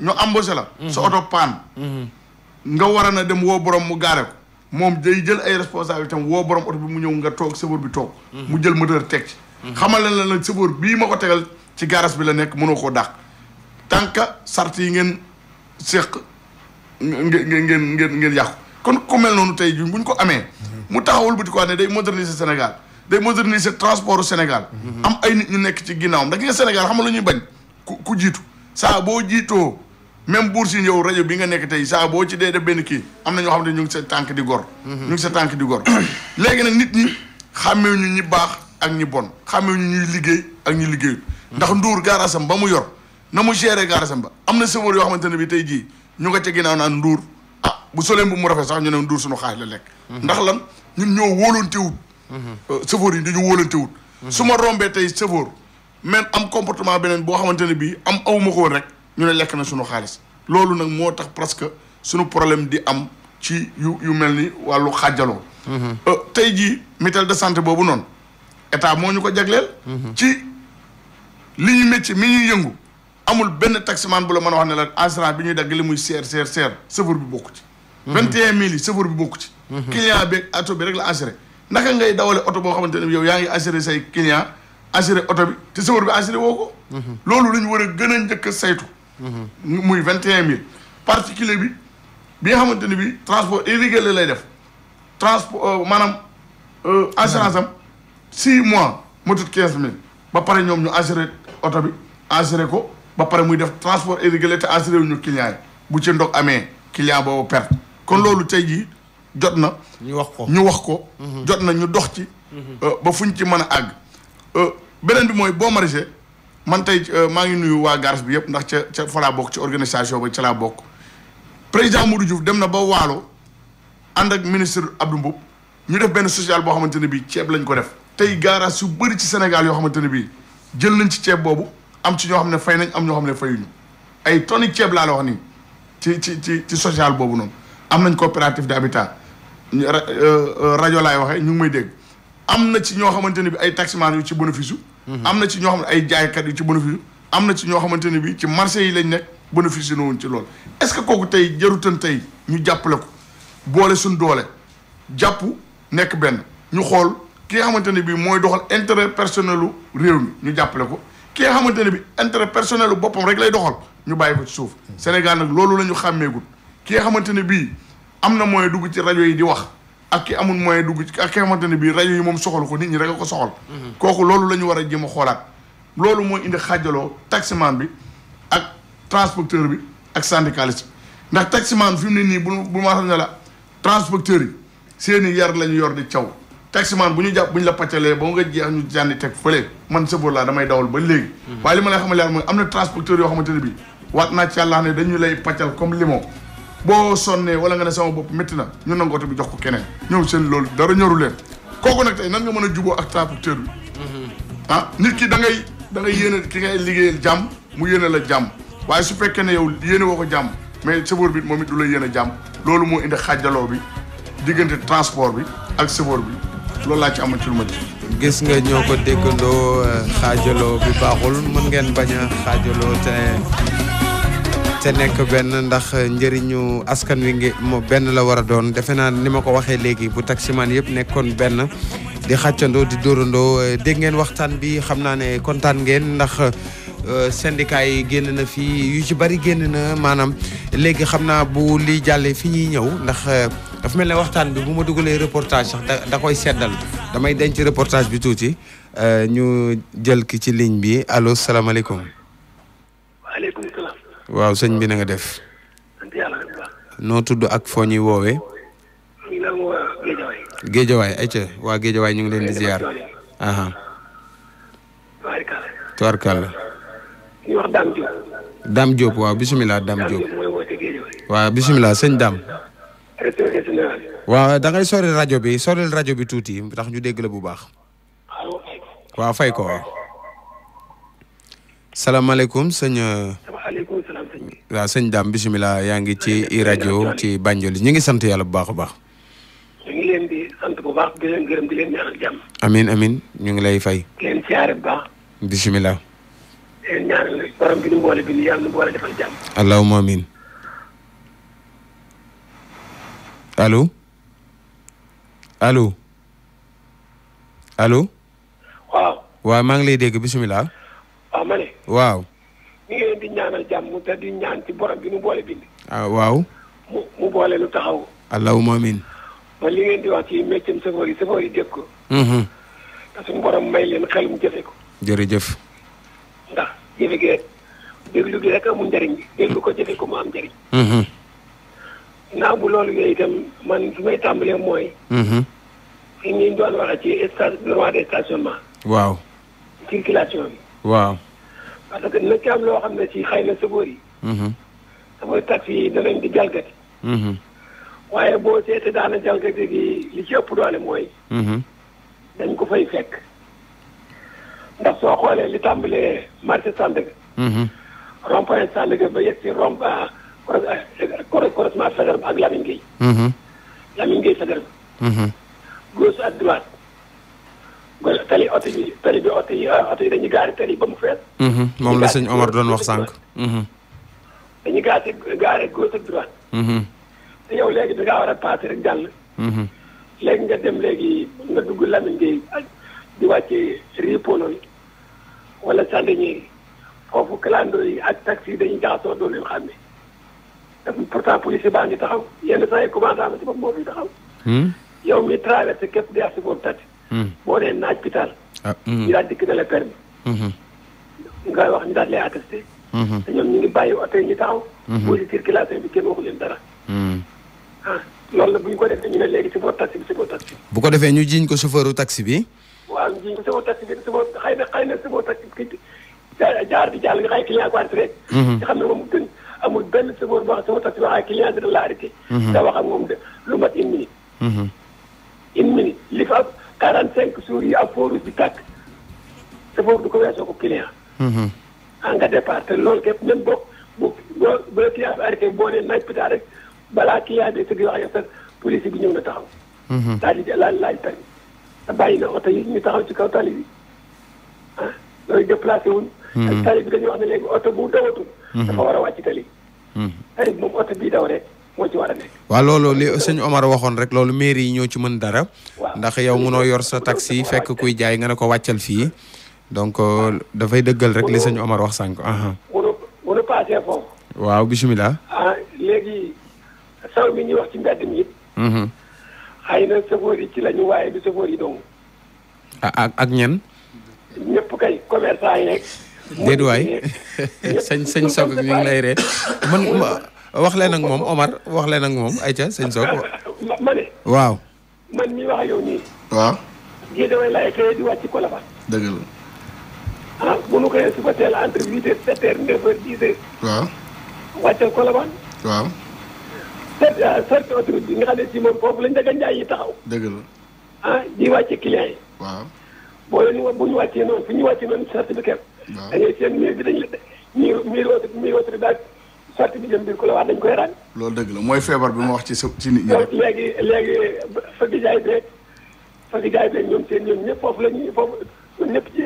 ñu embauché la. sa oto paan. nga war a na dem woo borom mu gaare ko moom day jël ay responsabilités am woo borom oto bi mu ñëw nga toog chauffeur bi toog. mu jël moteur teg ci. xamal leen la nag chauffeur bii ma ko tegal ci garage bi la nekk mënoo koo dàq tant que sart yi ngeen seq ngeen yàqu kon ku mel noonu tey jii buñ ko amee. mu taxawul bu di ko ne day moderniser Sénégal day moderniser transport Sénégal. am ay nit ñu nekk ci ginnaawam ndax nga Sénégal xam nga lu ñuy bañ ku jiitu saa boo jiitoo. même buur si yow rajo bi nga nekk tey saa boo ci dee def benn kii am na ñoo xam ne ñu ngi sa tànk di gor. ñu ngi sa tànk di gor. léegi nag nit ñi xàmmee ñu ñi baax ak ñi bon xàmmee ñu ñuy liggéey ak ñi liggéeyut. ndax nduur gaarasam ba mu yor na mu géré gaarasam ba am na chauffeur yoo xamante ne bi tey jii ñu nga ca ginnaaw naan nduur bu solee bu mu rafet sax ñu ne nduur suñu xaalis la lekk. ndax lan ñun ñoo wóolantewut. chauffeur yi dañu wóolantewut. su ma rombee tey chauffeur même am comportement beneen boo xamante ne bii awuma ko woon rek. ñu ne lekk na suñu xaalis loolu nag moo tax presque suñu problème di am ci yu mel ni wàllu xaajaloo. tey jii mutuelle de santé boobu noonu état moo ñu ko jagleel. ci li ñu métier mi ñuy yëngu amul benn taximan bu la mën a wax ne la assurance bi ñuy dagg li muy seer chauffeur bi bokku ci. 21000 yi chauffeur bi bokku ci. client beeg oto bi rek la assuré naka ngay dawale oto boo xamante ne yow yaa ngi assuré say client assuré oto bi te chauffeur bi assuré woo ko. loolu la ñu war a gën a njëkk a saytu. muy 21000 particulier bi nga xamante ne bi transport irrégulier lay def transport maanaam assurance am 6 mois matut 15000 ba pare ñoom ñu assuré oto bi assuré ko ba pare muy def transport irrégulier te assuré wu ñu client yi bu ci ndox amee client boobu perte kon loolu tey jii jot na ñu wax ko jot na ñu dox ci ba fuñ ci mën a àgg beneen bi mooy boo maraîcher man tey maa ngi nuyu waa garage bi yëpp ndax ca fa laa bokk ci organisation ba ca laa bokk président Modou Diouf dem na ba Waalo ànd ak ministre Abdou Mboub ñu def benn social boo xamante ne bii ceeb lañ ko def. tey garage yu bëri ci Sénégal yoo xamante ne bii jël nañ ci ceeb boobu am ci ñoo xam ne fay nañ am ñoo xam ne fayuñu ay tonni ceeb laa la wax nii ci social boobu noonu am nañ coopérative d'habitat rajo laay waxee ñu ngi may dégg am na ci ñoo xamante ne bi ay taximan yu ci bénéfice yu. am na ci ñoo xam ne ay jaaykat yu ci bénéfice am na ci ñoo xamante ne bii ci marché yi lañ nekk bénéfice yu woon ci loolu est-ce que kooku tey jarutan tey ñu jàppale ko boole suñ doole jàpp nekk benn ñu xool ki nga xamante ne bii mooy doxal intérêt personnel lu réew mi ñu jàppale ko ki nga xamante ne bi intérêt personnel lu boppam rek lay doxal ñu bàyyi ko ci suuf Sénégal nag loolu la ñu xàmmeegul ki nga xamante ne bii am na moyen dugg ci rajo yi di wax ak ki amul moyen dugg ci ak ki nga xamante ne bii rajo yi moom soxal ko nit ñi rek a ko soxal kooku loolu la ñu war a jéem a xoolaat loolu mooy indi xaajaloo taximan bi ak transporteur bi ak syndicaliste bi ndax taximan fi mu ne nii bu ma xam ne la transporteur yi seeni yar la ñu yor di caw taximan bu ñu jàpp bu ñu la paccalee ba nga jeex ñu jànni teg fële man sëboor laa damay dawal ba léegi waaye li ma lay xamal yàlla mooy am na transporteur yoo xamante ne bii waat naa ci yàlla ne dañu lay paccal comme limon boo sonnee wala nga ne sama bopp métti na ñu nangu oto bi jox ko keneen ñëw seen loolu dara ñoru leen kooku nag tey nan nga mën a juboo ak transporteur bi nit ki da ngay yéene ki ngay liggéeyal jàmm mu yéene la jàmm waaye su fekkee ne yow yéene woo ko jàmm mais chauffeur bi moom it du la yéene jàmm loolu moo indi xaajaloo bi diggante transport bi ak chauffeur bi loolu laa ci amoon ci lu ma ji. gis nga ñoo ko déggandoo xaajaloo bi baaxul mën ngeen bañ a xaajaloo te nekk benn ndax njëriñu askan wi ngi moo benn la war a doon defe naa ni ma ko waxee léegi bu taximan yëpp nekkoon benn di xàccandoo di dóorandoo dégg ngeen waxtaan bi xam naa ne kontaan ngeen ndax syndicat yi génn na fii yu ci bari génn na maanaam léegi xam naa bu li jàllee fi ñuy ñëw ndax dafa mel ne waxtaan bi bu ma dugalee reportage sax da koy seddal damay denc reportage bi tuuti ñu jël ki ci ligne bi allo salaamaaleykum. waaleykum salaam. waaw sëñ bi na nga def. sant yàlla bu baax. noo tudd ak foo ñuy woowee. ñu ngi leen woo Géejawaay. Géejawaay ayca waa Géejawaay ñu ngi leen di ziar. tubaarkàlla. ñu wax Dame Diop. Dame Diop waaw bisimilah Dame Diop. mooy woote Géejawaay. waaw bisimilah sëñ Dame. restauration. waaw da ngay soril rajo bi tuuti ndax ñu dégg la bu baax. waaw fay ko waaw. salaamaaleykum sëñ. waaleykum salaam sëñ bi. waaw sëñ Dame bisimilah yaa ngi ci rajo ci Banjul ñu ngi sant yàlla bu baax a baax. ñu ngi leen di sant bu baax di leen gërëm di leen ñaanal jàmm. amiin ñu ngi lay fay. di leen siyaare bu baax. bisimilah. di leen ñaanal borom bi nu boole bi yàlla nu boole defal jàmm. allahumma amin. allo allo allo. waaw. waaw maa ngi lay dégg bisimilah. waaw ma ne. waaw. ñu ngi leen di ñaanal jàmm te di ñaan ci borom bi nu boole bind. ah waaw. mu boole nu taxaw. allahumma amin. man li ngeen di wax ci métier chauffeur yi dégg ko. te suñu borom may leen xel mu jëfe ko. jërëjëf. ndax jëfe gi rek déglu gi rek amul njëriñ bi déglu ko jëfe ko mu am njëriñ. naa bu loolu yooyu itam man fi may tàmbalee mooy. fi ñu doon waxee ci droit de stationnement. waaw. circulation bi. waaw. parce que dina ci am loo xam ne ci xëy na chauffeur yi. chauffeur taxi yi danañ di jalgati. waaye boo seetee daana jalgati gi li ci ëpp doole mooy. dañ ko fay fekk. ndax soo xoolee li tàmbalee marché Sandaga. rond-point Sandaga ba yegg si rond-point croisement Faidherbe ak Lamine Gueye. Lamine Gueye Faidherbe. gauche ak droite. tali bi oto yi dañuy gaari tali ba mu fees. moom la sëñ Omar doon wax sànq. dañuy gaari gauche ak droite. te yow léegi da ngaa war a paase rek jàll. léegi nga dem léegi nga dugg Lamine Gueye di wàcce Rue Polo yi wala Sandiniéry foofu clando yi ak taxi yi dañuy jaxasoo doo leen xam ne te pourtant police baa ngi taxaw yenn saa yi commandant ci bopp moo fi taxaw. yow mi traversé képp di ak si boobu taxi. boo nee naaj pital. ñu daal dikk na la permis. nga wax ñu daal lay attesté. te ñoom ñu ngi bàyyi oto yi ñu taxaw. boo si circulation bi kenn waxu leen dara. loolu la bu ñu ko defee ñu ne léegi si boobu taxi bi si boobu taxi. bu ko defee ñu jiiñ ko chauffeuru taxi bi. waaw ñu jiiñ ko si boobu taxi bi si boobu xëy na si boobu taxi bi jaar di jàll nga xay client ko arrêté rek. nga xam ne moom gën amul benn chauffeur boo xam si boobu taxi bi waxee client dina la arrêté. nga wax ak moom de lu mat une minute. une minute li fa 45 jours yi ak fooru bi tàkk chauffeur du ko weesoo ko client. nga départ te loolu képp même bu la client bi arrêté boo nee naaj pita rek balaa client bi sëgg wax sa police bi ñëw na taxaw. daal di laaj tali te bàyyi na oto yi ñu taxaw ci kaw tali bi loolu déplacé wuñ. ak tali bi dañuy wax ne léegi oto bu dawatul. dafa war a wàcc tali. tali bi moom oto bii daw rek moo ci war a nekk. waaw loolu li sëñ Omar waxoon rek loolu mairie yi ñoo ci mën dara. ndax yow munoo yor sa taxi fekk kuy jaay nga ne ko wàccal fii donc dafay dëggal rek li sëñ Omar wax sànq. bu nu paasee foofu. waaw bisimilah. léegi saw mi ñuy wax ci mbedd mi it. xëy na chauffeur yi ci lañu waaye du chauffeur yi dong. ak ñen. ñëpp kay commerçant yi rek. déet waay sëñ Sock ñu ngi lay ree man wax leen ak moom Omar wax leen ak moom ayca sëñ Sock. ma ne. waaw. man mii wax ak yow nii. waaw. gii damay laay xëy di wàcc Colobane. dëgg la. bu nu koy suba teel entre 8h 7h 9h 10h. waaw. wàccal Colobane. waaw. sortie autoroute bi nga xam ne si moom foofu la Ndiaga Ndiaye yi taxaw. dëgg la. di wàcce client yi. waaw. boo leen bu ñu wàccee noonu fu ñu wàccee noonu sortie bi kepp. waaw da ngay seen miir bi dañu la miir autoroute daal sortie bi jëm biir Colobane dañ koy ràññ. loolu dëgg la mooy feebar bi ma wax ci nit ñi rek. léegi fëgg jaay beeg ñoom ñëpp foofu la ñuy foofu ñëpp ci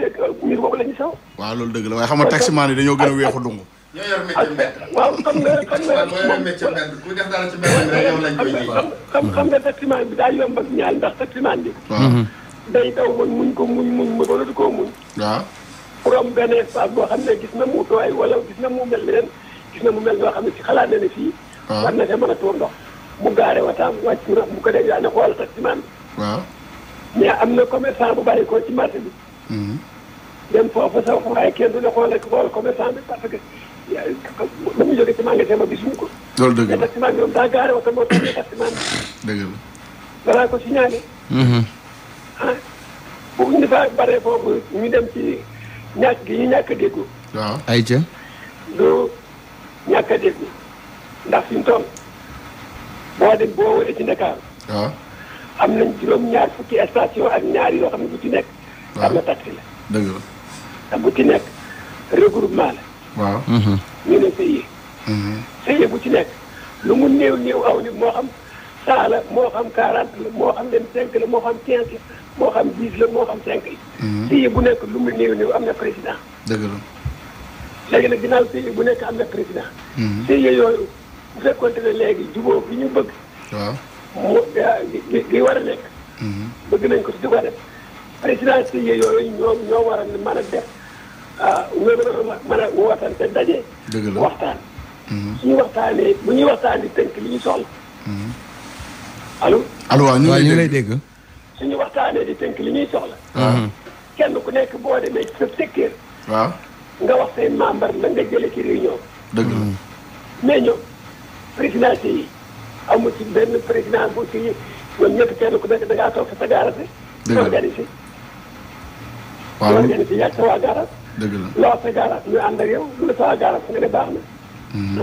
miir boobu la ñu saw. waaw loolu dëgg la waaye xam nga taximaan yi dañoo gën a weexu dungu. ñoo yor métier mbedd. waaw xam nga moo yor métier mbedd ku def dara ci mbedd rek yow lañ koy ji. xam nga taximaan bi daa yomb ak ñaar ndax taximaan bi. waaw. day daw muñ wala du ko muñ. waaw. pour am benn espace boo xam ne gis na mu tooy wala gis na mu mel leen gis na mu mel noo xam ne si xalaat na ne fii. waaw war na fee mën a tuur ndox. mu gaare wataam wàcc ndox bu ko def yaa ne xool taximaan bi. waaw. mais am na commerçant bu bàyyi ko ci marché bi. dem foofu sax waaye kenn du la xool commerçant bi parce que ba mu jógee ci magasin ba gisuñu ko. loolu dëgg la mais taximaan bi moom daa gaare wata moo tax ne taximaan bi. dëgg la. danaa ko signalé. bu ñu fa baree foofu ñu dem ci ñàkk gi ñu ñàkk a déggu. waaw. ayca. du ñàkk a déggu ndax fi mu toll boo wëree ci Dakar. waaw. am nañ juróom-ñaar fukki station ak ñaar yoo xam ne bu ci nekk. waaw am na taxi la. dëgg la. te bu ci nekk regroupement la. waaw. ñu ne CIE. CIE bu ci nekk lu mu néew aw nit moo xam 100 la moo xam 40 la moo xam 25 la moo xam 15 la moo xam 10 la moo xam 5 la. CIE bu nekk lu mu néew am na président. dëgg la. léegi nag ginnaaw CIE bu nekk am na président. CIE yooyu bu fekkoonte ne léegi jubóo bi ñu bëgg. waaw mu gi war a nekk. bëgg nañ ko ci di ko def président CIE yooyu ñoo war a mën a def ñoo mën a wootante daje. dëgg la waxtaan. suñu waxtaanee bu ñuy waxtaan di tënk li ñu soxla. allo. allo waaw ñu ngi lay dégg. suñu waxtaanee di tënk li ñuy soxla. kenn ku nekk boo demee ci sa secteur. waaw nga wax say membre la nga jëlee ci réunion. dëgg la mais ñoom président yi amul ci benn président bu ci ñoom ñëpp kenn ku nekk da ngaa toog sa garage. dëgg la organisé. waaw organisé yaa sa waa garage. dëgg la loo sa garage ñu ànd ak yow lu la sa waa garage nga ne baax na.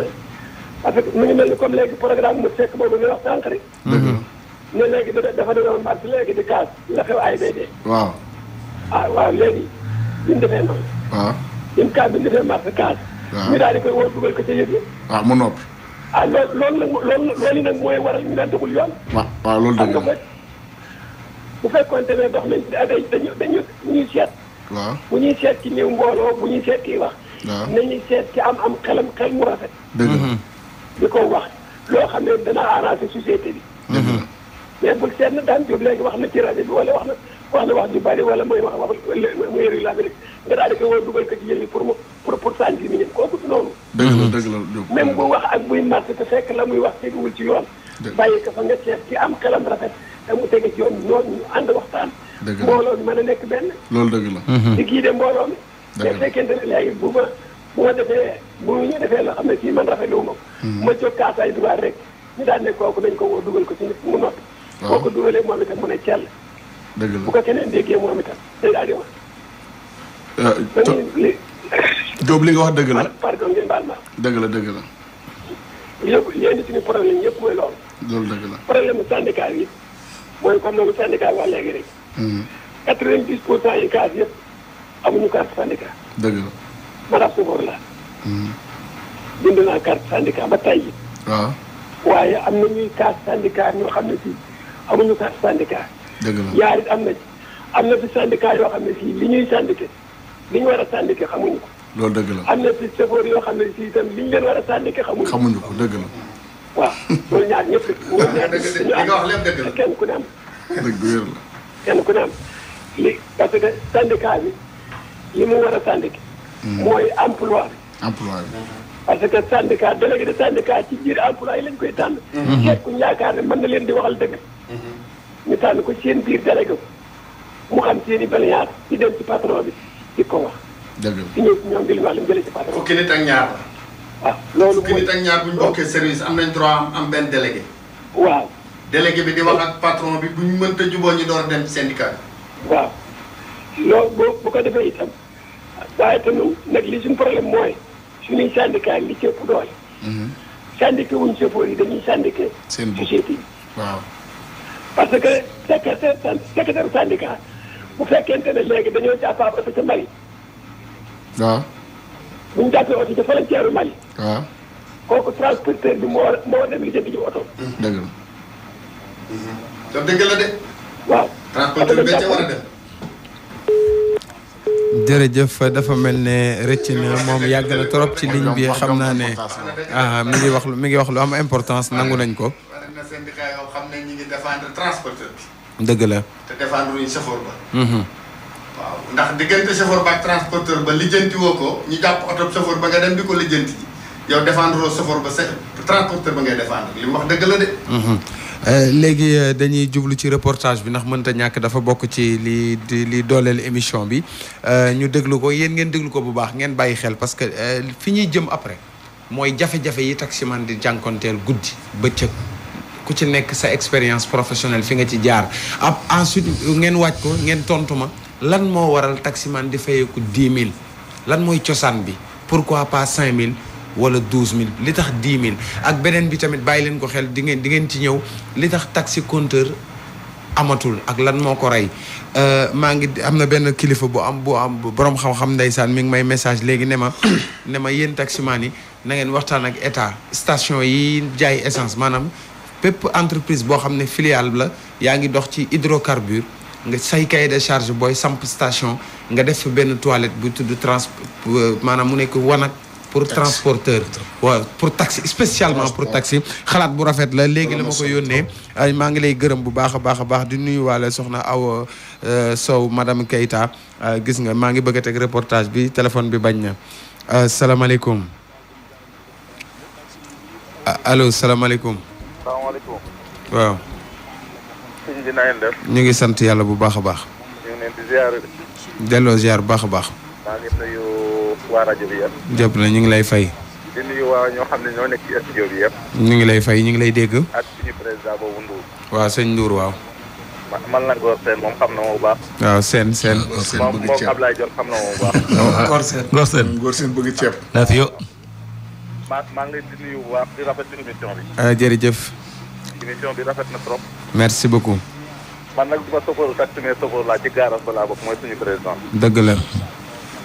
parce que mu ngi mel ni comme léegi programme mu fekk boobu nga wax sànq rek. dëgg la ne léegi dafa doon mars léegi di kaas la xew AIBD. waaw waaw léegi bi ñu defee noonu. waaw ñun kaas bi ñu defee mars kaas. waaw ñu daal di koy woo dugal ko ca yëg yi. waaw mu noppi. loolu nag mooy waral ñu naan dugul yoon. waaw loolu dëgg la bu fekkoonte ne dox nañ dañu ñuy seet. waaw bu ñuy seet ci néew mbooloo bu ñuy seet kii wax. waaw nañuy seet ci am xel mu rafet. dëgg la di ko wax loo xam ne dana arrangé société bi. dëgg la mais bul seet na daan jóg léegi wax na ci rajo bi wala wax na wax ju bari wala mooy wax muy réew la nga daal di koy woo dugal ko ci yëngu pour sànni bi kooku du noonu. dëgg la même bu wax ak buy marché te fekk la muy wax teguwul ci yoon. bàyyi ko fa nga seet ci am xelam rafet te mu tege ci yoon ñooñu ñu ànd waxtaan. dëgg la mbooloo mi mën a nekk benn. loolu dëgg la. di kii de mbooloo mi. dëgg la mais fekkente ne léegi bu ñu defee loo xam ne kii man rafetlu wu ma ko. ma jóg kaasaay dugaat rek ñu daan ne kooku dañ ko woo dugal ko ci nit mu noppi. waaw boo ko dugalee moom itam mu ne cell. dëgg la bu ko keneen déggee moom itam day daal di wax. Diop li nga wax dëgg la. pardon ngeen baal ma. dëgg la dëgg la. li indi suñu problème yëpp mooy loolu. loolu dëgg la. problème mu syndicat yi mooy comme loolu syndicat wax léegi rek. 90% yi kaas yëpp amuñu carte syndicat. dëgg la. madame Sougor la. bind naa carte syndicat ba tey. waaw. waaye am na ñuy carte syndicat ñoo xam ne fii amuñu carte syndicat. dëgg la yaar it am na ci am na fi syndicat yoo xam ne fii li ñuy syndiqué li ñu war a syndiqué xamuñu ko. loolu dëgg la. am na fi chauffeur yoo xam ne fii itam li ñu leen war a syndiqué xamuñu ko dëgg la. waaw loolu ñaar ñëpp ñoom ñaar li nga wax lépp dëgg la. kenn ku ne am. dëgg wér la. kenn ku ne am li parce que syndicat bi li mu war a syndiqué. mooy emploi bi. emploi bi. parce que syndicat délégué de syndicat ci biir emploi yi lañ koy tànn. seet ku ñu yaakaar ne mën na leen di waxal dëgg. ñu tànn ko seen biir délégué ko mu xam seen i baliyaar di dem ci patron bi di ko wax. dëgg la di ñëw ci ñoom di leen wax li mu jëlee ci patron. fukki nit ak ñaar la. waaw loolu fukki nit ak ñaar bu ñu bokkee service am nañ droit am benn délégué. waaw. délégué bi di wax ak patron bi bu ñu mënta juboo ñu door a dem syndicat bi. waaw loolu bu ko defee itam waaye tamit nag li suñu problème mooy suñuy syndicat li ci ëpp doole. syndiqué wuñ chauffeur yi dañuy syndiqué. seen bopp société yi. waaw. parce que secrétaire syndicat bu fekkente ne léegi dañoo jàppaat oto ca Mali. waaw. bu ñu jàppee oto ca frontière Mali. waaw. kooku transporteur bi moo dem li jënd ci oto. dëgg la. te dëgg la de. waaw. transporteur bi ca war a dem. jërëjëf dafa mel ne rëcc na moom yàgg na trop ci ligne bi xam naa ne mi ngi wax lu am importance nangu nañ ko. bari na syndicat yoo xam ne ñi ngi défendre transporteur bi. dëgg la. te défendre wuñ chauffeur ba. waaw ndax diggante chauffeur ba ak transporteur ba lijjanti woo ko ñu jàpp oto chauffeur ba nga dem di ko lijjanti ji yow défendre woo chauffeur ba transporteur ba ngay défendre li mu wax dëgg la de. léegi dañuy jublu ci reportage bi ndax mënta ñàkk dafa bokk ci li dooleel émission bi ñu déglu ko yéen ngeen déglu ko bu baax ngeen bàyyi xel parce que fi ñuy jëm après mooy jafe-jafe yi taximan di jànkonteel guddi bëccëg ku ci nekk sa expérience professionnelle fi nga ci jaar ensuite ngeen waaj ko ngeen tontu ma lan moo waral taximan di fayeeku 10 000 lan mooy cosaan bi pourquoi pas 5 000 wala 12 000 li tax 10 000 ak beneen bi tamit bàyyi leen ko xel di ngeen ci ñëw li tax taxi compteur amatul ak lan moo ko rey maa ngi am na benn kilifa bu am borom xam-xam ndeysaan mi ngi may message léegi ne ma yéen taximaan yi na ngeen waxtaan ak état station yi jaay essence maanaam bépp entreprise boo xam ne filiale la yaa ngi dox ci hydrocarbure nga say cahier de charge booy samp station nga def fi benn toilette bu tudd maanaam mu nekk wanag pour transporteur waaw pour taxi spécialement pour taxi xalaat bu rafet la léegi la ma ko yónnee maa ngi lay gërëm bu baax a baax di nuyu waale soxna Awa Sow madame Keita gis nga maa ngi bëgg a teg reportage bi téléphone bi bañ na salaamaaleykum allo salaamaaleykum salaamaaleykum waaw sëñ bi na ngeen def ñu ngi sant yàlla bu baax a baax ñu ngi leen di ziare delloo ziar bu baax a baax maa ngi nuyu waa rajo bi yëpp jëpp na ñu ngi lay fay di nuyu waa ñoo xam ne ñoo nekk ci studio bi yëpp ñu ngi lay fay ñu ngi lay dégg ak suñu président boobu Ndour waaw sëñ Ndour waaw man la Ngor Sène moom xam na ma bu baax waaw seen moom Ablaye Dione xam na ma bu baax Ngor seen bëgg ceeb naa fi yo maa ngi leen di nuyu bu baax di rafet émission bi jërëjëf émission bi rafet na trop merci beaucoup man nag duma chauffeur taxi mais chauffeur laa ci garage ba laa bokk mooy suñu président dëgg la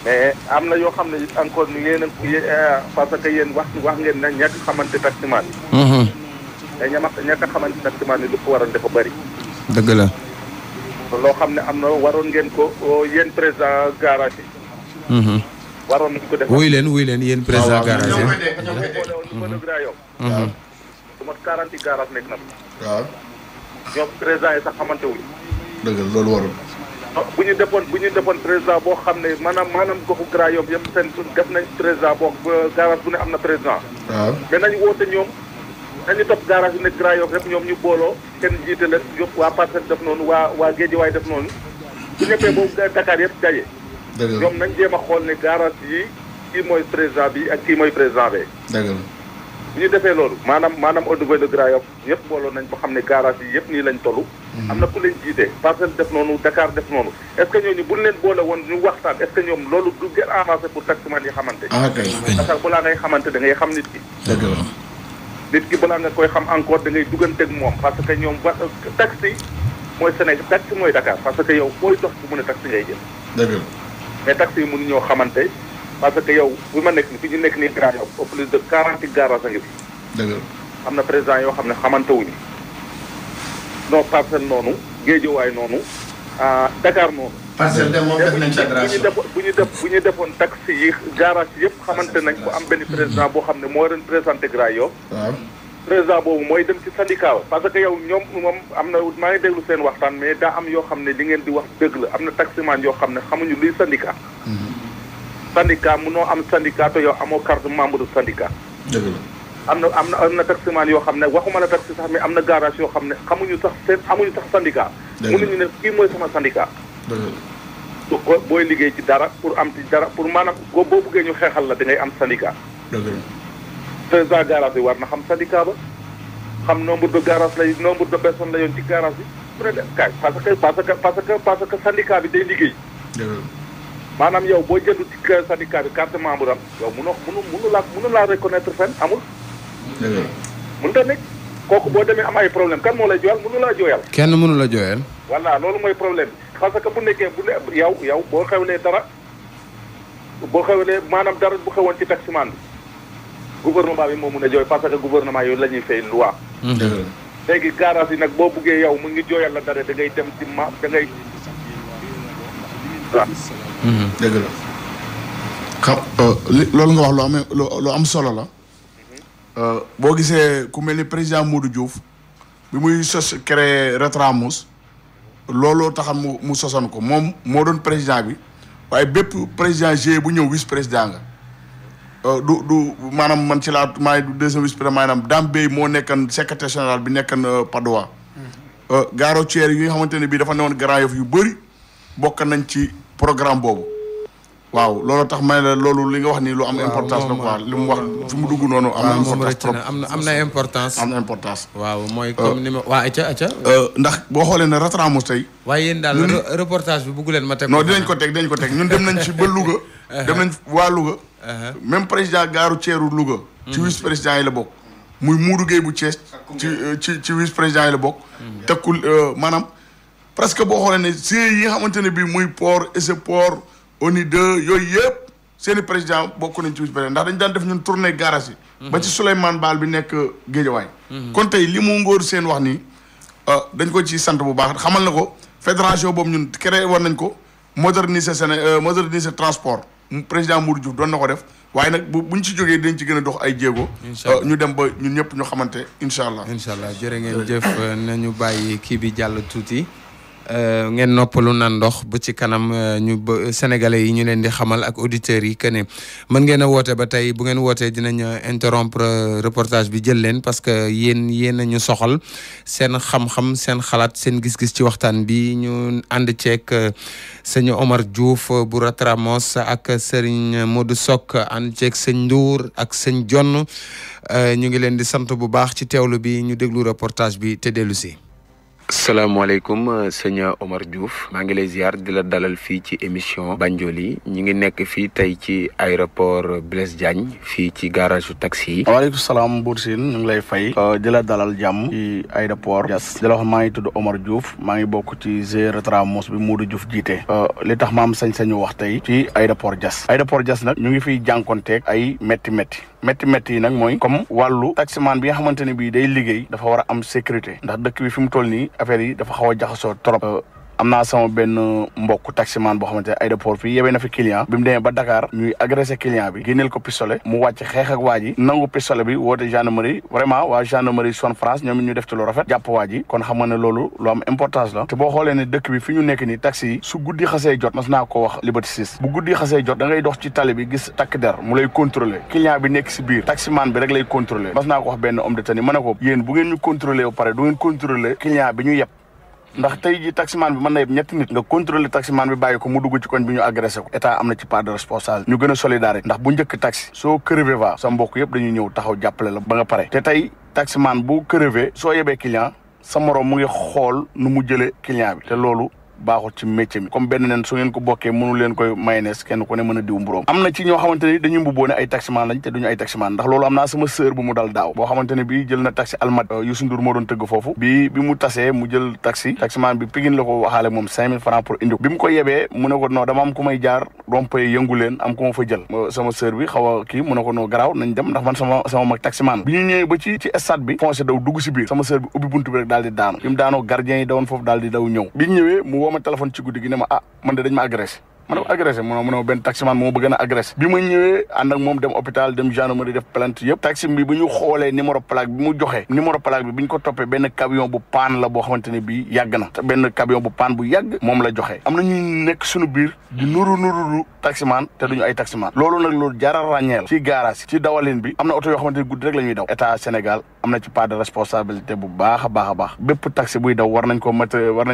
mais am na yoo xam ne encore ni yéen parce que yéen wax ngeen na ñàkk xamante taximaan yi mais ñàkk xamante taximaan yi lu ko waroon dafa bëri dëgg la loo xam ne am na waroon ngeen ko yéen président garage yi waroon nañ ko def wuy leen yéen président garage yi ñoo koy gra yow du mat 40 garage nekk na waaw ñoom président yi sax xamante wuñ dëgg la loolu warul bu ñu defoon président boo xam ne maanaam goxu gra yow yëpp seen def nañ président boo garage bu ne am na président waaw mais nañu woote ñoom nañu topp garage yi nekk gra yow yëpp ñoom ñu booloo kenn jiite leen yëpp waa Parcelles def noonu waa Guédiawaye def noonu su ñëppee boobu Dakar yëpp daje ñoom nañ jéem a xool ne garage yi kii mooy président bi ak kii mooy président bi dëgg la bu ñu defee loolu maanaam au niveau de Grand Yoff ñëpp booloo nañ ba xam ne garage yi yëpp nii lañ toll am na ku leen jiite Parcelles def noonu Dakar def noonu est ce que ñooñu buñ leen boole woon ñu waxtaan est ce que ñoom loolu du gën avancé pour taximan yi xamante parce que balaa ngay xamante da ngay xam nit ki dëgg la nit ki balaa nga koy xam encore da ngay dugganteeg moom parce que ñoom taxi mooy Sénégal taxi mooy Dakar parce que yow booy dox bu mën a taxi ngay jël dëgg la mais taxi yi mënuñoo xamante parce que yow bi ma nekk ni fi ñu nekk nii Grand Yoff au plus de 40 garages a ngi fi dëgg la am na président yoo xam ne xamante wuñu non Parcelles noonu Guédiawaye noonu Dakar noonu Parcelles de moom def nañ fédération bu ñu defoon taxi yi garage yëpp xamante nañ ko am benn président boo xam ne moo représenté Grand Yoff waaw président boobu mooy dem ci syndicat ba parce que yow ñoom moom am na maa ngi déglu seen waxtaan mais daa am yoo xam ne li ngeen di wax dëgg la am na taximan yoo xam ne xamuñu luy syndicat syndicat mënoo am syndicat te yow amoo carte membre du syndicat dëgg la am na taximan yoo xam ne waxuma la taxi sax mais am na garage yoo xam ne amuñu sax syndicat mënuñu ne kii mooy sama syndicat dëgg la booy liggéey ci dara pour am ci dara pour maanaam boo buggee ñu xeexal la da ngay am syndicat dëgg la président garage bi war na xam syndicat ba xam nombre de garage lay nombre de personnes la yoon ci garage bi peut être kaay parce que syndicat bi day liggéey maanaam yow boo jëndu ci syndicat bi carte membre am yow mënu laa reconnaître fenn amul mënu ta nekk kooku boo demee am ay problème kan moo lay jooyal mënu laa jooyal kenn mënu la jooyal voilà loolu mooy problème bi parce que bu nekkee yow boo xewlee maanaam dara bu xewoon ci taximan bi gouvernement bi moo mun a jooy parce que gouvernement yooyu la ñuy fay loi léegi garage yi nag boo buggee yow mu ngi jooyal la dara da ngay dem ci da ngay waaw dëgg la xam loolu nga wax lu am solo la boo gisee ku mel ni président Modou Diouf bi muy sos créé Retramos looloo taxam mu sosoon ko moom moo doon président bi waaye bépp président GIE bu ñëw vice président nga du maanaam man ci laa maay du deuxième vice président maanaam Dame Bey moo nekkan secrétaire général bi nekkan Padoa gare routière yi nga xamante ne bii dafa newoon Grand Yoff yu bëri bokk nañ ci programme boobu waaw loolu tax may la loolu li nga wax nii lu am importance la quoi li mu wax fi mu dugg noonu am na importance trop am na importance am na importance waaw mooy comme ni ma waa acca ndax boo xoolee ne Retramos tey waaye yéen daal reportage bi bëggu leen ma teg non dinañ ko teg ñun dem nañ ci ba Louga dem nañ waa Louga même président gaaru ceeru Louga ci vice président yi la bokk muy Moudou Gueye bu Thiès ci vice président yi la bokk tekkul maanaam presque boo xoolee ne GIE yi nga xamante ne bii muy port Esseport ONI2 yooyu yëpp seeni président bokk nañ ci vice président ndax dañ daan def ñun tournée garage yi ba ci Souleymane Baal bi nekk Guédiawaye kon tey li mu ngóor seen wax nii dañ ko ci sant bu baax xamal na ko fédération boobu ñun créé war nañ ko moderniser moderniser transport président Modou Diouf doon na ko def waaye nag buñ ci jógee dañ ci gën a dox ay jéego. ñu dem ba ñun ñëpp ñu xamante incha allah. incha allah jërë ngeen jëf nañu bàyyi kii bi jàll tuuti. ngeen noppalu nan ndox bu ci kanam ñu sénégalais yi ñu leen di xamal ak auditeurs yi que ne mën ngeen a woote ba tey bu ngeen wootee dinañ interrompre reportage bi jël leen parce que yéen a ñu soxal seen xam-xam seen xalaat seen gis-gis ci waxtaan bi ñu ànd ceeg sëñ Omar Diouf bu Ratramos ak Serigne Modou Sok ànd ceeg sëñ Ndour ak sëñ Jonn ñu ngi leen di sant bu baax ci teewlu bi ñu déglu reportage bi te dellu si. salaamaaleykum sëñ Omar Diouf maa ngi lay ziar di la dalal fii ci émission Banjoli ñi ngi nekk fii tey ci aéroport Blaise Diagne fii ci garage su taxi yi. waaleykum salaam Bour Sine ñu ngi lay fay. di la dalal jàmm ci aéroport Diass di la wax maa ngi tudd Omar Diouf maa ngi bokk ci GIE Ratramos bi Modou Diouf jiite. li tax ma am sañ-sañu wax tey ci aéroport Diass nag ñu ngi fiy jànkonteeg ay métti yi nag mooy comme wàllu taximan bi nga xamante ne bii day liggéey dafa war a am sécurité ndax dëkk bi fi mu toll nii affaire yi dafa xaw a jaxasoo trop. am naa sama benn mbokk taximan boo xamante ne aéroport fii yebee na fi client bi mu demee ba Dakar ñuy agressé client bi génneel ko pistolet mu wàcc xeex ak waa ji nangu pistolet bi woote gendarmerie vraiment waa gendarmerie son France ñoom it ñu def ci lu rafet jàpp waa ji kon xam nga ne loolu lu am importance la te boo xoolee ne dëkk bi fi ñu nekk nii taxi yi su guddi xasee jot mas naa ko wax Liberté 6 bu guddi xasee jot da ngay dox ci tali bi gis takk der mu lay contrôler client bi nekk si biir taximan bi rek lay contrôler mas naa ko wax benn homme de tenue ma ne ko yéen bu ngeen ñu contrôler ba pare du ngeen contrôler client bi ñu yeb ndax tey ji taximan bi mën na yeb ñetti nit nga contrôler taximan bi bàyyi ko mu dugg ci koñ bi ñu agressé ko état am na ci part de responsable ñu gën a solidarité ndax bu njëkk taxi soo crevé va sa mbokk yëpp dañuy ñëw taxaw jàppale la ba nga pare te tey taximan bu crevé soo yebee client sa morom mu ngi xool nu mu jëlee client bi te loolu baaxul ci métier mi comme benn nen su ngeen ko bokkee mënu leen koy mayonnaise kenn ku ne mën a diw mburóom am na ci ñoo xamante ni dañuy mbubboo ne ay taximan lañ te duñu ay taximan ndax loolu am naa sama sœur bu mu dal daaw boo xamante ne bii jël na taxi almat Youssou Ndour moo doon tëgg foofu bi mu tasee mu jël taximan bi Pikine la ko waxaale moom 5000 francs pour indi bi mu ko yebee mu ne ko non dama am ku may jaar rompé yëngu leen am ku ma fa jël sama sœur bi xaw a kii mu ne ko noo garaaw nañ dem ndax man sama mag taximan bi ñu ñëwee ba ci stade bi foncé daw dugg si biir sama sœur bi ubbi buntu bi rek daal di daanu bi mu daanoo gardien yi dawoon foofu daal di daw ñëw bi ñu ñëwee mu woo ma téléphone ci guddi gi ne ma man de dañ ma agressé ma ne ko agressé mu ne benn taximan moo bëgg na agressé bi ma ñëwee ànd ak moom dem hôpital dem gendarmerie def plainte yëpp taxi bi bu ñu xoolee numéro plaque bi mu joxe numéro plaque bi ñu ko toppee benn camion bu paan la boo xamante ne bii yàgg na te benn camion bu paan bu yàgg moom la joxe am na ñuy nekk suñu biir di nuru taximan te duñu ay taximan loolu nag loolu jaral ràññeel ci garage ci dawalin bi am na oto yoo xamante ne guddi rek la ñuy daw état Sénégal am na ci part de responsabilité bu baax a baax bépp taxi buy daw war nañ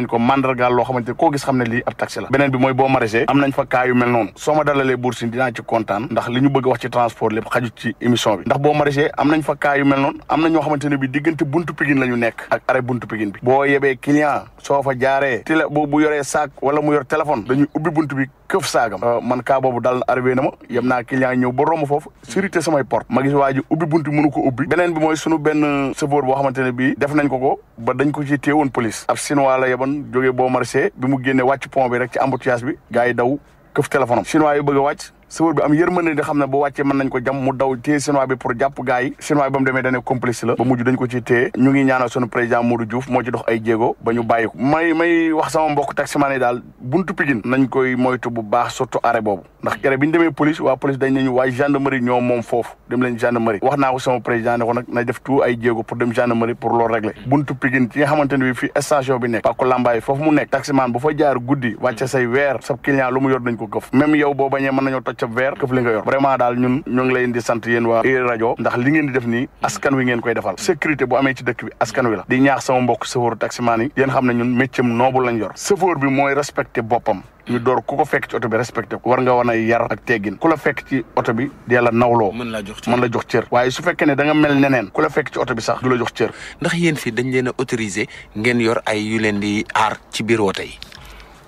ko mandargaal loo xamante ne koo gis xam ne lii ab taxi la beneen bi mooy boo maraîcher am nañ fa cas yu mel noonu soo ma dalalee Bour Sine dinaa ci kontaan ndax li ñu bëgg a wax ci transport lépp xaju ci émission bi ndax boo maraîcher am nañ fa cas yu mel noonu am na ñoo xamante ne bi diggante buntu Pikine la ñu nekk ak arrêt buntu Pikine bi boo yebee client soo fa jaaree bu yoree sac wala mu yor téléphone dañuy ubbi buntu bi këf saagam man cas boobu dal arrivé na ma yem naa client ñëw ba romb foofu surité samay porte ma gis waa ji ubbi buntu mënu ko ubbi beneen bi mooy sunu benn chauffeur boo xamante ne bii def nañ ko ba dañ ko ci téewoon police ab chinois la yeban jógee boo marché bi mu génne wàcc pont bi rek ci embouteillage bi gars yi daw këf téléphone am chinois yi bëgg a wàcc chauffeur bi am yërmande di xam ne boo wàccee mën nañ ko jam mu daw téye chinois bi pour jàpp gars yi chinois bi ba mu demee dane complice la ba mujj dañ ko ci téye ñu ngi ñaanal sunu président Modou Diouf moo ci dox ay jéego ba ñu bàyyi ko may wax sama mbokk taximan yi daal buntu Pikine nañ koy moytu bu baax surtout arrêt boobu ndax kere bi ñu demee police waa police dañ nañu waa gendarmerie ñoom moom foofu dem leen gendarmerie wax naa ko sama président ne ko nag na def tout ay jéego pour dem gendarmerie pour loolu régler buntu Pikine ci nga xamante ne bi fii station bi nekk Pako Lambaay foofu mu nekk taximan bu fa jaar guddi wàcce say weer sa client lu mu yor dañ ko këf même yow boo bañee mën nañoo toj sa weer këf li nga yor vraiment daal ñun ñoo ngi leen di sant yéen waa rajo ndax li ngeen di def nii askan wi ngeen koy defal sécurité bu amee ci dëkk bi askan wi la di ñaax sama mbokk chauffeur taximan yi yéen xam ne ñun métier noble lañ yor chauffeur bi mooy respecté boppam ñu door ku ko fekk ci oto bi respecté ko war nga wan a yar ak teggin ku la fekk ci oto bi di la nawloo mën la jox cër waaye su fekkee ne da nga mel neneen ku la fekk ci oto bi sax du la jox cër ndax yéen fii dañ leen a autorisé ngeen yor ay yu leen di aar ci biir woto yi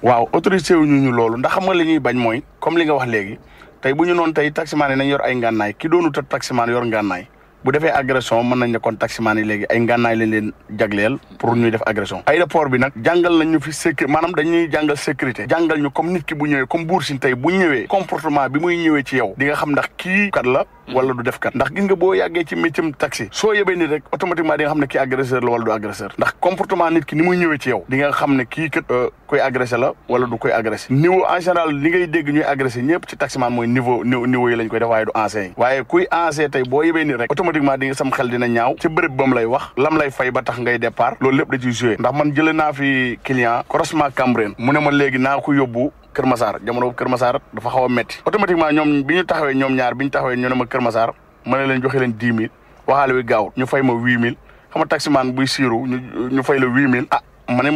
waaw autorisé wu ñu loolu ndax xam nga li ñuy bañ mooy comme li nga wax léegi tey bu ñu noonu tey taximaan yi nañ yor ay ngànnaay ki doonu ta taximaan yor ngànnaay bu defee agression mën nañ ne kon taximaan yi léegi ay ngànnaay lañ leen jagleel pour ñuy def agression aéroport bi nag jàngal nañ ñu fi maanaam dañuy jàngal sécurité jàngal ñu comme nit ki bu ñëwee comme Bour Sine tey bu ñëwee comportement bi muy ñëwee ci yow di nga xam ndax kii kat la wala du def kat ndax gis nga boo yàggee ci métier taxi soo yebee nit rek automatiquement di nga xam ne kii agresseur la wala du agresseur ndax comportement nit ki ni muy ñëwee ci yow di nga xam ne kii kat koy agressé la wala du koy agressé niveau en général li ngay dégg ñuy agressé ñëpp ci taximan mooy niveau yi lañ koy def waaye du ancien yi waaye kuy ancien tey boo yebee nit rek automatiquement di nga sam xel dina ñaaw ci bërëb ba mu lay wax lam lay fay ba tax ngay départ loolu lépp da ciy joué ndax man jëlee naa fi client croisement Cambérène mu ne ma léegi naa ko yóbbu Kër Massar jamono Kër Massar dafa xaw a metti automatiquement ñoom bi ñu taxawee ñoom ñaar bi ñu taxawee ñu ne ma Kër Massar ma ne leen joxe leen 10 000 waxaale wi gaaw ñu fay ma 8 000 xam nga taximan buy siiru ñu fay la 8 000 ma ne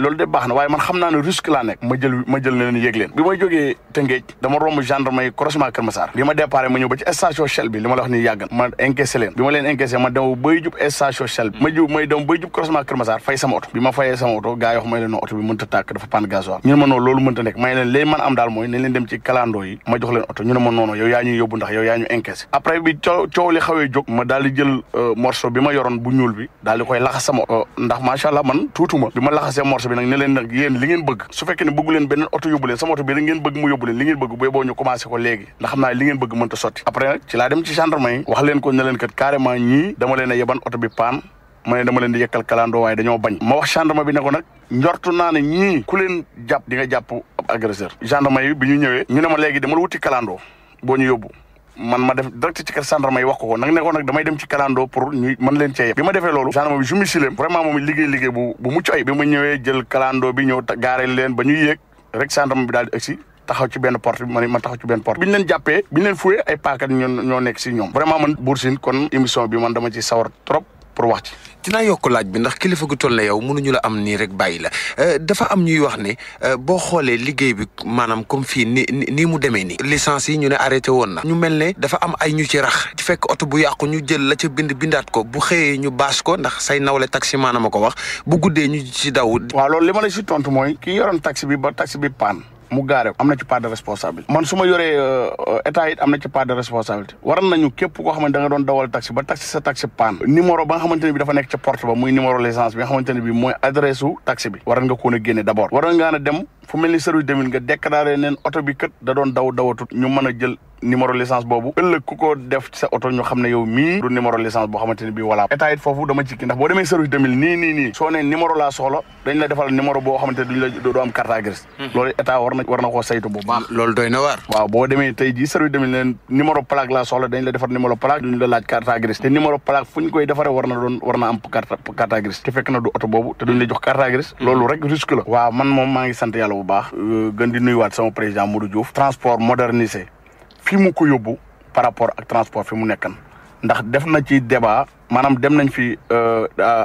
loolu de baax na waaye man xam naa ne risque laa nekk ma jël ne leen yéeg leen bi may jógee Tëngéej dama romb gendarme yi croisement Kër Massar bi ma déparé ma ñëw ba ci station Shell bi li ma la wax nii yàgg ma encaissé leen bi ma leen encaissé ma dem bay jub station Shell bi may dem bay jub croisement Kër Massar fay sama oto bi ma fayee sama oto gars yi wax may leen no oto bi mënta tàkk dafa panne gasoil ñu ne ma noonu loolu mënta nekk may leen man am daal mooy nañ leen dem ci kalandoo yi ma jox leen oto ñu ne ma noonu yow yaa ñuy yóbbu ndax yow yaa ñu encaissé après bi coow li xawee jóg ma daal di jël morceau bi ma yoroon bu ñuul bi daal di koy laxas sama ndax macha allah man tuutuma bi ma laxasee morceau bi nag ne leen nag yéen li ngeen bëgg su fekkee ne bëggu leen beneen oto yóbbu leen sama oto bi rek ngeen bëgg mu yóbbu leen li ngeen bëgg boo ñu commencé ko léegi ndax xam naa li ngeen bëgg mënta sotti après nag ci laa dem ci gendarme yi wax leen ko ne leen kat carrément ñii dama leen a yeban oto bi paan ma ne dama leen di yekkal kalandoo waaye dañoo bañ ma wax gendarme bi ne ko nag njortu naa ne ñii ku leen jàpp di nga jàpp ab agresseur gendarme yi bi ñu ñëwee ñu ne ma léegi dama wuti kalandoo boo ñu yóbbu man ma def direct ci kër gendarme yi wax ko nag ne ko nag damay dem ci kalandoo pour ñu mën leen cee yeb bi ma defee loolu gendarme bi jumisile vraiment moom liggéey bu mucc ay bi ma ñëwee jël kalandoo bi ñëw gaareel leen ba ñuy yéeg rek gendarme bi daal di agsi taxaw ci benn porte bi ma taxaw ci benn porte bi ñu leen jàppee bi ñu leen fuyee ay paakat ñoo nekk si ñoom vraiment man Bour Sine kon émission bi man dama ci sawar trop pour wax ci dinaa yokk laaj bi ndax kilifa gu toll na yow mënuñu la am nii rek bàyyi la dafa am ñuy wax ne boo xoolee liggéey bi maanaam comme fii nii mu demee nii licence yi ñu ne arrêté woon na ñu mel ne dafa am ay ñu ci rax ci fekk oto bu yàqu ñu jël la ca bindaat ko bu xëyee ñu bâche ko ndax say nawle taxi maanaam a ko wax bu guddee ñu ci daw. waaw loolu li ma la si tontu mooy kii yoroon taxi bi ba taxi bi paan mu gaare am na ci part de responsabilité man su ma yoree état it am na ci part de responsabilité waral nañu képp koo xamante da nga doon dawal taxi ba taxi sa taxi panne numéro ba nga xamante ne bi dafa nekk ca porte ba muy numéro licence bi nga xamante ne bi mooy adresse u taxi bi waral nga koon a génne d'abord waral nga dem fu mel ni service de mine nga déclaré neen oto bi kat da doon dawatut ñu mën a jël numéro licence boobu ëllëg ku ko def ci sa oto ñu xam ne yow mii du numéro licence boo xamante ne bii voilà état it foofu dama ci kii ndax boo demee service de mine nii soo nee numéro laa soxla dañ la defal numéro boo xamante ne duñ la doo am carte grise loolu état war na koo saytu bu baax loolu doy na waar waaw boo demee tey jii service de mine leen numéro plaque laa soxla dañ la defar numéro plaque duñ la laaj carte grise te numéro plaque fu ñu koy defaree war na am carte grise te fekk na du oto boobu te duñ la jox carte grise loolu rek risque la waaw man moom maa ngi sant yàlla bu baax gën di nuyuwaat sama président Modou Diouf transport modernisé fii mu ko yóbbu par rapport ak transport fi mu nekkan ndax def na ci débat maanaam dem nañ fi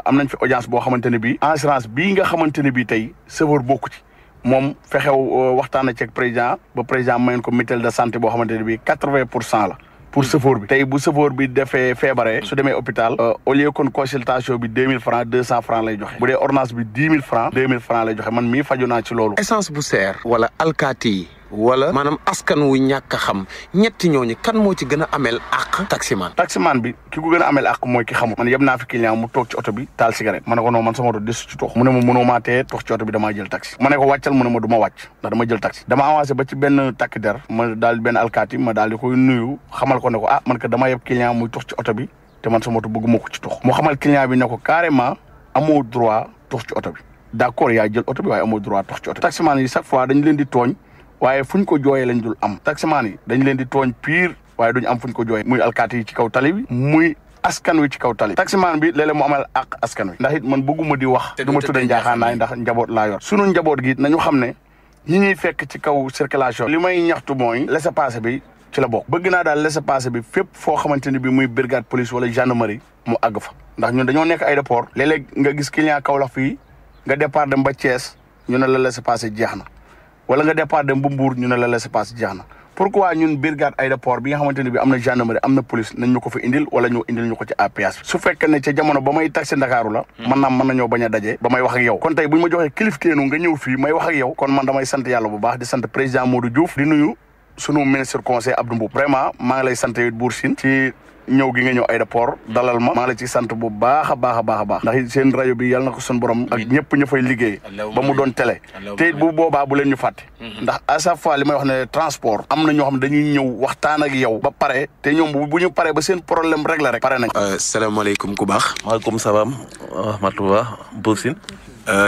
am nañ fi audience boo xamante ne bii assurance bii nga xamante ne bii tey chauffeur bokku ci moom fexew waxtaan na ci ak président ba président mayoon ko mutuelle de santé boo xamante ne bii 80% la pour chauffeur bi tey bu chauffeur bi defee feebaree su demee hôpital au lieu kon consultation bi 2000 francs 200 francs lay joxe bu dee ordonnance bi 10 000 francs 2000 francs lay joxe man mii faju naa ci loolu essence bu seer wala alkaati yi wala maanaam askan wu ñàkk a xam ñetti ñooñu kan moo ci gën a amel àq taximan bi ki ko gën a amel àq mooy ki xamul man yeb naa fi client mu toog ci oto bi taal cigarette ma ne ko non man sama oto desu ci tox mu ne ma mënoo maa tee tox ci oto bi damaa jël taxi ma ne ko wàccal mu ne ma du ma wàcc ndax dama jël taxi dama avancé ba ci benn takk der ma daal benn alkaati ma daal di koy nuyu xamal ko ne ko man que dama yeb client muy tox ci oto bi te man sama oto bëgguma ko ci tox mu xamal client bi ne ko carrément amoo droit tox ci oto bi d'accord yaa jël oto bi waaye amoo droit tox ci oto taximan yi chaque fois dañ leen di tooñ waaye fuñ ko jooyee lañ dul am taximan yi dañ leen di tooñ pire waaye duñ am fuñ ko jooyee muy alkaati yi ci kaw tali bi muy askan wi ci kaw tali taximan bi léeg-léeg mu amal àq askan wi ndax it man bëgguma di wax du ma tudde njaaxaanaay ndax njaboot laa yor sunu njaboot gi nañu xam ne ñi ñuy fekk ci kaw circulation li may ñaxtu mooy laissez-passer bi ci la bokk bëgg naa daal laissez-passer bi fépp foo xamante ni bi muy brigade police wala gendarmerie mu àgg fa ndax ñun dañoo nekk aéroport léeg-léeg nga gis client Kaolack fii nga départ dem ba Thiès ñu ne la laissez-passer jeex na wala nga départ dem bu Mbour ñu ne la laissez-passer jeex na pourquoi ñun brigade aéroport bi nga xamante ne bi am na gendarmerie am na police nañ ñu ko fa indil wala ñu indil ñu ko ci APS su fekkee ne ca jamono ba may taxi Ndakaaru la mën nañoo bañ a daje ba may wax ak yow kon tey bu ñu ma joxee kilifteenu nga ñëw fii may wax ak yow kon man damay sant yàlla bu baax di sant président Modou Diouf di nuyu sunu ministre conseil Abdou Mboup vraiment maa ngi lay sant yow Bour Sine ci ñëw gi nga ñëw aéroport dalal ma maa ngi la ci sant bu baax a baax a baax a baax ndax seen rajo bi yàlla na ko suñu borom ak ñëpp ñu fay liggéey ba mu doon télé te bu boobaa bu leen ñu fàtte ndax à chaque fois li may wax ne transport am na ñoo xam ne dañuy ñëw waxtaan ak yow ba pare te ñoom bu ñu paree ba seen problème rek la rek pare nañ. salaamaaleykum ku baax. maaleykum salaam rahmatulah Boursine.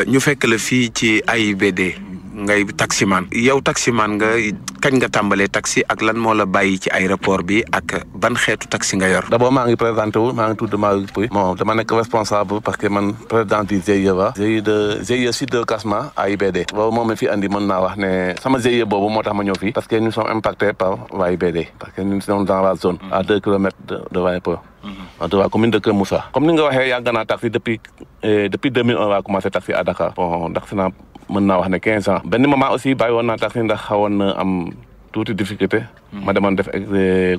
ñu fekk la fii ci AIBD ngay taximan yow taximan nga kañ nga tàmbalee taxi ak lan moo la bàyyi ci aéroport bi ak ban xeetu taxi nga yor. d'abord maa ngi présenté wu maa ngi tudd Malick Pouy bon dama nekk responsable parce que man président du GIE la GIE sud de Casamance AIBD boobu moom mi fi andi mën naa wax ne sama GIE boobu moo tax ma ñëw fii parce que nous sommes impactés par AIBD parce que nous sommes dans la zone à 2 kilomètres de l'aéroport en tout cas commune de Kër Moussa comme ni nga waxee yàgg naa taxi depuis 2001 laa commencé taxi à Dakar bon ndax naa mën naa wax ne 15 ans benn moment aussi bàyyi woon naa taxi ndax xawoon na am tuuti difficulté ma demoon def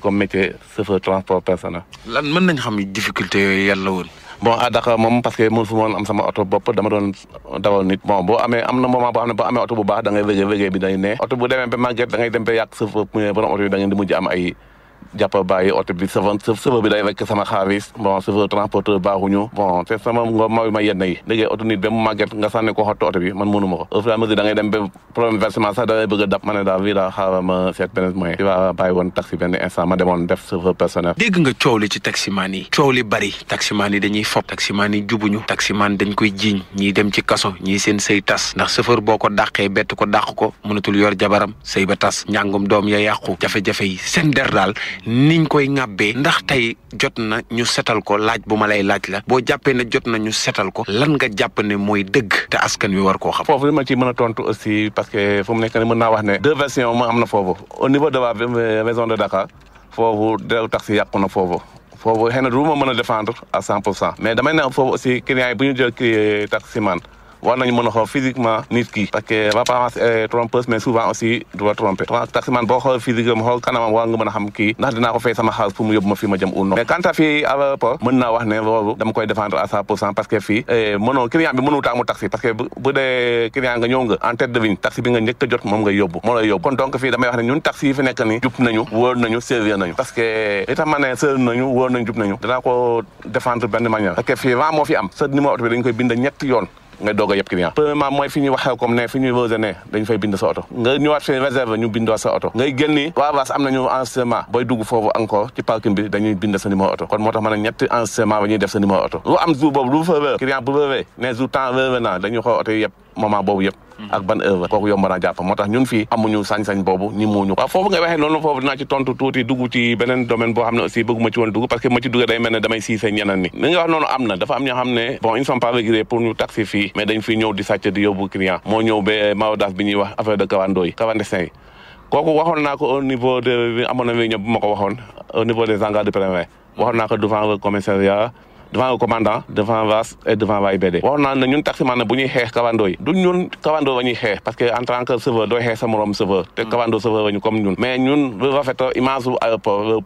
comme métier chauffeur transport personnel. lan mën nañ xam difficulté yooyu yàlla woon. bon à Dakar moom parce que mosu woon am sama oto bopp dama doon dawal nit bon boo amee am na moment boo xam ne boo amee oto bu baax da ngay wégee bi day ne oto bu demee ba màgget da ngay dem ba yàq chauffeur borom oto yi da ngeen di mujj am ay jàpp bàyyi oto bi chauffeur bi day rekk sama xaalis bon chauffeur transporteur baaxuñu bon te sama mooy ma yenn yi léegi oto nit ba mu màgget nga sànni ko xottu oto bi man mënu ma ko au fur et à mesure da ngay dem ba problème versement sax da ngay bëgg a dab ma ne daal daa xaaral ma seet beneen moyen ci waa bàyyi woon taxi benn instant ma demoon def chauffeur personnel. dégg nga coow li ci taximaan yi coow li bari taximaan yi dañuy fob taximaan yi jubuñu taximaan dañ koy jiiñ ñii dem ci kaso ñii seen sëy tas ndax chauffeur boo ko dàqee bett ko dàq ko mënatul yor jabaram sëy ba tas njàngum doom ya yàqu jafe-jafe yi seen der daal niñ koy ŋàbbee ndax tey jot na ñu setal ko laaj bu ma lay laaj la boo jàppee ne jot na ñu setal ko lan nga jàpp ne mooy dëgg te askan wi war koo xam. foofu li ma ci mën a tontu aussi parce que fu mu nekk nii mën naa wax ne 2 versions ma am na foofu au niveau de la maison de Dakar foofu dew taxi yàqu na foofu xëy na du ma mën a défendre à 100% mais damay ne foofu aussi clients yi bu ñu jël kii taximan war nañu mën a xool physiquement nit ki parce que l'apparence est trompeuse mais souvent aussi du la tromper taximan boo xool physiquement xool kanamam war nga mën a xam kii ndax dinaa ko fay sama xaalis pour mu yóbbu ma fii ma jëm ou non mais quant à fii à l'aéroport mën naa wax ne loolu dama koy défendre à 100% parce que fii client bi mënul taamu taxi parce que bu dee client nga ñëw nga en tête de ligne taxi bi nga njëkk a jot moom nga yóbbu moo lay yóbbu kon donc fii damay wax ne ñun taxi yi fi nekk ni jub nañu wóor nañu sérieux nañu parce que li tax ma ne sérieux nañu wóor nañu jub nañu dinaa ko défendre benn manière parce que fii vraiment moo fi am sa numéro oto bi dañ koy bind ñetti yoon nga doog a yëpp client premièrement mooy fi ñuy waxee comme ne fi ñuy vosé ne dañ fay bind sa oto nga ñëwaat fi réserve ñu bindoo sa oto ngay génni waa vaas am nañu enregistrement booy dugg foofu encore ci parking bi dañuy bind sa numéro oto kon moo tax ma ne ñetti enregistrement ba ñuy def sa numéro oto lu am jour boobu lu fa wér client bu wéwee ne jour temps wéwé naa dañuy xool oto yi yëpp moment boobu yëpp ak ban heure kooku yomb naa jàpp moo tax ñun fii amuñu sañ-sañ boobu ñi muuñu waaw foofu ngay waxee loolu foofu dinaa ci tontu tuuti dugg ci beneen domaine boo xam ne aussi bëgguma ci woon dugg parce que ma ci duggee day mel ne damay siisee ñeneen ni li nga wax noonu am na dafa am ñoo xam ne bon ils sont pas réguliers pour ñu taxi fii mais dañ fi ñëw di sàcc di yóbbu client moo ñëw ba Maodas bi ñuy wax affaire de kawandoo yi clandestin yi kooku waxoon naa ko au niveau de amoon na réunion bu ma ko waxoon au niveau des engrais de prévent waxoon naa ko devant le commissariat devant le commandant devant VAS et devant AIBD waxoon naa ne ñun taximan ne bu ñuy xeex kawandoo yi du ñun kawandoo ba ñuy xeex parce que en tant que chauffeur dooy xeex sa morom chauffeur te kawandoo chauffeur ba ñu comme ñun mais ñun lu rafetoo image u aéroport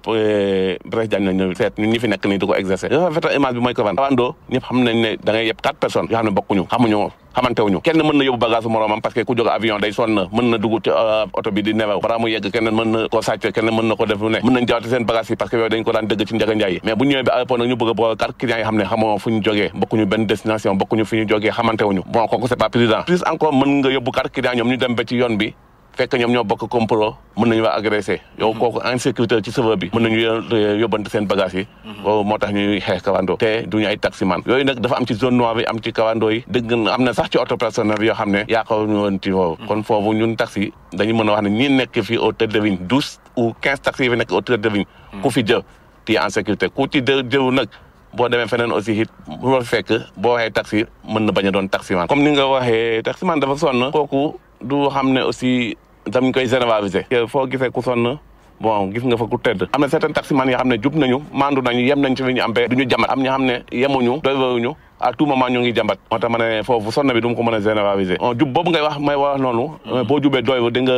Blaise Diagne nañu seet ñun ñi fi nekk nii di ko exercer lu rafetoo image bi mooy kawandoo ñëpp xam nañ ne da ngay yëpp 4 personnes yoo xam ne bokkuñu xamuñu xamantewuñu kenn mën na yóbbu bagage moromam parce que ku jóg avion day sonn mën na dugg ci oto bi di nelaw bara mu yegg kenn mën na koo sàcc kenn mën na ko def lu ne mën nañ jawte seen bagage yi parce que yooyu dañ ko daan dëgg ci Njaga Njaay yi mais bu ñëwee bi aéroport nag ñu bëgg a boole 4 clients yi xam ne xamoo fu ñu jógee bokkuñu benn destination bokkuñu fu ñu jógee xamantewuñu bon kooku c'est pas prudent plus encore mën nga yóbbu 4 clients ñoom ñu dem ba ci yoon bi fekk ñoom ñoo bokk complot mën nañu waa agressé yow kooku insécurité ci serveur bi mën nañu yóbbante seen bagage yi boobu moo tax ñuy xeex kawandoo te duñu ay taximan yooyu nag dafa am ci zone noire bi am ci kawandoo yi dëgg am na sax ci auto personnel yoo xam ne yaakaar ñu woon ci foofu kon foofu ñun taxi dañu mën a wax ne ñi nekk fii au tête de ligne 12 ou 15 taxi yi fi nekk au tête de ligne ku fi jë ti en sécurité ku ci jëw nag boo demee feneen aussi it bu fekk boo waxee taxi mën na bañ a doon taximan comme ni nga waxee taximan dafa sonn kooku du xam ne aussi dañ koy généraliser foo gisee ku sonn bon gis nga fa ku tedd am na certains taximan yoo xam ne jub nañu mandu nañu yem nañ ci li ñu am be du ñu jàmbat am ñoo xam ne yemuñu doywuñu à tout moment ñu ngi jàmbat moo tax ma ne foofu sonn bi du ma ko mën a généraliser jub boobu ngay wax may wax noonu boo jubee doywu di nga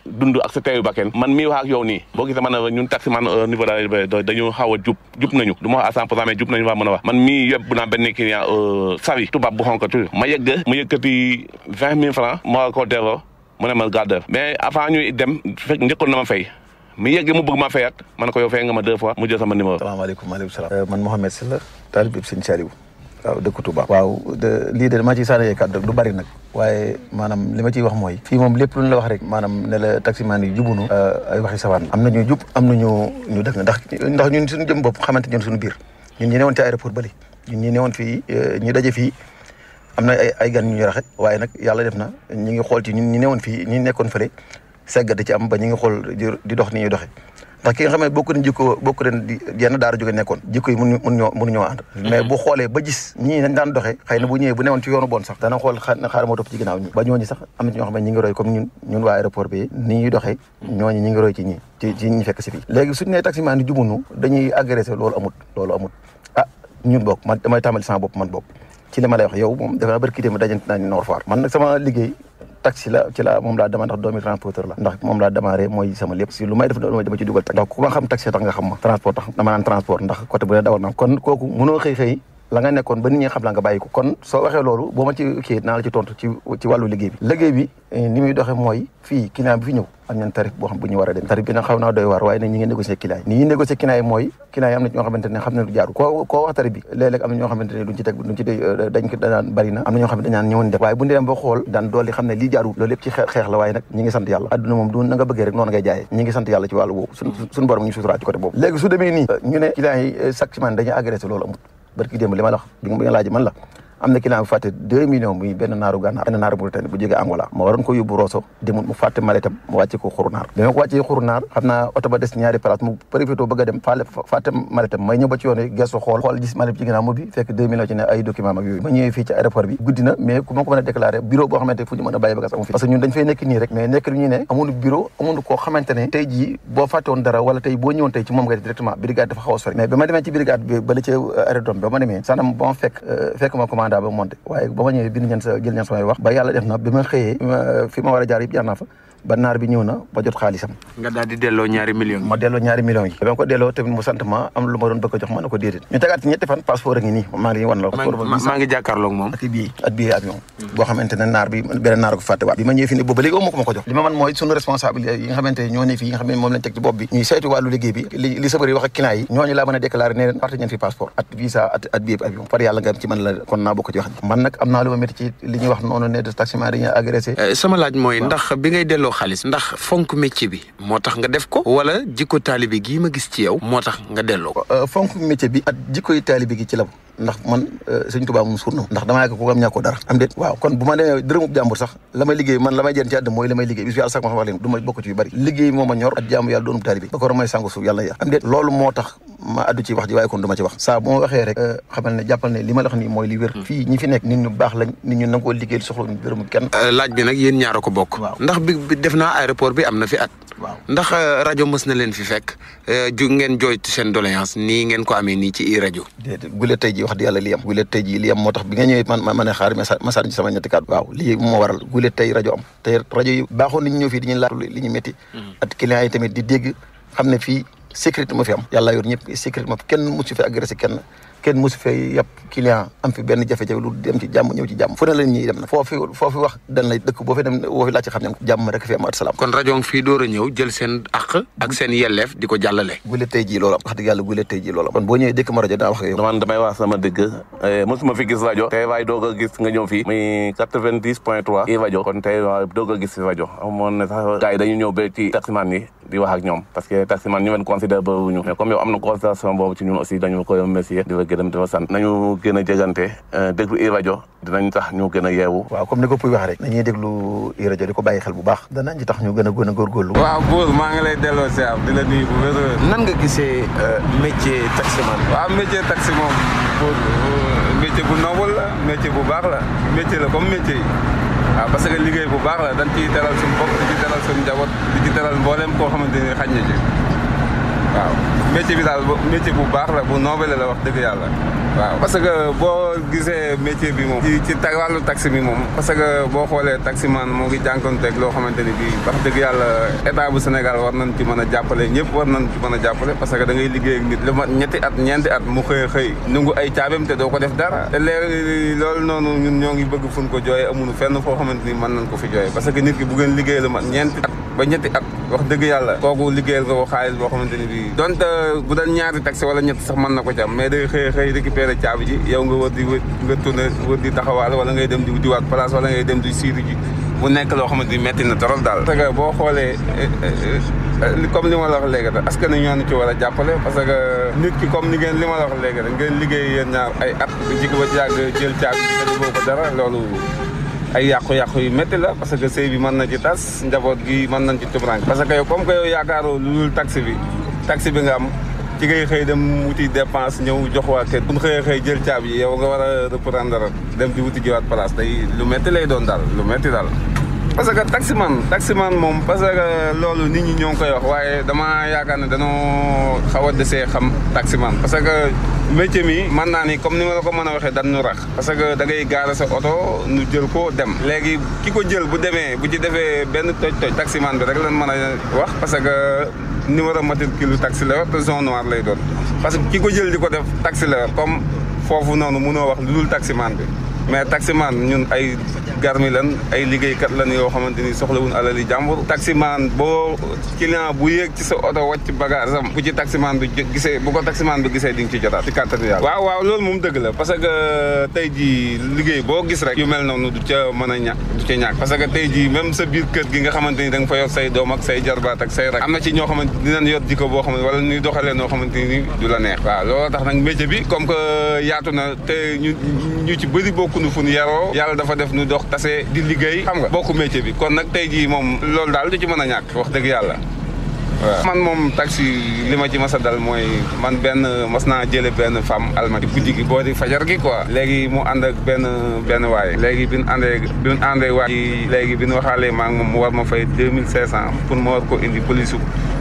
dund ak sa teeyu bakken man mii wax ak yow nii boo gisee man ñun taximan au niveau dañu xaw a jub nañu du ma wax à 100% mais jub nañu waa mën a wax man mii yóbbu naa benn client sawi tubaab bu xonk tu ma yëkkati 20 000 francs ma ko delloo mu ne ma gardeur mais avant ñuy dem fekk njëkkoon na ma fay mi yeggee mu bëgg maa fayaat ma ne ko yow fay nga ma 2 fois mu jël sama numéro. salaamaaleykum maaleykum salaam. man Mouhamed Sylla taalibe Sëñ Saliou waaw dëkk Touba. waaw lii de dama ciy sànni kàddu du bari nag waaye maanaam li ma ciy wax mooy fii moom lépp lu ñu la wax rek maanaam ne la taximaan yi jubunu ay waxi sawaan am na ñu jub am na ñu dëgg ndax ñun suñu jëm bopp xamante ñun suñu biir ñun ñi newoon ci aéroport bële ñun ñi newoon fii ñu daje fii am na ay gan ñu raxe waaye nag yàlla def na ñi ngi xool ci ñun ñi newoon fii ñi nekkoon fële segg da ci am ba ñi ngi xool di dox ni ñuy doxe ndax ki nga xam ne bokk nañ jikko bokk nañ di yenn daara jóge nekkoon jikko yi mënuñoo ànd mais bu xoolee ba gis ñii nañ daan doxee xëy na bu ñëwee bu newoon ci yoonu bon sax dana xool xaaral moo topp ci ginnaaw ñi ba ñooñu sax am na ci ñoo xam ne ñi ngi roy comme ñun waa aéroport bi ni ñuy doxee ñooñu ñi ngi roy ci ñi ci ñi fekk si fii léegi suñu nee taximaan yi jubunu dañuy agressé loolu amut ñun bokk man damay tàmbali sama bopp man bokk ci li ma lay wax yow moom dafa barki dem dajante naa ni Nord Foire man nag sama liggéey taxi la ci la moom laa dama ndax doomi transporteur la ndax moom laa démarré mooy sama lépp si lu may def dama ci dugal tax ndax ku ma xam taxi tax nga xam ma transport tax dama naan transport ndax côté bu ne dawal naa kon kooku mënoo xëy la nga nekkoon ba nit ñi xam la nga bàyyi ko kon soo waxee loolu boo ma ci kii naa la ci tontu ci wàllu liggéey bi ni muy doxee mooy fii client bi fi ñëw am nañ tarif boo xam bu ñu war a dem tarif bi nag xaw naa doy waar waaye nag ñi ngi négocier client yi ni ñuy négocier client yi mooy client yi am na ñoo xamante ne xam ne du jaaru koo wax tarif bi léeg-léeg am na ñoo xamante ne duñ ci dañ ko danaan bari na am na ñoo xam ne dañaan ñëwoon def waaye bu ñu dem ba xool daan dool li xam ne lii jaaru loolu lépp ci xeex la waaye nag ñi ngi sant yàlla adduna moom du na nga bëggee rek noonu ngay jaayee ñi ngi sant yàlla ci wàllu boobu suñu borom ñu suturaa ci côté boobu léegi su demee nii ñu ne client yi chaque semaine dañuy agressé loolu amul barki démb li ma la wax bi nga laaj man la am na client bu fàtte 2 millions muy benn naaru Gànnaar benn naaru Mauritanie bu jógee Angola ma waroon ko yóbbu Rosso demul mu fàtte maletam mu wàcce ko Xurunaar bi ma ko wàccee Xurunaar xam naa oto ba des ñaari place mu profité bëgg a dem fàtte maletam may ñëw ba ci yoon gestu xool gis malet bi ci ginnaaw mo bi fekk 2 millions ci ne ay document ak yooyu ma ñëwee fii ci aéroport bi guddi na mais ku ma ko mën a déclaré bureau boo xamante fu ñu mën a bàyyi bagage amu fi parce que ñun dañ fay nekk nii rek mais nekk lu ñu ne amuñu bureau amuñu koo xamante ne tey jii boo fàtte woon dara wala tey boo ñëwoon tey ci moom nga directement brigade dafa xaw a sori mais ba ma demee ci brigade bi bala ci aérodrome ba ma demee sanam ba ma fekk ma commandant ba monté waaye ba ma ñëwee bind ñeen sa jël ñeen samay wax ba yàlla def na bi ma xëyee fi ma war a jaar yëpp jaar naa fa ba naar bi ñëw na ba jot xaalisam nga daal di delloo ñaari millions ma delloo ñaari millions yi ba ma ko delloo tamit mu sant ma am lu ma doon bëgg a jox ma ne ko déedéet ñu tegaat ci ñetti fan passeport a ngi nii maa ngi wan la maa ngi jàkkaarloog moom ak billet avion boo xamante ne naar bi beneen naar ko fàtte waat bi ma ñëwee fi ne boobu léegi ma ko jox li ma man mooy sunu responsabilité yi nga xamante ne ñoo ne fii yi nga xam ne moom lañ teg ci bopp bi ñuy saytu wàllu liggéey bi li sa bëri wax ak client yi ñooñu laa mën a déclaré ne leen parte ñeen fi passeport at visa at billet avion par yàlla nga ci man la kon naa bokk ci wax man nag am naa lu ma métti ci li ñuy wax noonu ne de taximan dañuy agressé sama laaj mooy ndax bi ngay delloo xaalis ndax fonk métier bi moo tax nga def ko wala jikko taalibe gii ma gis ci yow moo tax nga delloo ko fonk métier bi ak jikkoy taalibe gi ci la ndax man sëñ Tuubaa moom suur na ndax damaa yàgg ko am ñàkkoo dara am déet waaw kon bu ma demee dërëmub jàmbur sax la may liggéey man la may jëriñ ci àdduna mooy la may liggéey bis bi yàlla sax ma wax leen du ma bokk ci yu bari liggéey moo ma ñor ak jaamu yàlla doonub taalibe ba ko war may sangu suuf yàlla ya am déet loolu moo tax ma addu ci wax ji waaye kon du ma ci wax saa bu ma waxee rek xamal ne jàppal ne li ma la wax nii mooy li wér fii ñi fi nekk nit ñu baax lañ nit ñu nangoo liggéey soxla ñu dërëmub kenn laaj bi nag yéen ñaar a ko bokk ndax bi def naa aéroport bi am na fi at waaw ndax rajo mës na leen fi fekk ngeen jooytu seen doléance nii ngeen ko amee nii ci i rajo déedéet gule tey ji wax di yàlla li am gule tey ji li am moo tax bi nga ñëwee ma ne xaar ma sànni ci sama ñetti kàddu waaw lii moo waral gule tey rajo am te rajo yi baaxoon nañu ñëw fii diñuy laatu li ñu métti ak clients yi tamit di dégg xam ne fii sécurité ma fi am yàlla yor ñëpp sécurité ma kenn musu fi agressé kenn musu fee yàpp client am fi benn jafe-jafe lu dem ci jàmm ñëw ci jàmm fu ne la ñuy dem na foofu wax dañ lay dëkk boo fi dem boo fi laaj ci xam ne jàmm rek fi am at salaam kon rajo fii door a ñëw jël seen àq ak seen yelleef di ko jàllale gule tey jii loola wax dëgg yàlla gule tey jii loola kon boo ñëwee dëkk ma rajo daa wax ak yow man damay wax sama dëgg mosuma fi gis rajo tey waay doog a gis nga ñëw fii muy 90.3 i rajo kon tey waay doog a gis rajo amoon na sax gars yi dañu ñëw ba ci taximan yi di wax ak ñoom parce que taximan ñu leen considéré ba wuñu mais comme yow am na considération boobu ci ñun aussi dañu koy remercier di la gërëm di la sant nañu gën a jegante déglu i rajo dinañ tax ñu gën a yeewu waaw comme ni ko puy wax rek nañuy déglu i rajo di ko bàyyi xel bu baax danañ ci tax ñu gën a góorgóorlu waaw Bour maa ngi lay delloo si di la nuyu bu wér nan nga gisee métier taximan waaw métier taxi moom pour métier bu noble la métier bu baax la métier la comme métier yi waaw parce que liggéey bu baax la dañ ciy teral suñu bopp di ci teral suñu njaboot di ci teral mboolem koo xamante ni xaj na ci waaw métier bi daal métier bu baax la bu noble la wax dëgg yàlla waaw parce que boo gisee métier bi moom ci wàllu taxi bi moom parce que boo xoolee taximan moo ngi jànkonteeg loo xamante ni bii wax dëgg yàlla état bu Sénégal war nañ ci mën a jàppale ñëpp war nañ ci mën a jàppale parce que da ngay liggéey ak nit lu mat ñeenti at mu xëy nungu ay caabeem te doo ko def dara te léegi loolu noonu ñun ñoo ngi bëgg fun ko jooyee amuñu fenn foo xamante ni mën nañ ko fi jooyee parce que nit ki bu ngeen liggéey lu mat ñeenti at ba ñetti at wax dëgg yàlla kooku liggéeyal ko xaalis boo xamante ni bii donte bu daan ñaari taxi wala ñett sax mën na ko ci am mais day xëy récupérer caabi ji yow nga wër di nga tourné wër di taxawaal wala ngay dem di wutiwaat place wala ngay dem di siiru ji bu nekk loo xamante ni metti na trop daal. parce que boo xoolee comme li ma la wax léegi rek askan wi ñoo ci war a jàppale parce que nit ki comme ni ngeen li ma la wax léegi rek ngeen liggéey yéen ñaar ay at jikko ba ci yàgg jël caabi ji boo ko dara loolu ay yàqu-yàqu yu métti la parce que sëy bi mën na ci tas njaboot gi mën nañ ci tubrank parce que yow comme que yow yaakaaroo lu dul taxi bi nga am ci ngay xëy dem wuti dépense ñëw jox waa kër bu xëy jël caabi yi yow nga war a reprendre dem di wuti jiwaat place day lu métti lay doon daal lu métti daal. parce que taximan moom parce que loolu nit ñi ñoo ngi koy wax waaye dama yaakaar ne dañoo xaw a desee xam taximan parce que métier mi mën naa ni comme ni ma la ko mën a waxee dan nu rax parce que da ngay gaare sa oto nu jël ko dem léegi ki ko jël bu demee bu ci defee benn toj taximan bi rek lan mën a wax parce que numéro matricule taxi la yor te zone noire lay doon parce que ki ko jël di ko def taxi la yor comme foofu noonu mënoo wax lu dul taximan bi mais taximan ñun ay garmi lan ay liggéeykat lan yoo xamante ni soxlawuñ alali jàmbur taximan boo client bu yéeg ci sa oto wàcc bagage am bu ci taximan bi gisee bu ko taximan bi gisee di nga ci jotaat ci kàttanu yàlla waaw loolu moom dëgg la parce que tey jii liggéey boo gis rek yu mel noonu du ca mën a ñàkk du ca ñàkk parce que tey jii même sa biir kër gi nga xamante ni da nga fa yor say doom ak say jarbaat ak say rak am na ci ñoo xamante dinañ yor jikko boo xamante wala ñuy doxalee noo xamante ni du la neex waaw looloo tax nag métier bi comme que yaatu na te ñu ci bëri bokkunu fu ñu yaroo yàlla dafa def nu dox tase di liggéey xam nga bokku métier bi kon nag tey jii moom loolu daal du ci mën a ñàkk wax dëgg yàlla waaw man moom taxi li ma ci mas a dal mooy man mas naa jële benn femme almadi guddi gi boo di fajar gi quoi léegi mu ànd ak benn waaye léegi bi ñu àndee waa ji léegi bi ñu waxaalee maa ngi moom mu war ma fay 2500 pour ma war ko indi police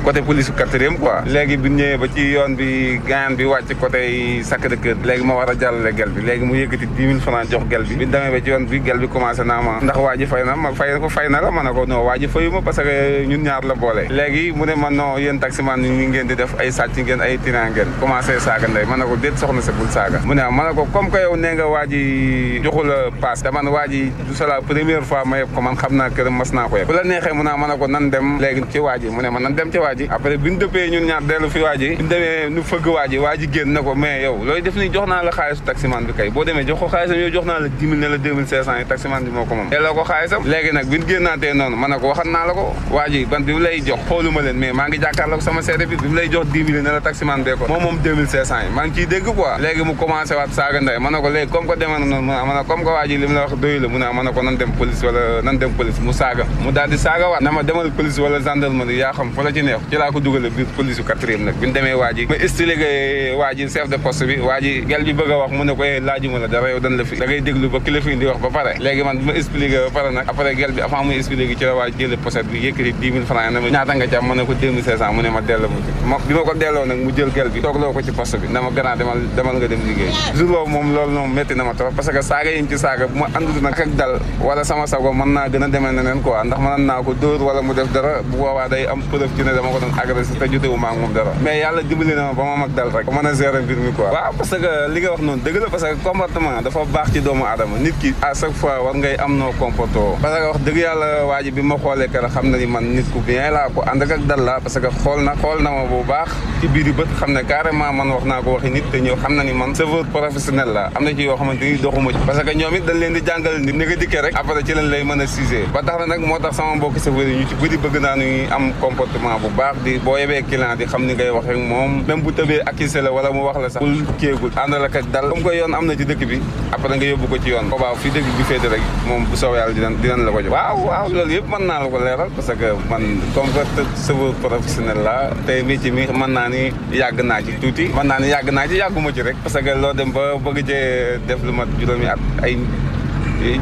côté police 4e quoi léegi bi ñëwee ba ci yoon bi gaañ bi wàcc côté Sacré-Cœur léegi ma war a jàllale gel bi léegi mu yëkkati 10 000 francs jox gel bi demee ba ci yoon bi gel bi commencé naa ma ndax waa ji fay na ma fay na la ma ne ko non waa ji fayu ma parce que ñun ñaar la boole léegi mu ne ma non yéen taximan ni ngeen di def ay sàcc ngeen ay tiran ngeen commencé saaga ndey ma ne ko déet soxna sa bul saaga mu ne ma ne ko comme que yow nee nga waa ji joxu la passe te man waa ji du sa la première fois ma yeb ko man xam naa këram mas naa ko yeb bu la neexee mu naa ma ne ko nan dem léegi ci waa ji mu ne ma nan dem ci waa ji après bi ñu dëppee ñun ñaar dellu fi waa ji bi ñu demee nu fëgg waa ji génn na ko mais yow looy def ni jox naa la xaalisu taximan bi kay boo demee jox ko xaalisam yow jox naa la 10 000 ne la 2500 yi taximan bi moo ko moom delloo ko xaalisam léegi nag bi ñu génnaatee noonu ma ne ko waxan naa la ko waa ji ban bi mu lay jox xooluma leen mais maa ngi jàkkaarloo sama seede bi mu lay jox 10 000 ne la taximan bee ko moom 2500 yi maa ngi ciy dégg quoi léegi mu commencé waat saaga ndey ma ne ko léegi comme que demee na noonu ma ne comme que waa ji li mu la wax doyu la mu ne ma ne ko nan dem police wala nan dem police mu saaga mu daal di saaga waat na ma demal police wala gendarmerie yaa xam fa la ci neex ci laa ko dugale biir police yu 4e nag bi ñu demee waa ji ma expliqué waa ji chef de poste bi waa ji gel bi bëgg a wax mu ne ko laajuma la dara yow dañ la fi da ngay déglu ba ki la fi di wax ba pare léegi man bi ma expliqué ba pare nag après gel bi avant muy expliqué ci la waa ji jële pochette bi yëkkati 10 000 francs ne ma ñaata nga ci am ma ne ko 2500 mu ne ma delloo ma bi ma ko delloo nag mu jël gel bi toogloo ko ci poste bi na ma gannaaw demal nga dem liggéey jour boobu moom loolu moom métti na ma trop parce que saaga yiñ ci saaga bu ma àndut nag ak dal wala sama sago mën naa gën a demee neneen quoi ndax mën naa ko dóor wala mu def dara bu boobaa day am preuve ci ne dama ko doon agressé te jotewu maa moom dara mais yàlla dimbali na ma ba ma mag dal rek ba mën a gérer mbir mi quoi waaw parce que li nga wax noonu dëgg la parce que comportement dafa baax ci doomu aadama nit ki à chaque fois war ngay am noo comporté parce que wax dëgg yàlla waa ji bi ma xoolee kër xam na ni man nit ku bien laa ko ànd ak dal la parce que xool na ma bu baax ci biir bët xam ne carrément man wax naa ko waxi nit te ñëw xam na ni man chauffeur professionnel la am na ci yoo xamante ni doxuma ci parce que ñoom it dañ leen di jàngal nit ni nga dikkee rek après ci lañ lay mën a siisee ba tax na nag moo tax sama mbokki chauffeur yi ñu ci bëri bëgg naa ñuy am comportement bu baax di boo yebee client di xam ni ngay wax ak moom même bu tëbee accusé la wala mu wax la sax bul kéegul àndal ak dal comme que yoon am na ci dëkk bi après nga yóbbu ko ci yoon boobaa fii dëkk bi féete rek moom bu soobee yàlla dinañ la ko jox waaw loolu yëpp mën naa la ko leeral parce que man comme que chauffeur professionnel la tey métier mi mën naa ni yàgg naa ci tuuti mën naa ni yàgg naa ci yàgguma ci rek parce que loo dem ba bëgg cee def lu mat juróomi at ay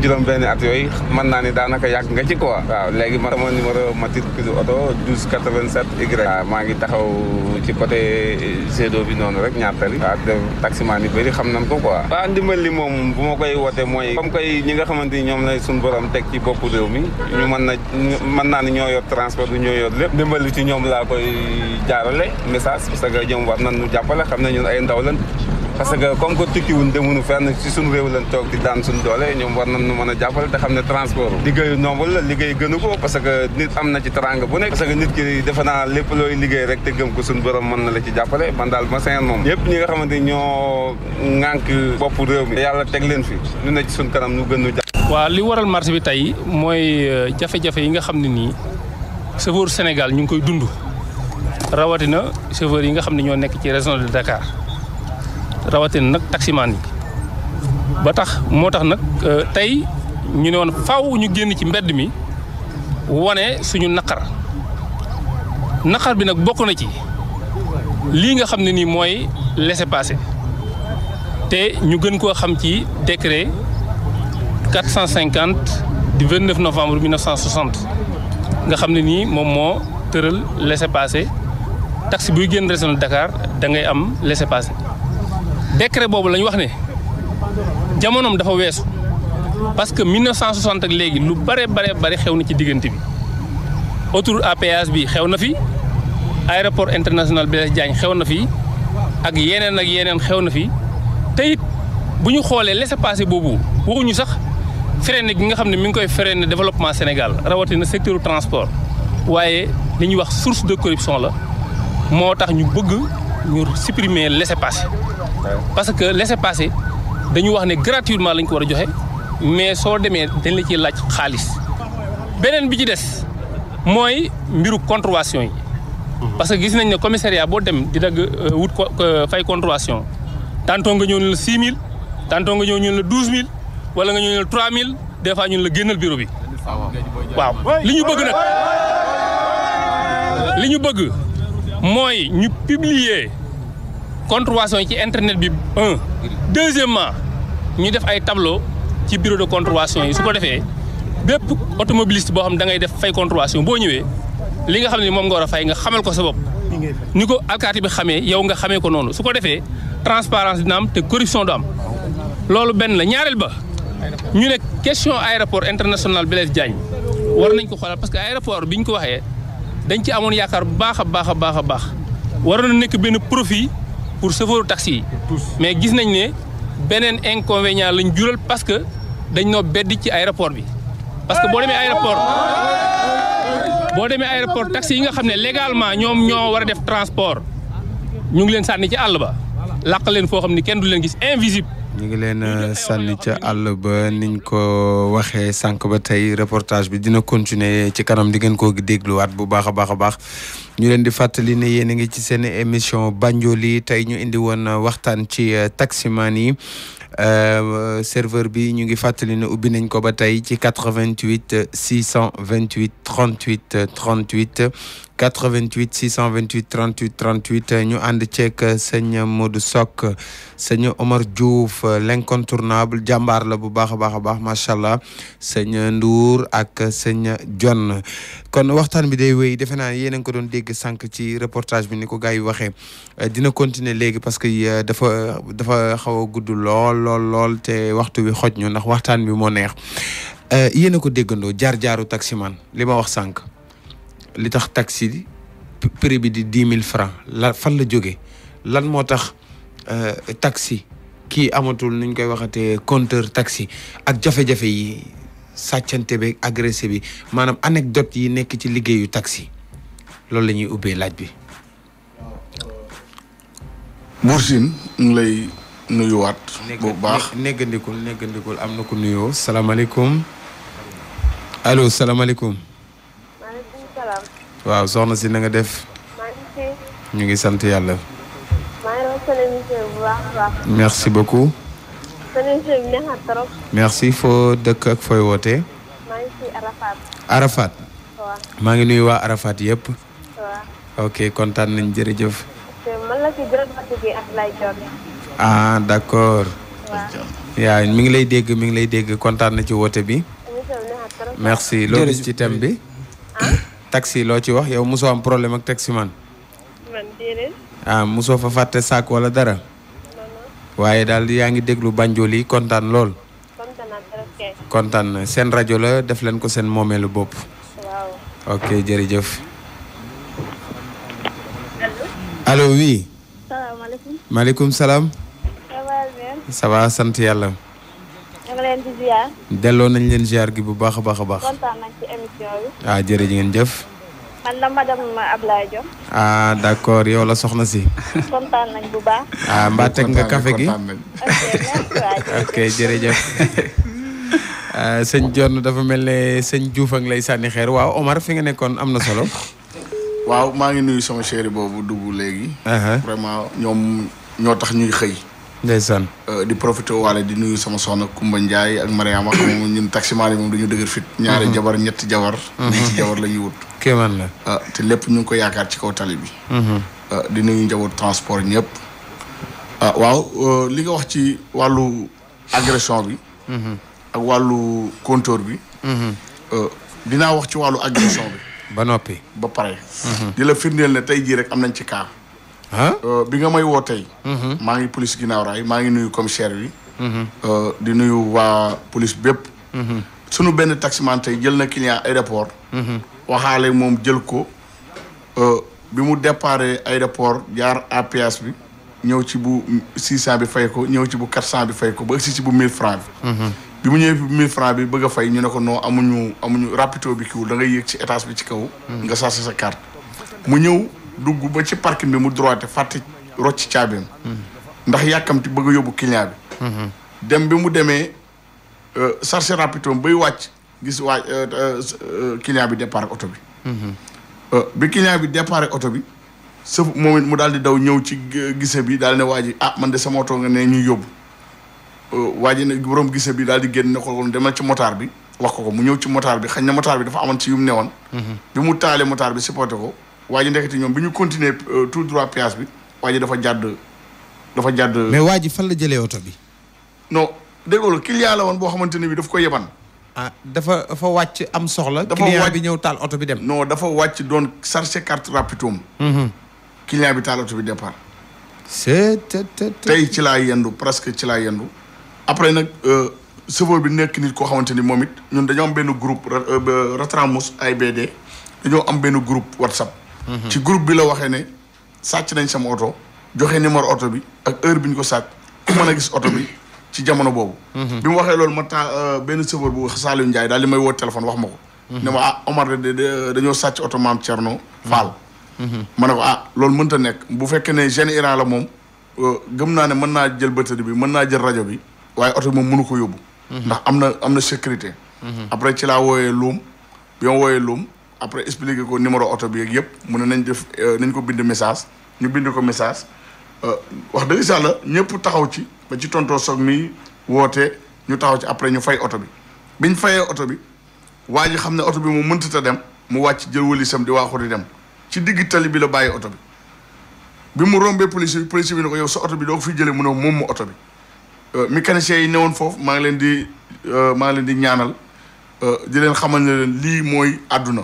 juróom benn at yooyu mën naa ni daanaka yàgg nga ci quoi waaw léegi man sama numéro matricule oto 1287 Y waaw maa ngi taxaw ci côté Seedo bi noonu rek ñaartali waaw taximan yi bëri xam nañ ko quoi waaw ndimbal li moom bu ma koy woote mooy comme koy ñi nga xamante ni ñoom lay suñu borom teg ci boppu réew mi ñu mën naa ni ñoo yor transport du ñoo yor lépp ndimbal li ci ñoom laa koy jaarale message parce que ñoom war nañ ñu jàppale xam ne ñun ay ndaw lañ parce que comme que tukkiwuñ demuñu fenn ci suñu réew lañ toog di daan suñu doole ñoom war nañ ñu mën a jàppale te xam ne transport liggéeyu noble la liggéey gënu ko parce que nit am na ci teranga bu nekk parce que nit ki defe naa lépp looy liggéey rek te gëm ko suñu borom mën na la ci jàppale man daal ma seen moom yëpp ñi nga xamante ni ñoo ŋànk bopp réew mi yàlla teg leen fi ñu ne ci suñu kanam ñu gën ñu jàpp. waaw li waral marché bi tey mooy jafe-jafe yi nga xam ne nii chauffeur Sénégal ñu ngi koy dund rawatina chauffeur yi nga xam ne ñoo nekk ci région de Dakar rawatina nag taximan yi ba tax moo tax nag tey ñu ne woon faaw ñu génn ci mbedd mi wane suñu naqar bi nag bokk na ci lii nga xam ne nii mooy laissez-passer te ñu gën koo xam ci décret 450 du 29 novembre 1960 nga xam ne nii moom moo tëral laissez-passer taxi buy génn région de Dakar da ngay am laissez-passer décret boobu la ñu wax ne jamonoom dafa weesu parce que 1960 ak léegi lu bare xew na ci diggante bi autoroute à péage bi xew na fi aéroport international Blaise Diagne xew na fi ak yeneen xew na fi te it bu ñu xoolee laissez-passer boobu waxuñu sax freiné gi nga xam ne mi ngi koy freiné développement Sénégal rawatina secteur transport waaye li ñuy wax source de corruption la moo tax ñu bëgg ñu supprimer laissez-passer parce que laissez-passer dañu wax ne gratuitement lañ ko war a joxe mais soo demee dañ la ciy laaj xaalis beneen bi ci des mooy mbiru contravention yi parce que gis nañ ne commissariat boo dem di dagg wut fay contravention tantôt nga ñëw ne la 6000 tantôt nga ñëw ñu la 12000 wala nga ñëw ne la 3000 des fois ñun la génnal bureau bi waaw li ñu bëgg mooy ñu publier contravention yi ci internet bi deuxièmement ñu def ay tableau ci bureau de contravention yi su ko defee bépp automobiliste boo xam da ngay def fay contravention boo ñëwee li nga xam ne moom nga war a fay nga xamal ko sa bopp ni ko alkaati bi xamee yow nga xamee ko noonu su ko defee transparence dina am te corruption du am loolu benn la ñaareel ba ñu ne question aéroport international Blaise Diagne war nañ ko xoolal parce que aéroport bi ñu ko waxee dañ ci amoon yaakaar bu baax a baax waroon na nekk benn profit pour chauffeur taxi yi mais gis nañ ne beneen inconvénient lañ jural parce que dañ noo beddi ci aéroport bi parce que boo demee aéroport taxi yi nga xam ne légalement ñoom ñoo war a def transport ñu ngi leen sànni ci àll ba làq leen foo xam ne kenn du leen gis invisible. ñu ngi leen sànni ca àll ba niñ ko waxee sànq ba tey reportage bi dina continuer ci kanam di ngeen koo dégluwaat bu baax a baax ñu leen di fàttali ne yéen a ngi ci seen émission Banjoli tey ñu indi woon waxtaan ci taximan yi serveur bi ñu ngi fàttali ne ubbi nañ ko ba tey ci 88 628 38 38 88 628 38 38 ñu ànd ceeg sëñ Modou Sock sëñ Omar Diouf l'incontournable jàmbaar la bu baax a baax macha allah sëñ Ndour ak sëñ John kon waxtaan bi day wéy defe naa yéen a ngi ko doon dégg sànq ci reportage bi ni ko gars yi waxee dina continuer léegi parce que dafa xaw a gudd lool te waxtu bi xoj ñu ndax waxtaan bi moo neex yéen a ko déggandoo jaar-jaaru taximan li ma wax sànq. li tax taxi prix bi di 10 000 francs fan la jógee lan moo tax taxi kii amatul nuñ koy waxatee compteur taxi ak jafe-jafe yi sàccante bi agressé bi maanaam anecdote yi nekk ci liggéeyu taxi loolu la ñuy ubbee laaj bi. Bour Sine ñu lay nuyuwaat. bu baax néggandikul am na ko nuyoo salaamaaleykum allo salaamaaleykum. waaw soxna si na nga def. ñu ngi sant yàlla. maa ngi doon seen émission bu baax a baax. merci beaucoup. seen émission bi neex na trop. merci foo dëkk ak fooy wootee. maa ngi si Arafat. Arafat. waaw. maa ngi nuyu waa Arafat yëpp. waaw. ok kontaan nañ jërëjëf. man la si jërëjëf bi Abdoulaye Dione. ah d'accord. waaw. yaa mi ngi lay dégg kontaan na ci woote bi. émission bi neex na trop. merci loo gis ci thème bi. taxi loo ci wax yow mosoo am problème ak taximan. man déedéet. mosoo fa fàtte saak wala dara. waaye daal yaa ngi déglu Banjoli kontaan lool. kontaan naa trop kay. kontaan na seen rajo la def leen ko seen moomeelu bopp. waaw. ok jërëjëf. allo. allo oui. salaamaaleykum. maaleykum salaam. ça ça va sant yàlla. ñu ngi leen di ziar. delloo nañ leen ziar gi bu baax a baax a baax. kontaan nañ ci émission bi. ah jërëjëf ngeen jëf. man la madame Ablaye Diom. ah d'accord yow la soxna si. kontaan nañ bu baax. ah mbaa teg nga café gi. ok jërëjëf. sëñ John dafa mel ne sëñ Diouf ak lay sànni xeer waaw Omar fi nga nekkoon am na solo. waaw maa ngi nuyu sama chéri boobu dugg léegi. vraiment ñoom ñoo tax ñuy xëy. ndeysaan. di profité waale di nuyu sama soxna Kumba Ndiaye ak Mariama xam nga ñun taximaan yi moom dañu dëgër fit. ñaari jabar ñetti jabar. ñetti jabar la ñuy wut. kéemaan la. te lépp ñu ngi ko yaakaar ci kaw tali bi. di nuyu njaboot transport ñëpp. waaw li nga wax ci wàllu agression bi. ak wàllu compteur bi. dinaa wax ci wàllu agression bi. ba noppi. ba pare. di la firndeel ne tey jii rek am nañ ci cas. bi nga may woo tey. maa ngi police ginnaaw raay maa ngi nuyu commissaire bi. di nuyu waa police bépp. sunu benn taximan tey jël na client aéroport. waxaale moom jël ko bi mu déparé aéroport jaar APS bi ñëw ci bu 600 bi fay ko ñëw ci bu 400 bi fay ko ba si ci bu 1000 francs bi. bi mu ñëwee bi 1000 francs bi bëgg a fay ñu ne ko non amuñu rapido bi kiwul da ngay yéeg ci étage bi ci kaw. nga chargé sa carte. mu ñëw dugg ba ci parking bi mu droité fàtte rocc caabeem. ndax yàkkamti bëgg a yóbbu client bi. dem bi mu demee chargé rapido bay wàcc gis client bi départ ak oto bi. bi client bi départ ak oto bi sëf moom it mu daal di daw ñëw ci gise bi daal ne waa ji man de sama oto nga ne ñuy yóbbu. waa ji ne borom gise bi daal di génn ne ko demal ci motard bi wax ko mu ñëw ci motard bi xañ na motard bi dafa amoon ci yu mu newoon. bi mu taalee motard bi supporté ko waa ji ndekete ñoom bi ñu continuer tout droit péage bi waa ji dafa jàdd. mais waa ji fan la jëlee oto bi. non dégg nga client la woon boo xamante ne bi daf ko yeban. dafa wàcc am soxla. client bi ñëw taal oto bi dem. non dafa wàcc doon chargé carte rapidum. client bi taal oto bi départ. tey ci laa yendu presque ci laa yendu. après nag chauffeur bi nekk nit koo xamante ni moom it ñun dañoo am benn groupe Ratramos AIBD dañoo am benn groupe WhatsApp. ci groupe bi la waxee ne sàcc nañ sama oto joxe numéro oto bi ak heure bi ñu ko sàcc ku mën a gis oto bi ci jamono boobu. bi mu waxee loolu ma benn chauffeur bu Saliou Ndiaye daal di may woo téléphone wax ma ko. ne ma Omar dañoo sàcc oto maam Thierno Fall. ma ne ko loolu mënta nekk bu fekkee ne Jeune Iran la moom gëm naa ne mën naa jël batterie bi mën naa jël rajo bi. waaye oto bi moom mënu ko yóbbu. ndax am na sécurité. après ci laa wooyee luum bi ma wooyee luum après expliqué ko numéro oto bi ak yëpp mu ne nañ ko bind message ñu bind ko message wax dëgg yàlla ñëpp taxaw ci ba ci tontoo soog mi woote ñu taxaw ci après ñu fay oto bi biñ fayee oto bi waa ji xam ne oto bi moom mëntut a dem mu wàcc jël wëlisam di waaxu di dem ci digg tali bi la bàyyi oto bi mu rombee police bi ne ko yow sa oto bi doo ko fi jëlee mu ne moom mu oto bi. mécaniciens yi newoon foofu maa ngi leen di ñaanal di leen xamal ne leen lii mooy àdduna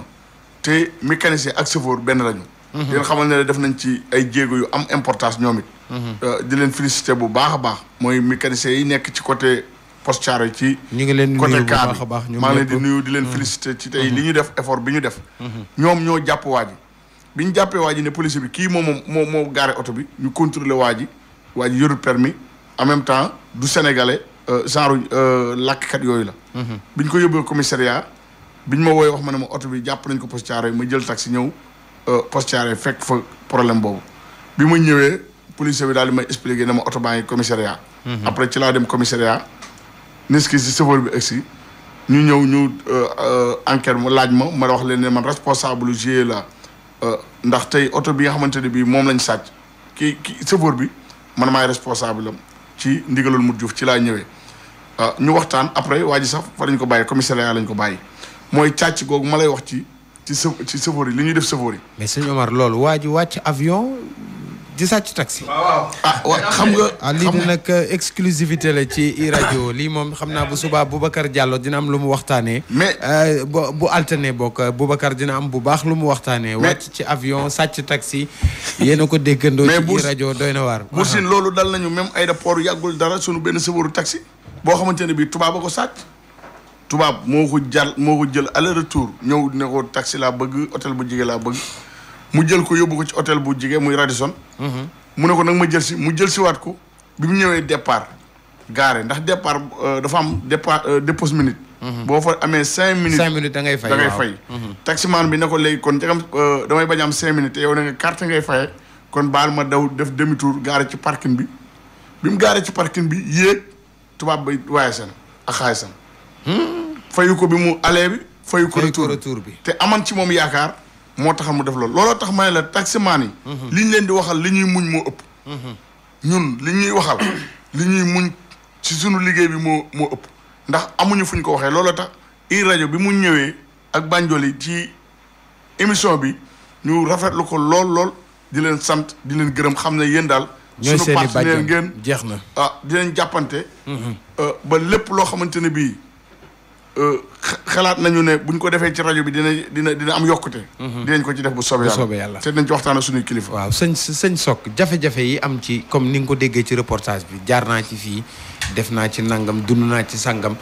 te mécanicien ak chauffeur benn lañu. di leen xamal ne def nañ ci ay jéego yu am importance ñoom it. di leen félicité bu baax a baax mooy mécaniciens yi nekk ci côté Poste Thiaroye ci. ñu ngi leen di nuyu bu baax a baax côté car bi maa ngi leen di nuyu di leen félicité ci tey li ñu def effort bi ñu def. ñoom ñoo jàpp waa ji bi ñu jàppee waa ji ne police bi kii moo gaare oto bi ñu contrôlé waa ji yorul permis en même temps du sénégalais genre làkkat yooyu la. biñ ko yóbbee commissariat biñ ma wooyee wax ma ne ma oto bi jàpp nañ ko Poste Thiaroye ma jël taxi ñëw Poste Thiaroye fekk fa problème boobu. bi ma ñëwee police bi daal di may expliqué ne ma oto baa ngi commissariat. après ci laa dem commissariat nis ki si chauffeur bi egsi ñu ñëw ñu enquête ma laaj ma wax leen ne man responsable GIE la ndax tey oto bi nga xamante ne bii moom lañ sàcc ki chauffeur bi man maay responsable am. ci ndigalul mu Diouf ci laa ñëwee ñu waxtaan après waa ji sax fa lañ ko bàyyi commissariat lañ ko bàyyi mooy càcc googu ma lay wax ci chauffeur yi li ñuy def chauffeur yi. mais sëñ Omar loolu waa ji wàcc avion di sàcc taxi. waaw xam nga. lii di nag exclusivité la ci rajo lii moom xam naa bu subaa Boubacar Diallo dina am lu mu waxtaanee. mais bu alterné bokk Boubacar dina am bu baax lu mu waxtaanee. wàcc ci avion sàcc taxi yéen a ko déggandoo. ci rajo doy na waar. Bour Sine loolu dal nañu même aéroport yàggul dara sunu benn chauffeur taxi boo xamante ne bii tubaab a ko sàcc. tubaab moo ko jël aller retour ñëw ne ko taxi laa bëgg hôtel bu jige laa bëgg. mu jël ko yóbbu ko ci hôtel bu jige muy Radisson. mu ne ko nag ma jël si mu jël si waat ko bi mu ñëwee départ gaare ndax départ dafa am départ dépose minute. boo fa amee 5 minutes. 5 minutes da ngay fay da ngay fay. taximan bi ne ko léegi kon jagam damay bañ am 5 minutes te yow da nga carte ngay faye kon baal ma daw def demi tour gaare ci parking bi bi mu gaare ci parking bi yéeg tubaab bay waaye seen ak xaalisam. fayu ko bi mu aller bi. fayu ko retour bi te aman ci moom yaakaar moo tax mu def loolu looloo tax ma ne la taximan yi. li ñu leen di waxal li ñuy muñ moo ëpp. ñun li ñuy waxal li ñuy muñ ci sunu liggéey bi moo ëpp ndax amuñu fuñ ko waxee looloo tax rajo bi mu ñëwee ak Banjoli ci émission bi ñu rafetlu ko lool di leen sant di leen gërëm xam ne yéen daal. ñooy sunu partenaire ngeen jeex na. di leen jàppante. ba lépp loo xamante ne bii xalaat nañu ne buñ ko defee ci rajo bi dina am yokkute. dinañ ko ci def bu soobee yàlla te dinañ ci waxtaan ak suñuy kilifa. waaw sëñ Sock jafe-jafe yi am ci comme ni nga ko déggee ci reportage bi jaar naa ci fii def naa ci nangam dund naa ci sangam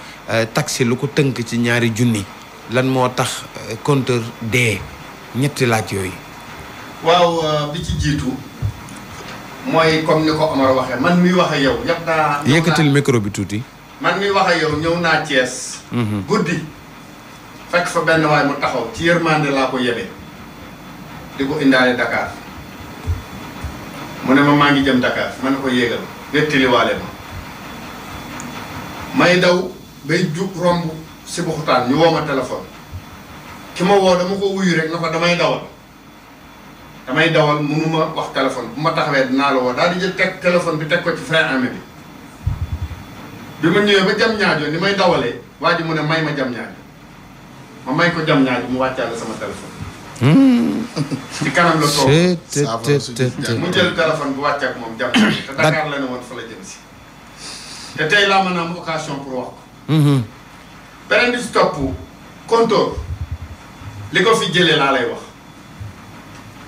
taxi lu ko tënk ci ñaari junni lan moo tax compteur dee ñetti laaj yooyu. waaw bi ci jiitu mooy comme ni ko Omar waxee man miy wax ak yow yëpp naa. yëkkatil micro bi tuuti. man miy wax ak yow ñëw naa Thiès. guddi fekk fa benn waay mu taxaw ci yërmande laa ko yebee di ko indaale Dakar mu ne ma maa ngi jëm Dakar ma ne ko yéegal wettiliwaale ma may daw bay jug romb si buxutaan ñu woo ma téléphone ki ma woo dama ko wuyu rek na ko damay dawal mënuma wax téléphone bu ma taxawee dinaa la woo daal di jël teg téléphone bi teg ko ci frein amee bi ma ñëwee ba jam ñaajo ni may dawalee waa ji mu ne may ma jam ñaajo ma may ko jam ñaajo mu wàccaale sama téléphone ci kanam la toog mu jël téléphone bi wàcce ak moom jam ñaajo te Dakar la ne woon fa la jëm si te tey laa mën a am occasion pour wax ko beneen bi si topp compteur li ko fi jëlee laa lay wax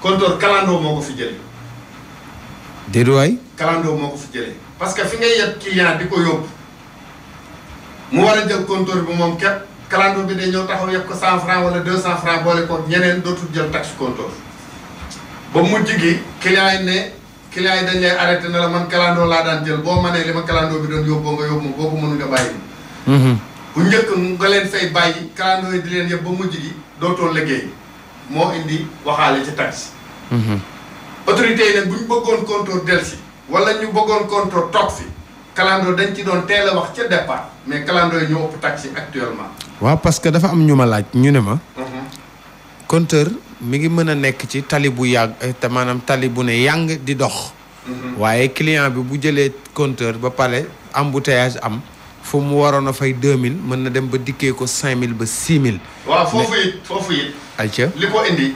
compteur kalandoo moo ko fi jëlee déedéet waay kalandoo moo ko fi jëlee parce que fi ngay yeb client di ko yóbbu mu war a jël compteur bi moom képp kalandoo bi day ñëw taxaw yeb ko 100 francs wala 200 francs boole ko ñeneen dootul jël taxe compteur ba mujj gi client yi dañ lay arrêté ne la man kalandoo laa daan jël boo mënee li ma kalandoo bi doon yóbboo nga yóbbu ma boo ko mënu nga bàyyi bu njëkk nga leen fay bàyyi kalandoo yi di leen yëpp ba mujj gi dootoo liggéey moo indi waxaale ci taxe autorités yi nag bu ñu bëggoon compteur delsi wala ñu bëggoon compteur toog fi kalandoo dañ ci doon teel a wax ca départ mais kalandoo yi ñoo ëpp taxi actuellement. waaw parce que dafa am ñu ma laaj ñu ne ma. compteur mi ngi mën a nekk ci tali bu yàgg te maanaam tali bu ne yàng di dox. waaye client bi bu jëlee compteur ba pare embouteillage am fu mu waroon a fay 2000 mën na dem ba dikkee ko 5000 ba 6000. waaw foofu it. ayca li ko indi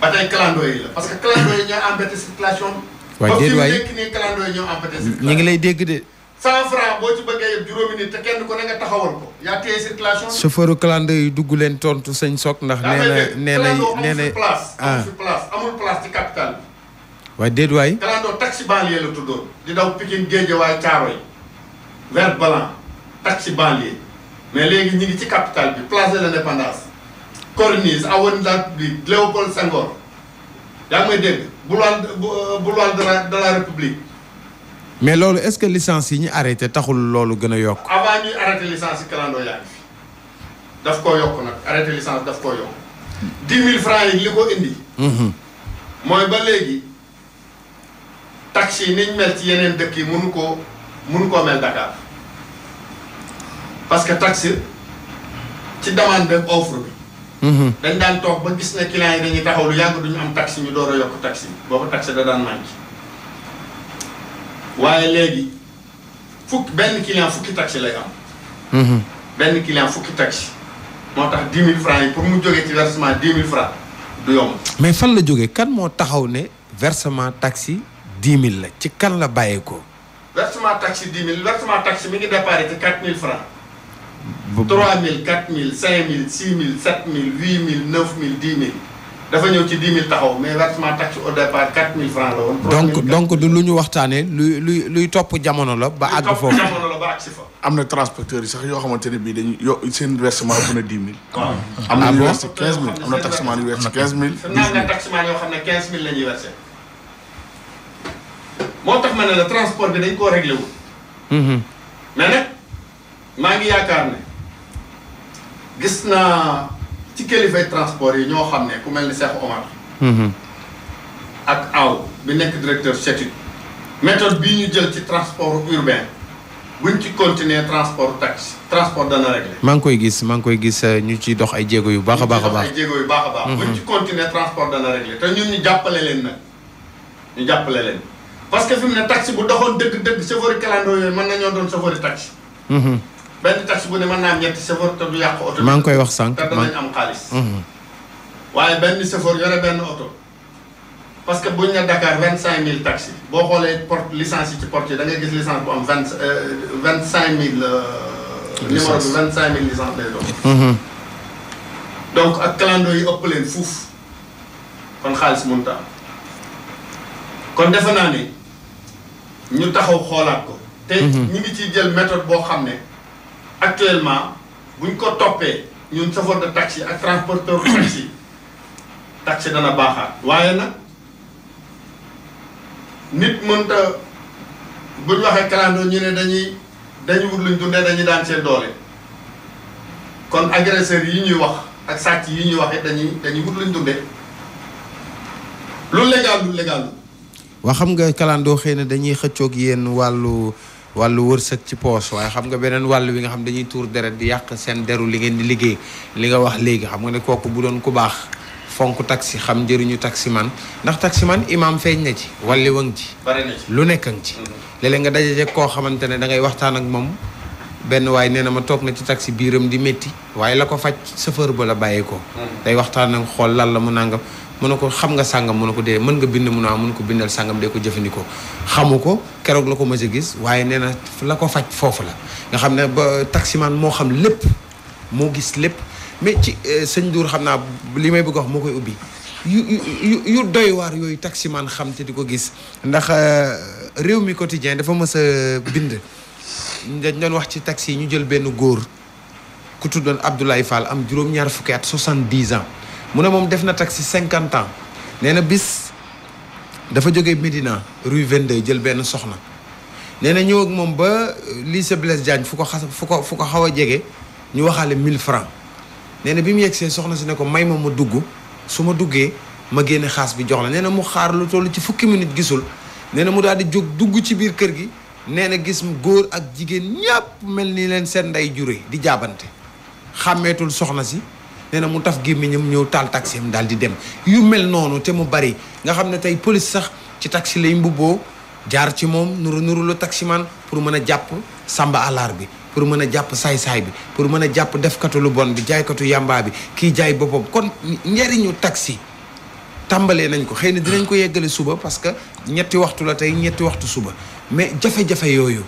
ba tey kalandoo yi la parce que kalandoo yi ñoo embêté circulation. waaye déedéet waay ba fi mu nekk nii kalandoo yi ñoo embêté circulation. ñu ngi lay dégg de. 100 francs boo ci bëggee yëpp juróomi nit te kenn ko ne nga taxawal ko yaa téye circulation. chauffeur kalandoo yi dugg leen tontu sëñ Sock ndax. nee na amul place amul place ci capital bi. waaye déedéet waay. kalandoo taxi banlieue la tuddoon. di daw Pikine Guédiawaye Thiaroye vert blanc taxi banlieue mais léegi ñu ngi ci capital bi place de l'Indépendance. Corniche avenue de la République Léopold Senghor yaa ngi may dégg boulevard de la République. mais loolu est-ce que licence yi ñu arrêté taxul loolu gën a yokk. avant ñuy arrêté licence yi kalandoo yaa ngi fi daf koo yokk nag arrêté licence daf koo yokk 10 000 francs yi li ko indi. mooy ba léegi taxi yi niñ mel ci yeneen dëkk yi mënu koo mel Dakar parce que taxi ci demande de offre bi. dañ daan toog ba gis ne clients yi dañuy taxaw lu yàgg duñu am taxi ñu door a yokk taxi boobu taxi da daan manqué waaye léegi benn client fukki taxi lay am. benn client fukki taxi moo tax 10 000 francs yi pour mu jógee ci versement 10 000 francs du yomb. mais fan la jógee kan moo taxaw ne versement taxi 10 000 la ci kan la bàyyeekoo. versement taxi 10 000 versement taxi mi ngi déparé ci 4 000 francs. 3 000 4 000 5 000 6 000 7 000 8 000 9 000 10 000 dafa ñëw ci 10 000 taxaw mais versement taxe au départ 4 000 francs la woon. donc du lu ñu waxtaanee luy topp jamono la ba àgg foofu. jamono la ba àgg si fa. am na transporteurs yi sax yoo xamante ne bii dañuy seen versement ëpp na 10 000. waaw am na ñu versé 15 000 am na taximan yu versé 15 000. am na taximan yoo xam ne 15 000 la ñuy versé. moo tax ma ne la transport bi dañ koo réglé wul. mais nag maa ngi yaakaar ne gis naa ci kilifay transport yi ñoo xam ne ku mel ni Cheikh Omar ak aw bi nekk directeur CETUD méthode bii ñu jël ci transport urbain buñ ci continuer transport taxi transport dana réglé. maa ngi koy gis ñu ci dox ay jéego yu baax a baax a baax. ay jéego yu baax a baax. buñ ci continuer transport dana réglé te ñun ñu jàppale leen nag ñu jàppale leen parce que fi mu ne taxi bu doxoon dëgg-dëgg chauffeur clando yooyu mën nañoo doon chauffeur taxi. benn taxi bu ne mën naa am ñetti chauffeur te du yàq oto. maa ngi koy wax sànq te danañ am xaalis. waaye benn chauffeur yore benn oto. parce que buñ ne Dakar 25000 taxi boo xoolee porte licence yi ci porte yi da ngay gis licence bu am 25000. numéro bi 25000 licence lay doon. donc ak clando yi ëpp leen fuuf kon xaalis mënut a am kon defe naa ne ñu taxaw xoolaat ko. te ñu ngi ciy jël méthode boo xam ne actuellement buñ ko toppee ñun chauffeur de taxi ak transporteur taxi taxi dana baaxaat waaye nag. nit mënta buñ waxee clando ñu ne dañuy wut luñ dundee dañuy daan seen doole kon agresseurs yi ñuy wax ak sàcc yi ñuy wax it dañuy wut luñ dundee lu légal. waa xam nga clando xëy na dañuy xëccoog yéen wàllu wërsëg ci poos waaye xam nga beneen wàll wi nga xam dañuy tuur deret di yàq seen deru li ngeen di liggéey li nga wax léegi xam nga ne kooku bu doon ku baax. fonk taxi xam njëriñu taximan ndax taximan imam feeñ na ci walli wang ci lu nekk nga ci léeg-léeg nga daje koo xamante ne da ngay waxtaan ak moom benn waaye nee na ma toog na ci taxi biiram di métti waaye la ko faj chauffeur ba la bàyyee ko day waxtaan ak xool lan la mu nangam mu ne ko xam nga sàngam mu ne ko dee mën nga bind mun a ko bindal sàngam dee ko jëfandikoo xamu ko keroog la ko mës a gis waaye nee na la ko faj foofu la nga xam ne ba taximan moo xam lépp moo gis lépp mais ci sëñ Ndour xam naa li may bëgg a wax moo koy ubbi yu doy waar yooyu taximan xam te di ko gis ndax réew mi quotidien dafa mës a bind dañ doon wax ci taxi yi ñu jël benn góor ku tuddoon Abdoulaye Fall am juróom-ñaar fukki at 70 ans mu ne moom def na taxi 50 ans nee na bis dafa jógee Médina rue 22 jël benn soxna nee na ñëw ak moom ba lycée Blaise Diagne fu ko xaw a jege ñu waxaale 1000 francs nee na bi mu yegsee soxna si ne ko may ma dugg su ma duggee ma génne xaas bi jox la nee na mu xaar lu toll ci fukki minute gisul nee na mu daal di jóg dugg ci biir kër gi nee na gis góor ak jigéen ñàpp mel ni leen seen nday jure di jaabante xàmmeetul soxna si nee na mu taf gémmiñam ñëw taal taxi am daal di dem yu mel noonu te mu bari nga xam ne tey police sax ci taxi lay mbubboo jaar ci moom nuru lu taximan pour mën a jàpp samba alaar bi pour mën a jàpp saay-saay bi pour mën a jàpp defkatu lu bon bi jaaykatu yàmbaa bi kii jaay boppam kon njariñu taxi tàmbalee nañ ko xëy na dinañ ko yeggale suba parce que ñetti waxtu la tey ñetti waxtu suba mais jafe-jafe yooyu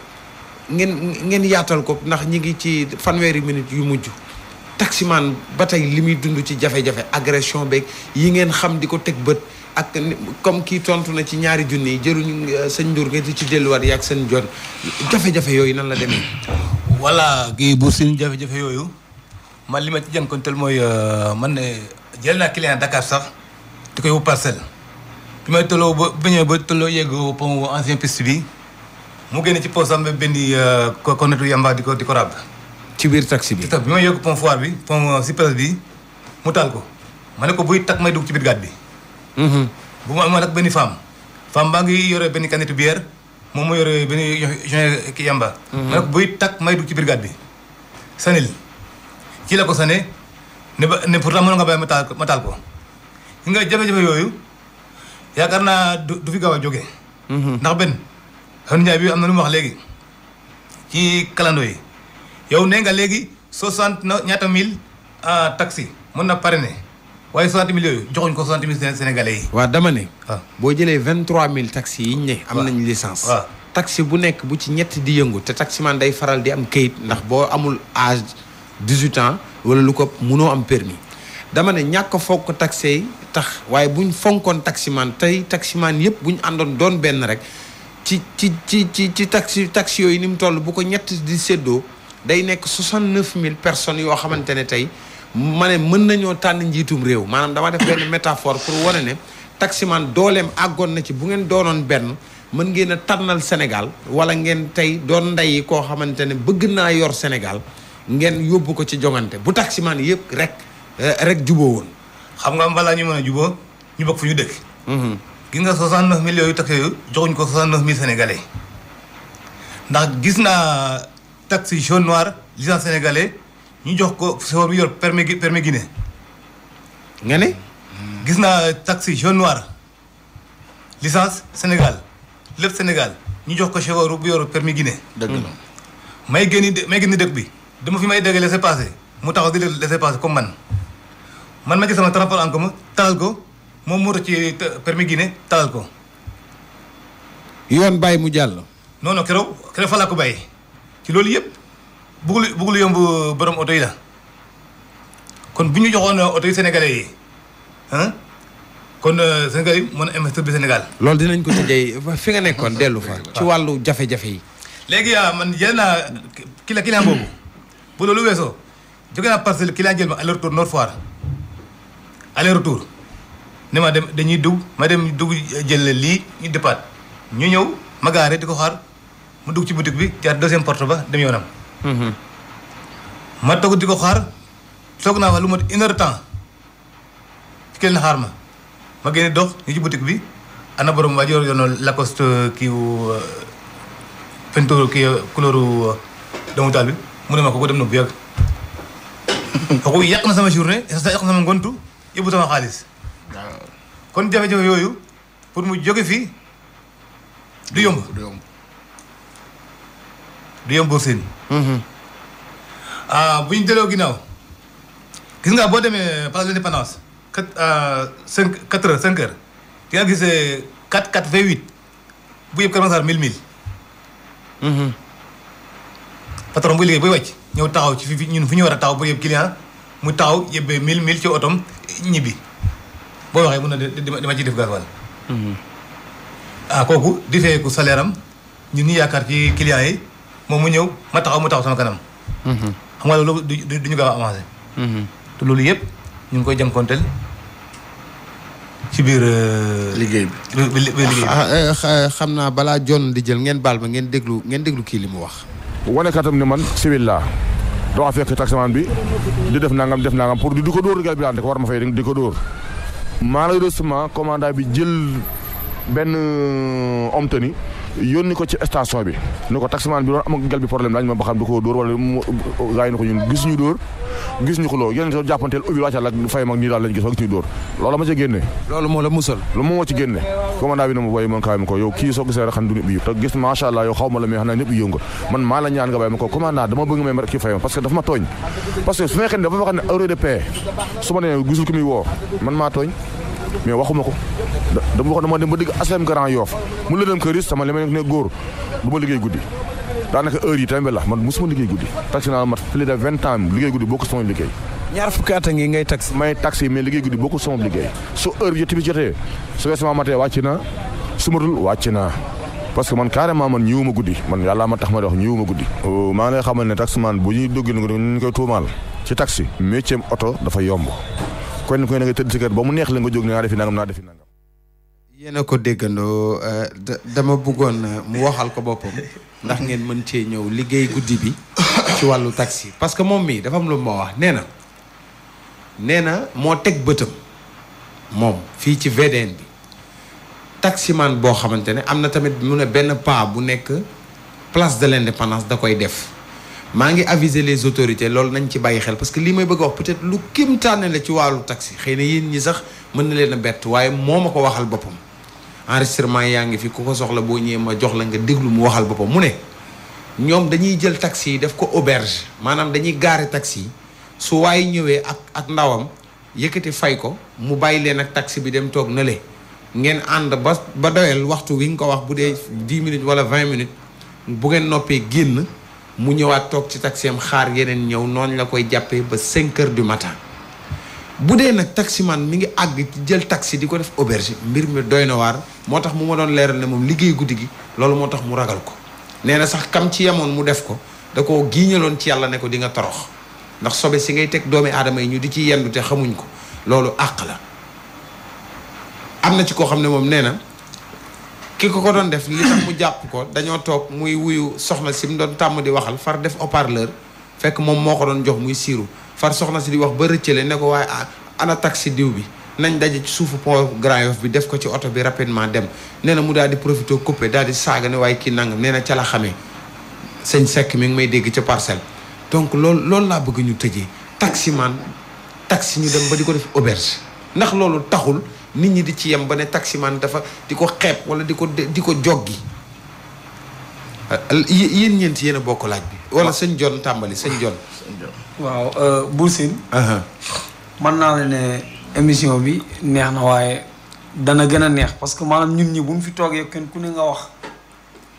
ngeen yaatal ko ndax ñi ngi ci fanweeri minute yu mujj taximan ba tey li muy dund ci jafe-jafe agression beeg yi ngeen xam di ko teg bët ak comme kii tontu na ci ñaari junni yi jëruñu sëñ Ndour nga di ci delluwaat yi ak seen jon jafe-jafe yooyu nan la demee. voilà kii bu suñu jafe-jafe yooyu man li ma ci jànkuwanteel mooy man ne jël naa client Dakar sax di koy yóbbu Parcelles bi may tolloo ba ñëwee ba tolloo yegg pont ancien piste bi mu génne ci poosam benn konetu yamba di ko ràbb. ci biir taxi bi. bi may yegg pont foire bi pont si place bi mu taal ko ma ne ko buy takk may dugg ci biir gaat bi. bu ma amoon ak benn femme baa ngi yore benn canette bière moom mu yore benn joint ki yamba. ma ne ko buy takk may dugg ci biir gaat bi sanil ci la ko sane ne pourtant mën nga bàyyi ma taal ko nga jafe-jafe yooyu yaakaar naa du fi gaaw a jógee. ndax benn xëy na bi am na lu mu wax léegi ci kalando yi yow nee nga léegi 60 ñaata mille taxi mën na parrainer waaye 60 000 yooyu joxuñ ko 60 000 sénégalais yi. waaw dama ne. boo jëlee 23000 taxi yi ñu ne. am nañ licence. waaw taxi bu nekk bu ci ñett di yëngu te taximan day faral di am kayit ndax boo amul âge 18 ans wala lu ko munoo am permis dama ne ñàkk a fonk taxi yi tax waaye buñ fonkoon taximan tey taximan yëpp buñ àndoon doon benn rek ci taxi yooyu ni mu toll bu ko ñett di séddoo day nekk 69000 personnes yoo xamante ne tey. ma ne mën nañoo tànn njiitum réew maanaam dama def benn métaphore pour wane ne taximan dooleem àggoon na ci bu ngeen doonoon benn mën ngeen a tànnal Sénégal wala ngeen tey doon ndey koo xamante ne bëgg naa yor Sénégal ngeen yóbbu ko ci jongante bu taximaan yëpp rek juboo woon. xam nga balaa ñu mën a juboo ñu bokk fu ñu dëkk. gis nga 69 millions yu taxi yooyu joxuñ ko 69 000 sénégalais ndax gis naa taxi jaune noir licence sénégalais ñu jox ko chauffeur bi yor permis Guinée. nga ne. gis naa taxi jaune noir licence Sénégal lépp Sénégal ñu jox ko chauffeur bu yor permis Guinée. dëgg la may génn dëkk bi dama fi may dégg laisser passer mu taxaw di laisser passer comme man ma gis sama transport en commun talal ko moom mu rëcc ci permis Guinée talal ko. yoon bàyyi mu jàll. non keroog fa laa ko bàyyi ci loolu yëpp bëggul yomb borom oto yi la kon bu ñu joxoon oto yi sénégalais yi kon sénégalais yi mën a investir bi Sénégal. loolu dinañ ko tëjee fi nga nekkoon dellu fa. ci wàllu jafe-jafe yi. léegi man jël naa client boobu bu loolu weesoo jóge naa parcelle client jël ma aller retour Nord Foire aller retour ne ma dem dañuy dugg ma dem dugg jël lii ñu départ ñu ñëw ma gaare di ko xaar mu dugg ci boutique bi jaar deuxième porte ba dem yoonam. ma toog di ko xaar toog naa fa lu mot 1 heure de temps ci na xaar ma génne dox ñu ci boutique bi ana borom waa ji yor Lacoste kii peinture kii couleur doomu taal bi mu ne ma ko dem na bu yàgg. kooku yàq na sama journée yàq na sama ngontu yóbbu sama xaalis. kon jafe-jafe yooyu pour mu jóge fii du yomb. du yomb seen. bu ñu delloo ginnaaw gis nga boo demee place de l'Indépendance 4 heures 5 heures di nga gis 4 V8 bu yëpp Kër Masar 1000. patron buy liggéey buy wàcc ñëw taxaw ci fi ñun fu ñu war a taxaw bu yëpp client mu taxaw yëbbee 1000 ci otom ñibbi boo waxee mun na dama ciy def gasoil. kooku di feeku salaire am ñun ñu yaakaar ci client yi moom mu ñëw ma taxaw sama kanam. xam nga loolu du ñu gaaw a avancé. te loolu yëpp ñu ngi koy jànkuwanteel ci biir liggéey bi. xam naa balaa John di jël ngeen baal ma ngeen déglu kii li mu wax. wane katam ni man civil laa doo fekk taximan bi di def nangam pour di ko dóor gal bi daan war ma fay di ko dóor malheureusement commandant bi jël benn homme tenu yónni ko ci station bi ni ko taximan bi doon am ak gal bi problème laaj ma ba xam di ko dóor wala gaay na ko ñun gis ñu dóor gis ñu xuloo yéen soo jàppanteel ubbi wàccal ak fay mag nii daal lañ gis ñu dóor loolu ma ci génne loolu moo la musal lu moo ci génne commandant bi na ma booy man kaay ma ko yow kii soo gisee rek xam du nit bi yëpp te gis macha allah yow xaw ma la mais xam naa ñëpp yëngu man maa la ñaan nga bàyyi ma ko commandant dama bëgg may kii fay ma parce que dafa ma tooñ parce que su fekkee ne dafa wax ne heure de paix su ma nee gisul ko muy woo man maa tooñ mais waxuma ko dama dem ba digg aslem Grand Yoff mu la dem këris sama li may ne góor du ma liggéey guddi daanaka heure yi tamit la man mosuma liggéey guddi taxi naa mat plus de 20 ans liggéey guddi bokku sama liggéey ñaar fukki at ngi ngay taxi may taxi mais liggéey guddi bokku sama liggéey su heure bi tamit jotee su fekkee sama matee wàcc naa su ma dul wàcc naa parce que man carrément man ñëwuma guddi man yàlla ma tax ma di wax ñëwuma guddi maa ngi lay xamal ne taximan bu ñuy dugg ñu koy tuumaal ci taxi métier oto dafa yomb kon koy na nga tëdd si kër ba mu neex la nga jóg ne naa defi nangam yéen a ko déggandoo dama bëggoon mu waxal ko boppam ndax ngeen mën cee ñëw liggéey guddi bi ci wàllu taxi parce que moom mii dafa am lu ma wax nee na moo teg bëtam moom fii ci VDN bi taximan boo xamante ne am na tamit mu ne benn pas bu nekk place de l'Indépendance da koy def maa ngi aviser les autorités loolu nañ ci bàyyi xel parce que lii may bëgg a wax peut-être lu kéemtaane la ci wàllu taxi xëy na yéen ñi sax mën na leen a bett waaye moo ma ko waxal boppam enregistrement yaa ngi fi ku ko soxla boo ñëwee ma jox la nga déglu mu waxal boppam mu ne ñoom dañuy jël taxi yi def ko auberge maanaam dañuy gaare taxi yi su waaye ñëwee ak ndawam yëkkati fay ko mu bàyyi leen ak taxi bi dem toog na le ngeen ànd ba doyal waxtu wi nga ko wax bu dee 10 minutes wala 20 minutes bu ngeen noppee génn mu ñëwaat toog ci taxi am xaar yeneen ñëw noonu la koy jàppee ba 5 heures du matin bu dee nag taximan mi ngi àgg ci jël taxi di ko def auberge mbir mi doy na waar moo tax mu ma doon leeral ne moom liggéey guddi gi loolu moo tax mu ragal ko nee na sax kam ci yemoon mu def ko da koo giiñaloon ci yàlla ne ko di nga torox ndax sobe si ngay teg doomi aadama yi ñu di ci yendu te xamuñ ko loolu àq la am na ci koo xam ne moom nee na ki ko doon def li tax mu jàpp ko dañoo toog muy wuyu soxna si mu doon tàmm di waxal far def haut-parleur fekk moom moo ko doon jox muy siiru far soxna si di wax ba rëccale ne ko waaye ana taxi diw bi nañ daje ci suufu pont Grand Yoff bi def ko ci oto bi rapidement dem nee na mu daal di profité coupé daal di saaga ne waaye kii nangam nee na ca la xamee sëñ Seck mi ngi may dégg ca parcelle. donc loolu laa bëgg ñu tëjee taxi ñu dem ba di ko def auberge ndax loolu taxul nit ñi di ci yem ba ne taximan dafa di ko xeeb wala di ko joggi yéen ñeent yéen a bokk laaj bi. wala sëñ John tàmbali sëñ John. waaw Bour Sine. mën naa la ne émission bi neex na waaye dana gën a neex parce que maanaam ñun ñi bu ñu fi toogee kenn ku ne nga wax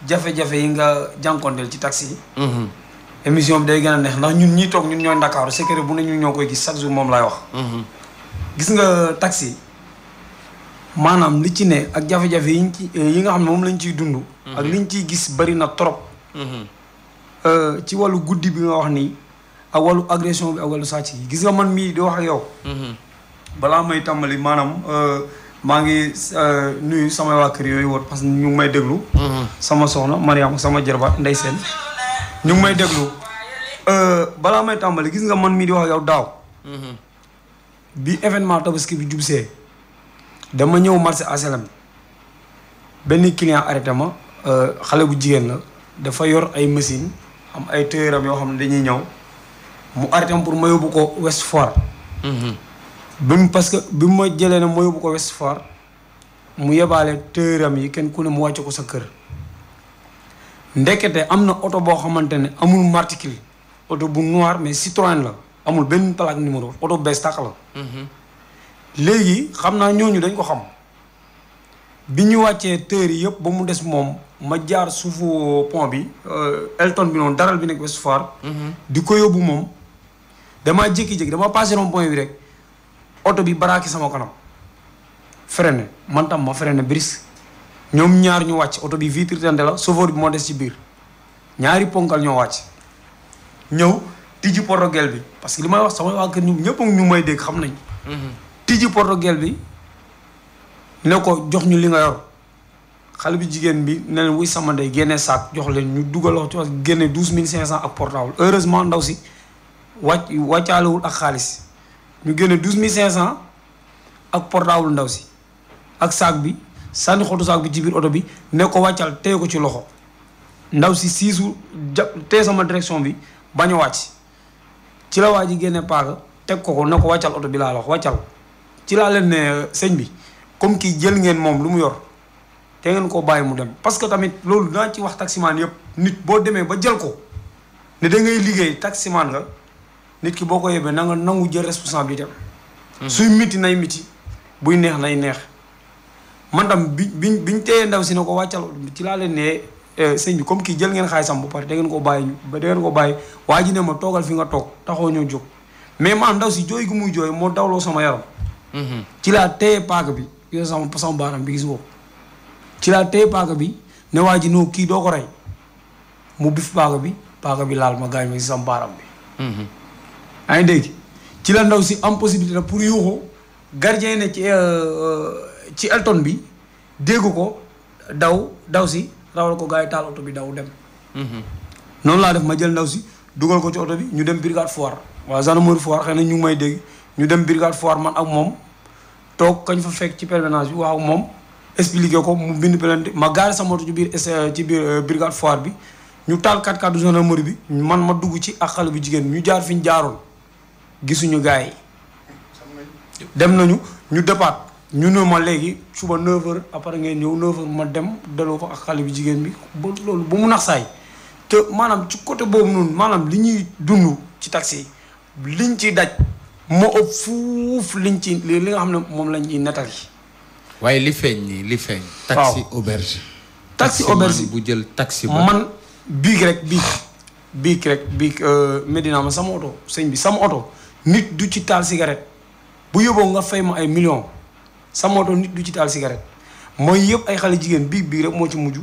jafe-jafe yi nga jànkonteel ci taxi yi. émission bi day gën a neex ndax ñun ñii toog ñun ñooy Ndakaaru secret bu ne ñun ñoo koy gis chaque jour moom laay wax. gis nga taxi maanaam li ci ne ak jafe-jafe yi nga xam ne moom lañ ciy dund. ak liñ ciy gis bari na trop. ci wàllu guddi bi nga wax nii ak wàllu agression bi ak wàllu sàcc yi gis nga man mii di wax ak yow. balaa may tàmbali maanaam maa ngi nuyu sama waa kër yooyu wër parce que ñu ngi may déglu. sama soxna Mariam sama jarbaat Ndey Seen ñu ngi may déglu balaa may tàmbali gis nga man mii di wax ak yow daaw. bi événement tabaski bi jubsee dama ñëw marché HLM benn client arrêté ma xale bu jigéen la dafa yor ay machine am ay téeram yoo xam ne dañuy ñëw mu arrêté ma pour ma yóbbu ko West Foire. parce que bi ma jëlee ne ma yóbbu ko West Foire mu yebaale téeram yi kenn ku ne mu wàcce ko sa kër ndekete am na oto boo xamante ne amul matricule oto bu noir mais Citroën la amul benn plaque numéro oto bees tàq la. léegi xam naa ñooñu dañ ko xam bi ñu wàccee tër yi yëpp ba mu des moom ma jaar suufu pont bi Elton bi noonu daral bi nekk West Foire. di ko yóbbu moom damaa jékki-jékki dama passé rond point bi rek oto bi baraaki sama kanam freiné man tam ma freiné bris ñoom ñaar ñu wàcc oto bi vitre tente la chauffeur bi moo des ci biir ñaari ponkal ñoo wàcc ñëw tijji portogel bi parce que li may wax sama waa kër ñu ñëpp ñu may dégg xam nañ. tijji portogel bi ne ko jox ñu li nga yor xale bi jigéen bi ne leen wuy sama ndey génne saak jox leen ñu dugal wax ci génne 12500 ak portable heureusement ndaw si wàccaalewul ak xaalis ñu génne 12500 ak portable ndaw si ak saak bi sànni xotu saak bi ci biir oto bi ne ko wàccal téye ko ci loxo ndaw si siisu téye sama direction bi bañ a wàcc ci la waa ji génne paaka teg ko ne ko wàccal oto bi laa la wax wàccal ci laa leen ne sëñ bi comme kii jël ngeen moom lu mu yor te ngeen koo bàyyi mu dem parce que tamit loolu dinaa ci wax taximaan yëpp nit boo demee ba jël ko ne da ngay liggéey taximaan nga nit ki boo ko yebee na nga nangu jël responsabilité suy miti nay miti buy neex nay neex man tam biñ téyee ndaw si ne ko wàccal ci laa leen ne sëñ bi comme kii jël ngeen xaalisam bu pare da ngeen koo bàyyi da ngeen koo bàyyi waa ji ne ma toogal fi nga toog taxoo ñoo jóg mais man ndaw si jooy gu muy jooy moo dawloo sama yaram ci laa téye paaka bi yow sama baaram bi gis nga ko ci laa téye paaka bi ne waa ji noo kii doo ko rey mu bif paaka bi laal ma gaañ ma si sama baaram bi yaa ngi dégg ci la ndaw si am possibilité pour yuuxu gardien ne ci Elton bi dégg ko daw si rawal ko gars yi taal oto bi daw dem noonu laa def ma jël ndaw si dugal ko ci oto bi ñu dem brigade Foire waa gendarmerie Foire xëy na ñu ngi may dégg ñu dem brigade Foire man ak moom toog kañ fa fekk ci permanence bi wax ak moom expliqué ko mu bind plainte ma gaare sama moto ci biir brigade Foire bi ñu taal 4x4 du gendarmerie bi man ma dugg ci ak xale bu jigéen ñu jaar fi ñu jaaroon gisuñu gars yi dem nañu ñu départ ñu ne ma léegi suba 9h après ngeen ñëw 9h ma dem delloo fa ak xale bu jigéen bi ba loolu ba mu nax saay te maanaam ci côté boobu noonu maanaam li ñuy dund ci taxi liñ ciy daj moo ëpp fuuf liñ ci li nga xam ne moom lañ ciy nettali. waaye li feeñ nii li feeñ. taxi auberge. taxi auberge bu jël taxi ba. man biig rek Medina ma sama oto sëñ bi sama oto nit du ci taal cigarette bu yóbboo nga fay ma ay millions sama oto nit du ci taal cigarette mooy yëpp ay xale jigéen biig rek moo ci mujj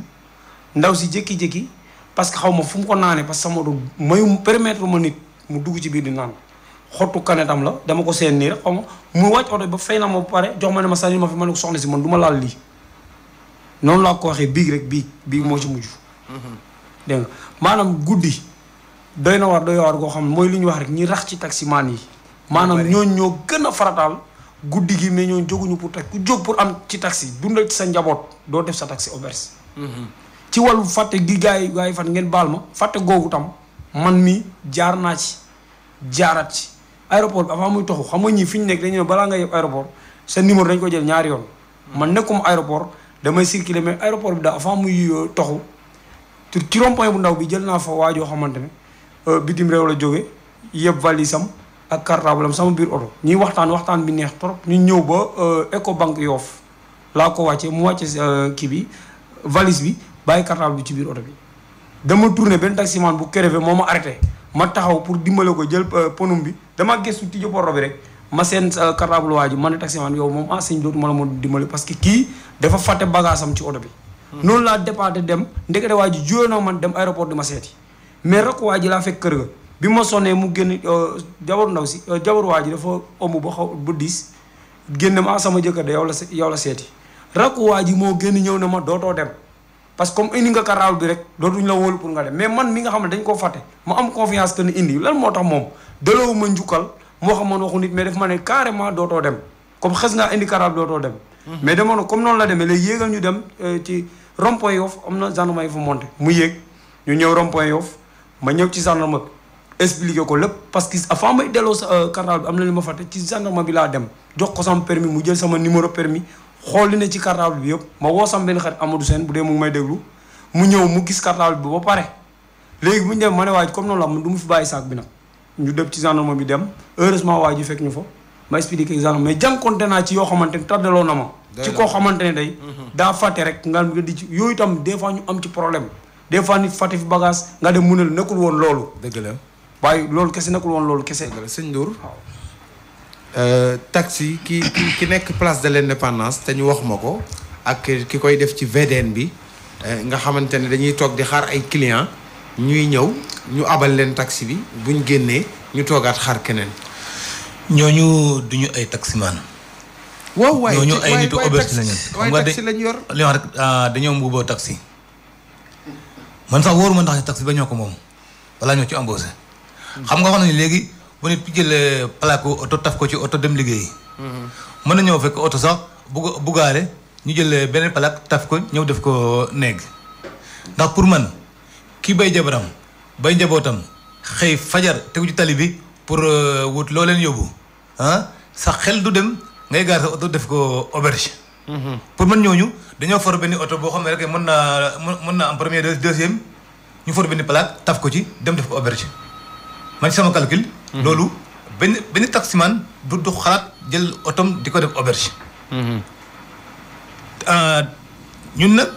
ndaw si jékki-jékki parce que xaw ma fu mu ko naanee parce que sama oto mayu permettre ma nit mu dugg ci biir di naan xottu kanetam la dama ko seen nii rek xaw ma mu wàcc oto ba fay na ma ba pare jox ma ne ma sànni ma fi ma ne ko soxna si man du ma laal lii noonu laa ko waxee biig rek biig moo ci mujj. dégg nga maanaam guddi doy na war goo xam ne mooy li ñu wax rek ñi rax ci taximaan yi. maanaam ñooñu ñoo gën a farataal guddi gi mais ñooñu jóguñu pour tax ku jóg pour am ci taxi dundal ci sa njaboot doo def sa taxi auberge. ci wàllu fàtte gi gars yi fàtte ngeen baal ma fàtte googu tam man mi jaar naa ci jaaraat ci aéroport bi avant muy toxu xam nga ñii fi ñu nekk dañu ne balaa nga yeb aéroport sa numéro dañ ko jël ñaari yoon. man nekkuma aéroport damay circuler mais aéroport bi daal avant muy toxu ci rond-point bu ndaw bi jël naa fa waajoo xamante ne bitim réew la jóge yëpp valise am ak cartable am sama biir oto ñuy waxtaan bi neex trop ñu ñëw ba Ecobank Yoff laa ko wàcce mu wàcce kii bi valise bi bàyyi cartable bi ci biir oto bi dama tourné benn taximan bu crevé moo ma arrêté ma taxaw pour dimbale ko jël ponum bi dama gëstu tijji porto bi rek ma seen cartable waa ji ma ne taximan yow moom sëñ dootuma la mën dimbale parce que kii dafa fàtte bagage am ci oto bi noonu laa départé dem ndekete waa ji jóo na man dem aéroport di ma seeti mais rek waa ji laa fekk kër ga bi ma sonnee mu génn jabaru ndaw si jabaru waa ji dafa ëmb ba xaw ba diis génn ma sama jëkkër de yow la seeti rek waa ji moo génn ñëw ne ma dootoo dem parce que comme indi nga cartable bi rek dootuñu la wóolu pour nga dem mais man mi nga xam ne dañ koo fàtte ma am confiance que ne indi lan moo tax moom daloo ma njukkal moo xam man waxu nit mais daf ma ne carrément dootoo dem comme xës ngaa indi cartable dootoo dem mais dama ne comme noonu la demee léegi yéegal ñu dem ci rond-point Yoff am na gendarme yi fa monté mu yéeg ñu ñëw rond-point Yoff ma ñëw ci gendarme expliqué ko lépp parce que avant may delloo sa cartable bi am na li ma fàtte ci gendarme bi laa dem jox ko sama permis mu jël sama numéro permis xool li ne ci cartable bi yëpp ma woo sama benn xarit Amadou Sène bu dee mu ngi may déglu mu ñëw mu gis cartable bi ba pare léegi bu ñu dem ma ne waa ji comme noonu la man du mu fi bàyyi saak bi nag ñu dem ci gendarme bi dem heureusement waa ji fekk ñu fa ma expliqué gendarme mais jànkonte naa ci yoo xamante ne tàddaloo na ma ci koo xamante ne day daa fàtte rek nga di ci yooyu itam des fois ñu am ci problème des fois nit fàtte fi bagage nga dem mu ne la nekkul woon loolu dëgg la waaye loolu kese nekkul woon loolu kese dëgg la sëñ Ndour taxi ki nekk place de l'indépendance te ñu wax ma ko ak ki koy def ci VDN bi nga xamante ne dañuy toog di xaar ay client ñuy ñëw ñu abal leen taxi bi buñ génnee ñu toogaat xaar keneen ñooñu duñu ay taximan waaw waaye ñooñu ay nitu auberge lañu waaye taxi lañ yor li wax rek dañoo mbubboo taxi man sax wóoruma ndax taxi ba ñoo ko moom wala ñoo ci embauché xam nga wax nañu léegi bu nit jëlee plaque oto taf ko ci oto dem liggéeyi mën na ñëw fekk oto sax buggaale ñu jël beneen plaque taf ko ñëw def ko néeg ndax pour man kii bay jabaram bay njabootam xëy fajar tegu ci tali bi pour wut loo leen yóbbu sax xel du dem ngay gaar sa oto def ko auberge pour man ñooñu dañoo for benn oto boo xam ne rek mën naa am premier deuxième ñu for benn plaque taf ko ci dem def ko auberge man ci sama calcul loolu benn taximan du xalaat jël otom di ko def auberge ñun nag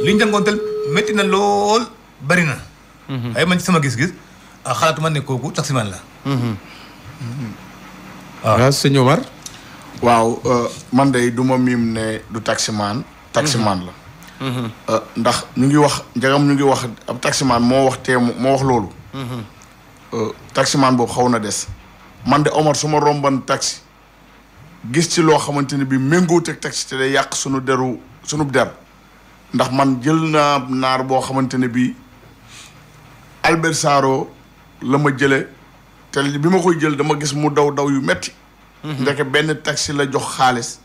li ñu jàngoonteel métti na lool bari na waaye man ci sama gis-gis xalaatuma ne kooku taximan la waaw sëñ Omar waaw man de du ma miim ne du taximan la ndax ñu ngi wax njagam ñu ngi wax ab taximan moo wax loolu taximan boobu xaw na des man de Omar su ma romban taxi gis ci loo xamante ne bi méngoo teg taxi te day yàq sunu der ndax man jël naa naar boo xamante ne bi Albert Saro la ma jële te bi ma koy jël dama gis mu daw yu metti ndeke benn taxi la jox xaalis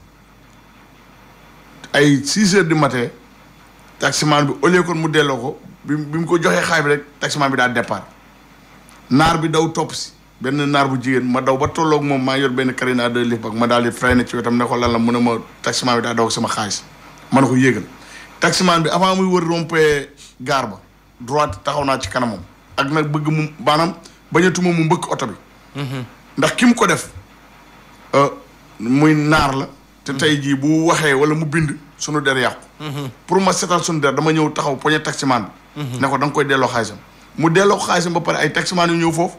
ay 6 heures du matin taximan bi au lieu kon mu delloo ko bi mu ko joxee xaalis bi rek taximan bi daa départ naar bi daw topp si benn naar bu jigéen ma daw ba tolloog moom maa yor benn carina de lif ak ma daal di freiné ci wetam ne ko lan la mu ne ma taximan bi daa daw ak sama xaalis ma ne ko yéegal taximan bi avant muy wër rompé gaar ba droite taxaw naa ci kanamam ak nag bëgg mu maanaam bañatuma mu mbëkk oto bi ndax ki mu ko def muy naar la te tey jii bu waxee wala mu bind sunu der yàqu pour ma setal sunu der dama ñëw taxaw poñe taximan bi ne ko da nga koy delloo xaalisam mu delloo ko xaalisam ba pare ay taximan yu ñëw foofu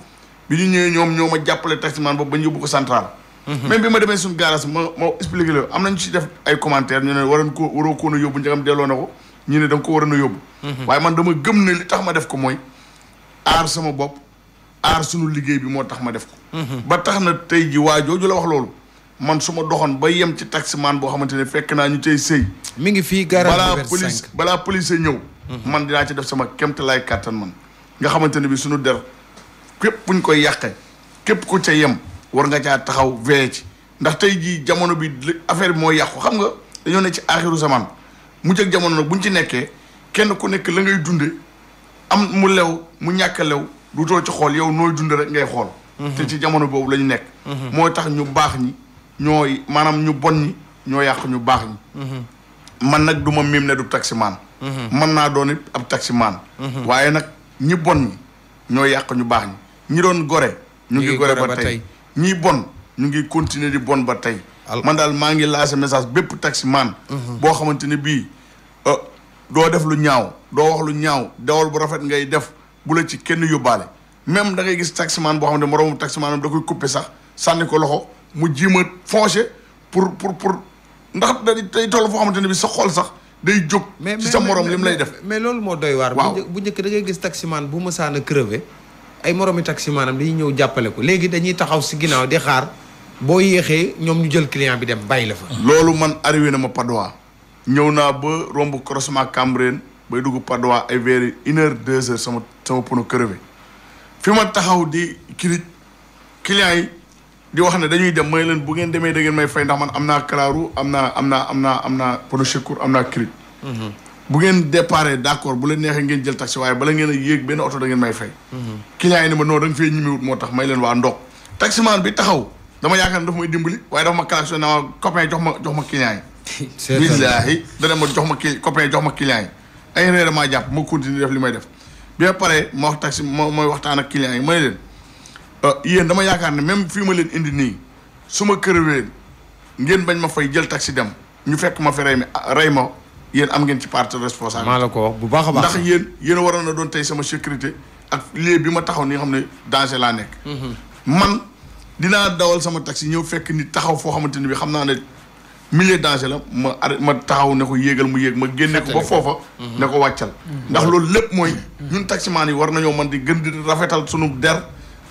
bi ñu ñëwee ñoom ñoo ma jàppale taximan boobu ba ñu yóbbu ko central même bi ma demee suñu garage ma expliqué la am nañu ci def ay commentaire ñu ne waroo koon a yóbbu njëgam delloo na ko ñu ne da nga ko waroon a yóbbu waaye man dama gëm ne li tax ma def ko mooy aar sama bopp aar suñu liggéey bi moo tax ma def ko ba tax na tey ji waa jooju la wax loolu man su ma doxoon ba yem ci taximan boo xamante ne fekk naa ñu tey sëy mi ngi fii garage balaa police ñëw man dinaa ci def sama kéemtalaay kàttan man nga xamante ne bi suñu der képp buñ koy yàqe képp ku ca yem war nga caa taxaw veillé ci ndax tey jii jamono bi affaire bi moo yàqu xam nga dañoo ne ci aaxiru zaman mujj ak jamono nag buñ ci nekkee kenn ku nekk la ngay dunde am mu lew mu ñàkk a lew du too ci xool yow nooy dunde rek ngay xool te ci jamono boobu la ñu nekk mooy tax ñu baax ñi ñooy maanaam ñu bon ñi ñoo yàq ñu baax ñi man nag du ma miim ne du taximaan mën naa doon it ab taximaan waaye nag ñi bon ñi ñoo yàq ñu baax ñi doon gore ñu ngi gore ba tey ñii bon ñu ngi continuer di bon ba tey man daal maa ngi lancé message bépp taximaan boo xamante ne bii doo def lu ñaaw doo wax lu ñaaw dawal bu rafet ngay def bu la ci kenn yóbbaale même da ngay gis taximaan boo xam ne moroomu taximaan da koy coupé sax sànni ko loxo mu jiima foncé pour ndax day toll foo xamante ne bi sa xol sax day jóg ci sa morom lim lay def mais loolu moo doy waar bu njëkk da ngay gis taximaan bu mësaan a crevé ay moroomi taximaanam dañuy ñëw jàppale ko léegi dañuy taxaw si ginnaaw di xaar boo yéexee ñoom ñu jël client bi dem bàyyi la fa loolu man arrivé na ma Padois ñëw naa ba romb croisement Cambérène bay dugg Padois ay vers 1h 2h sama pono crevé fi ma taxaw di client yi di wax ne dañuy dem may leen bu ngeen demee da ngeen may fay ndax man am naa claru am naa pono secours am naa crit bu ngeen déparé d'accord bu leen neexee ngeen jël taxi waaye bala ngeen a yéeg benn oto da ngeen may fay client yi ne ma non da nga fee ñimiwut moo tax may leen waa ndox taximan bi taxaw dama yaakaar ne dafa may dimbali waaye dafa ma klaxon na ma copain jox ma client yi billaahi dana ma jox ma copain jox ma client yi ay réer maa jàpp ma continuer def li may def bi pare ma wax taxi mooy waxtaan ak client yi may leen yéen dama yaakaar ne même fii ma leen indi nii su ma kërëwee ngeen bañ ma fay jël taxi dem ñu fekk ma fi rey ma yéen am ngeen ci partie responsable maa la ko wax bu baax a baax ndax yéen a waroon na doon tey sama sécurité ak lieu bi ma taxaw ni nga xam ne danger laa nekk man dinaa dawal sama taxi ñëw fekk nit taxaw foo xamante ni bi xam naa ne milieu danger la ma taxaw ne ko yéegal mu yéeg ma génne ko ba foofa ne ko wàccal ndax loolu lépp mooy ñun taximaan yi war nañoo man di gën di rafetal sunu der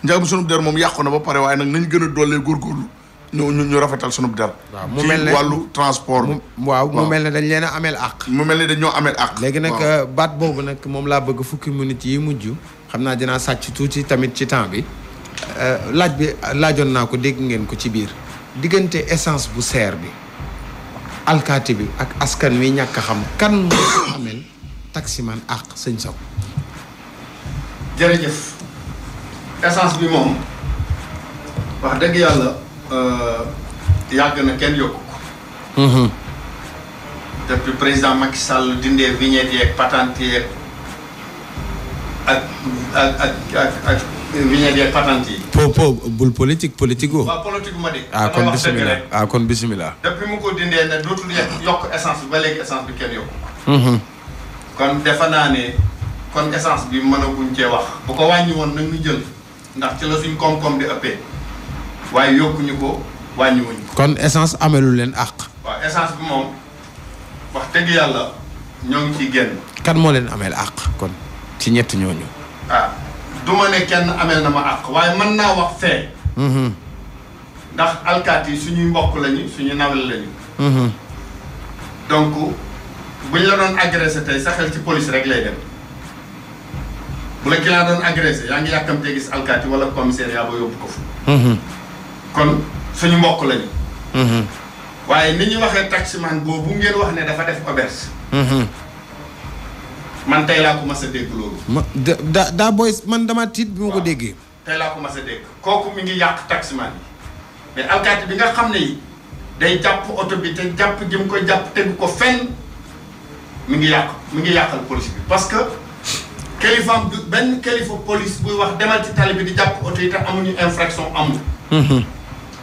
njagam sunu der moom yàqu na ba pare waaye nag nañ gën a doolee góorgóorlu ñu rafetal sunu der mu mel ne ci wàllu transport mu mel ne dañ leen a ameel àq mu mel ne dañoo ameel àq léegi nag baat boobu nag moom laa bëgg fukki minutes yi mujj xam naa dinaa sàcc tuuti tamit ci temps bi laaj bi laajoon naa ko dégg ngeen ko ci biir diggante essence bu seer bi alkaati bi ak askan wi ñàkk a xam kan moo ameel taximan àq sëñ Sow jërëjëf essence bi moom wax dëgg yàlla yàgg na kenn yokku ko depuis président Macky Sall dindee vignette yeeg patente yeeg ak vignette yeeg patente yi. bul politique woo. waaw politique ma de. kon bisimilah kon bisimilah. depuis mu ko dindee ne dootul yokk essence bi ba léegi essence bi kenn yokku. kon defe naa ne kon essence bi mënaguñ cee wax. bu ko wàññi woon nag ñu jël ndax ci la suñ koom-koom di ëppee waaye yokkuñu ko wàññiwuñu ko. kon essence amelu leen àq. waaw essence bi moom wax dëgg yàlla ñoo ngi ciy génn. kan moo leen ameel àq kon ci ñett ñooñu. du ma ne kenn ameel na ma àq waaye mën naa wax fee. ndax alkaati yi suñuy mbokk lañu suñu nawle lañu. donc buñ la doon agressé tey sa xel ci police rek lay dem bu la client doon agressé yaa ngi yàkkamtee gis alkaati wala commissariat ba yóbbu ko fa. kon suñu mbokk lañu. waaye ni ñuy waxee taximan boobu ngeen wax ne dafa def auberge. man tey laa ko mas a dégg loolu. daa booy man dama tiit bi ma ko déggee. tey laa ko mas a dégg kooku mi ngi yàq taximan yi mais alkaati bi nga xam ne yi day jàpp oto bi te jàpp jëm ko jàpp tegu ko fenn mi ngi yàqal police bi parce que kilifaam du benn kilifa police buy wax demal ci tali bi di jàpp oto yi te amuñu infraction amul. bu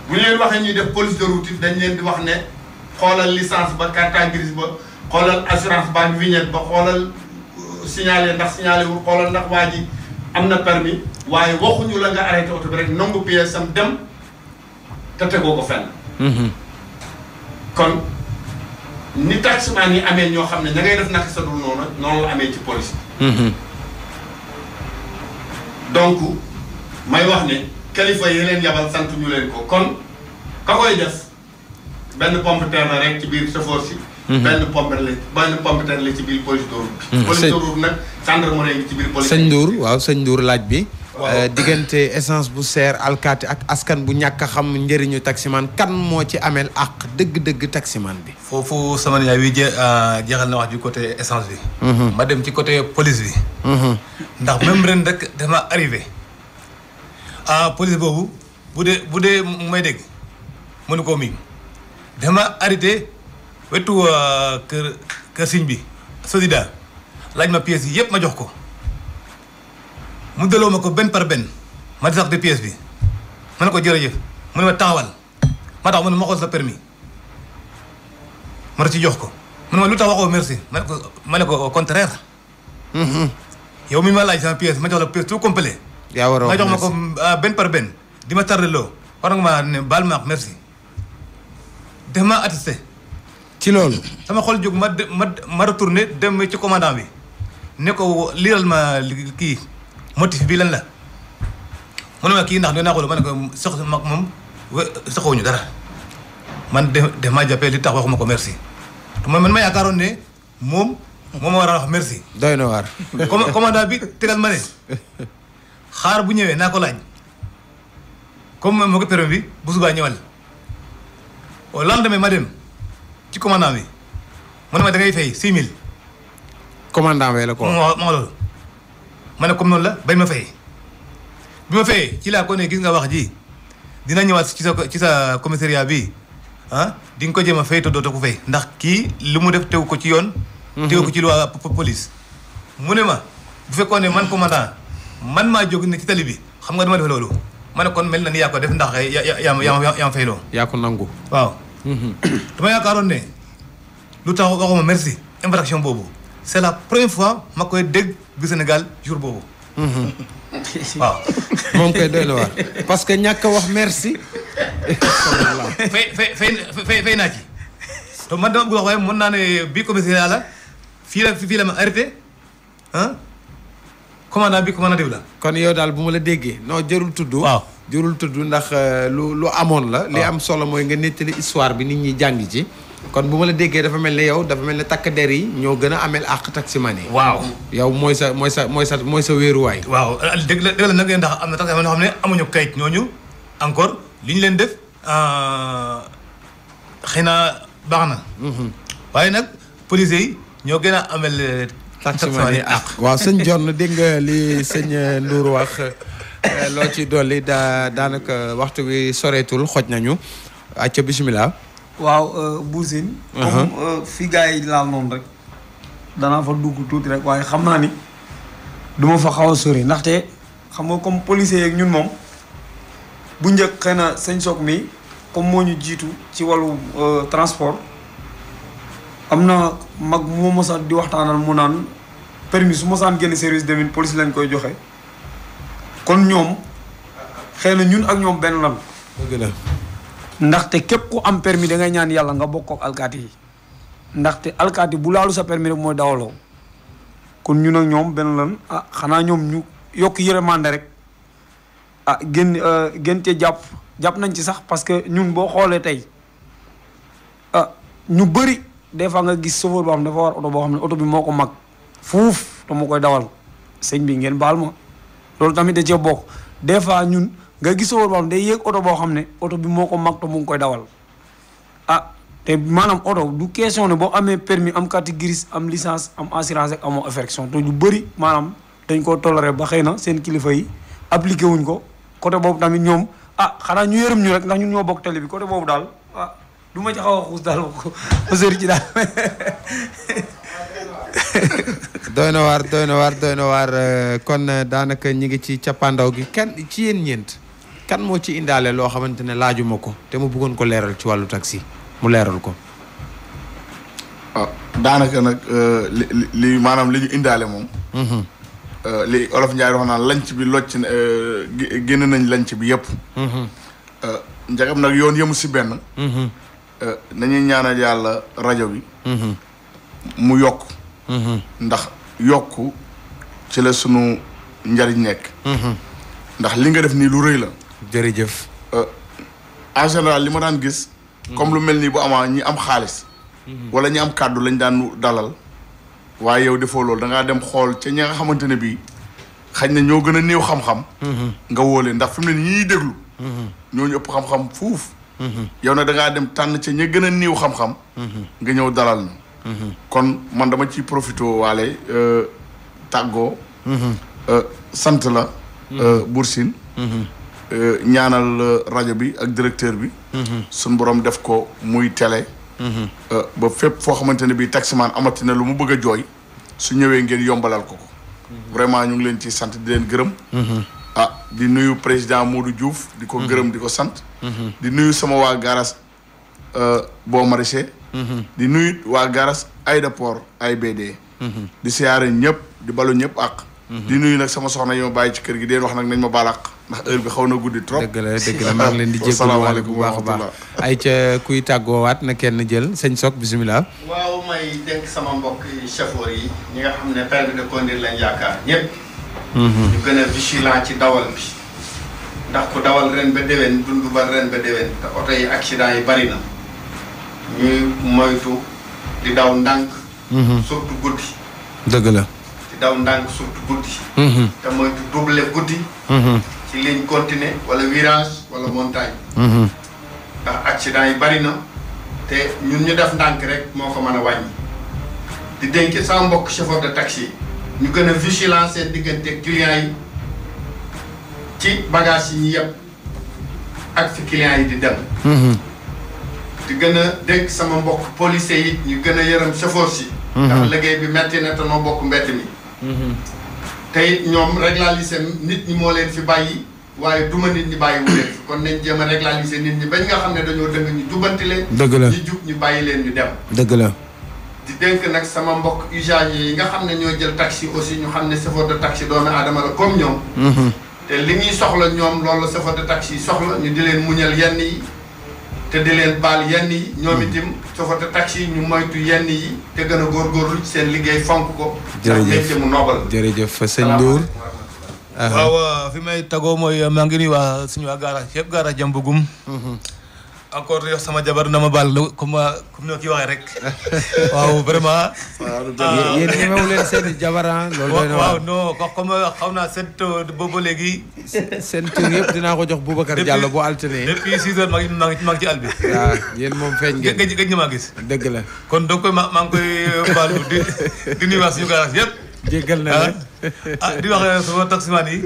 ñu leen waxee ñuy def police de route dañ leen di wax ne xoolal licence ba carte grise ba xoolal assurance ba vignette ba xoolal signalé ndax signalé wul xoolal ndax waa ji am na permis waaye waxuñu la nga arrêté oto bi rek nangu pièce sam dem te tegoo ko fenn. kon ni taximan yi amee ñoo xam ne ña ngay def naka sa dul noonu la amee ci police bi. donc may wax ne kilifa yi leen yabal sant ñu leen ko kon ka koy def benn pomme de terre la rek ci biir chauffeur si. benn pomme de terre la ci biir police de route bi. police de route nag gendarmerie ngi ci biir police. sëñ Ndour waaw sëñ Ndour laaj bi. diggante essence bu seer alkaati ak askan bu ñàkk a xam njëriñu taximan kan moo ci ameel ak dëgg-dëgg taximan bi. foofu sama nijaay wi jeexal na wax ji côté essence bi. ma dem ci côté police bi. ndax même ren rek dama arrivé police boobu bu dee may dégg mënu koo miin dama arrêté wetu kër siñ bi Sodida laaj ma pièces yi yëpp ma jox ko. mu delloo ma ko benn par benn ma di sax de pièce bi ma ne ko jërëjëf mu ne ma taxawal ma tax mu ne ma xool sa permis ma ci jox ko mu ne ma lu tax waxoo merci ma ne ko au contraire. yow mi ma laaj sama pièce ma jox la pièce tout complet. yaa war a wax ma jox ma ko benn par benn di ma tardé loo war nga maa ne baal ma wax merci def ma attesté. ci loolu. sama xol jóg ma retourné dem ci commandant bi ne ko liiral ma kii. motif bi lan la mu ne ma kii ndax dinaa ko ma ne ko sox mag moom soxowuñu dara man de maa jàppee li tax waxuma ko merci te man ma yaakaaroon ne moom ma war a wax merci. doy na waar. commandant bi tegal ma ne xaar bu ñëwee naa ko laaj comme moo ko permis bi bu subaa ñëwal au lendemain ma dem ci commandant bi mu ne ma da ngay fay 6000. commandant bi la ko ma loolu. ma ne comme noonu la bañ ma fay bi ma fayee ci laa ko ne gis nga wax ji dina ñëwaat ci sa commissariat bi di nga ko jéem a fay te dootoo ko fay ndax kii li mu def tegu ko ci yoon. tegu ko ci loi police. mu ne ma bu fekkoon ne man commandant man maa jóg ne ci tali bi xam nga dama def loolu ma ne kon mel na ni yaa ko def ndax yaa ma fay loo. yaa ko nangu. waaw. dama yaakaaroon ne lu tax waxuma merci infraction boobu c'est la première fois ma koy dégg bi Sénégal jour boobu. waaw. moom koy doy na waar parce que ñàkk a wax merci. fay naa ci. te man dama bëgg wax waaye mën naa ne bii commissariat la fii la ma arrêté commandant diw la. kon yow daal bu ma la déggee non jërul tudd. waaw jërul tudd ndax lu amoon la. li am solo mooy nga nettali histoire bi nit ñi jàng ci. kon bu ma la déggee dafa mel ne yow dafa mel ne takk der yi ñoo gën a ameel àq taximan yi. waaw yow mooy sa wéeruwaay. waaw dëgg la nag ndax am na taximan yoo xam ne amuñu kayit ñooñu encore li ñu leen def xëy na baax na. waaye nag police yi ñoo gën a ameel taximan yi àq. waaw sëñ John dégg nga li sëñ Ndour wax loo ci dolli daanaka waxtu bi soreetul xoj nañu acca bisimilah. waaw Bour Sine comme fi gars yi laal noonu rek danaa fa dugg tuuti rek waaye xam naa ni duma fa xaw a sori ndaxte xam nga comme policier yeeg ñun moom bu njëkk xëy na sëñ Sock mi comme moo ñu jiitu ci wàllu transport am na mag moo mos a di waxtaanal mu naan permis su mosaan génn service de mine police lañ koy joxe kon ñoom xëy na ñun ak ñoom benn lan. dëgg la. ndaxte képp ku am permis da ngay ñaan yàlla nga bokk ak alkaati yi ndaxte alkaati bu laalu sa permis rek mooy dawaloo kon ñun ak ñoom benn lan xanaa ñoom ñu yokk yërmande rek gën cee jàpp nañ ci sax parce que ñun boo xoolee tey ñu bëri des fois nga gis chauffeur boo xam dafa war oto boo xam ne oto bi moo ko mag fuuf te moo koy dawal sëñ bi ngeen baal ma loolu tamit da cee bokk des fois ñun nga gis chauffeur boo xam day yéeg oto boo xam ne oto bi moo ko mag te mu ngi koy dawal te maanaam oto du question ne boo amee permis am carte grise am licence am assurance ak amoo infraction te ñu bëri maanaam dañ koo toléré ba xëy na seen kilifa yi appliqué wuñ ko côté boobu tamit ñoom xanaa ñu yërëm ñu rek ndax ñun ñoo bokk télé bi côté boobu daal du ma ci xaw a xuus daal ba sëri ci daal. doy na waar kon daanaka ñi ngi ci cappaandaw gi kenn ci yéen ñeent kan moo ci indaale loo xamante ne laajuma ko te mu bëggoon ko leeral ci wàllu taxi mu leeral ko. daanaka nag li maanaam li ñu indaale moom. li olof Ndiaye wax naan lanc bi locc génn nañ lanc bi yëpp. njagam nag yoon yëmu si benn. nañuy ñaanal yàlla rajo bi. mu yokk. ndax yokku ci la sunu njariñ nekk. ndax li nga def nii lu rëy la. jërëjëf. En général li ma daan gis. comme lu mel nii bu amaa ñi am xaalis wala ñi am kàddu lañ daan dalal waaye yow defoo loolu da ngaa dem xool ca ñi nga xamante ne bii xañ na ñoo gën a néew xam-xam nga woo leen ndax fi mu ne nii ñiy déglu ñooñu ëpp xam-xam fuuf yow nag da ngaa dem tànn ca ña gën a néew xam-xam nga ñëw dalal na kon man dama ciy profité waale tàggoo sant la Bour Sine ñaanal rajo bi ak directeur bi suñ borom def ko muy télé ba fépp foo xamante ne bii taximaan amati na lu mu bëgg a jooy su ñëwee ngeen yombalal ko vraiment ñu ngi leen ci sant di leen gërëm di nuyu président Modou Diouf di ko gërëm di ko sant di nuyu sama waa garas boo maraîcher di nuyu waa garas aéroport AIBD di siyaare ñëpp di balu ñëpp ak di nuyu nag sama soxna yi ma bàyyi ci kër gi deen wax nag nañ ma baal ak ndax heure bi xaw na guddi trop. dëgg la maa ngi leen di jégalu bu baax a baax ay ca kuy tàggoowaat na kenn jël sëñ Sok bisimilah. waaw may dénk sama mbokk chauffeur yi ñi nga xam ne permis de conduire lañ yaakaar ñëpp. ñu gën a vigilant ci dawal bi. ndax ku dawal ren ba déwén dund ba ren ba déwén te oto yi accident yi bari na. ñuy moytu di daw ndànk. surtout guddi. dëgg la. di daw ndànk surtout guddi. te moytu double guddi. ci ligne continue wala virage wala montagne. ndax accident yi bari na te ñun ñu def ndànk rek moo ko mën a wàññi. di dénk sama mbokk chauffeur de taxi ñu gën a vigilant seen diggante clients yi ci bagage yi ñu yëpp ak fi clients yi di dem. di gën a dénk sama mbokk policiers yi ñu gën a yërëm chauffeur si. ndax liggéey bi metti na te noo bokk mbedd mi. te it ñoom régulariser nit ñi moo leen fi bàyyi waaye duma nit ñi bàyyi wu leen fi kon nañ jéem a régulariser nit ñi bañ nga xam ne dañoo dëng ñu jubbanti leen. dëgg la ñu jub ñu bàyyi leen ñu dem. dëgg la. di dénk nag sama mbokk usagers yi nga xam ne ñoo jël taxi aussi ñu xam ne chauffeur de taxi doomu aadama la comme ñoom. te li ñuy soxla ñoom loolu la chauffeur de taxi soxla ñu di leen muñal yenn yi te di leen baal yenn yi ñoom itam chauffeur de taxi ñu moytu yenn yi te gën a góorgóorlu ci seen liggéey fonk ko. jërëjëf mu nobal. jërëjëf sëñ Ndour. waaw fi may tagoo mooy maa ngi nuyu waa suñu waa garage yëpp garage jam bugum encore yox sama jabar na ma baal comme ni ma kii waxee rek waaw vraiment. yéen ñemewu leen seen jabaran loolu doy na waaw non comme xaw naa seet boobu léegi. seen tur yëpp dinaa ko jox Boubacar Diallo bu altine. depuis 6 heures maa ngi ci àll bi. waaw yéen moom feeñ ngeen. gëj na maa gis. dëgg la. kon donc maa ngi koy baalu di nuyu waa suñu garage yëpp. jéggal na la. di wax sama taximaan yi.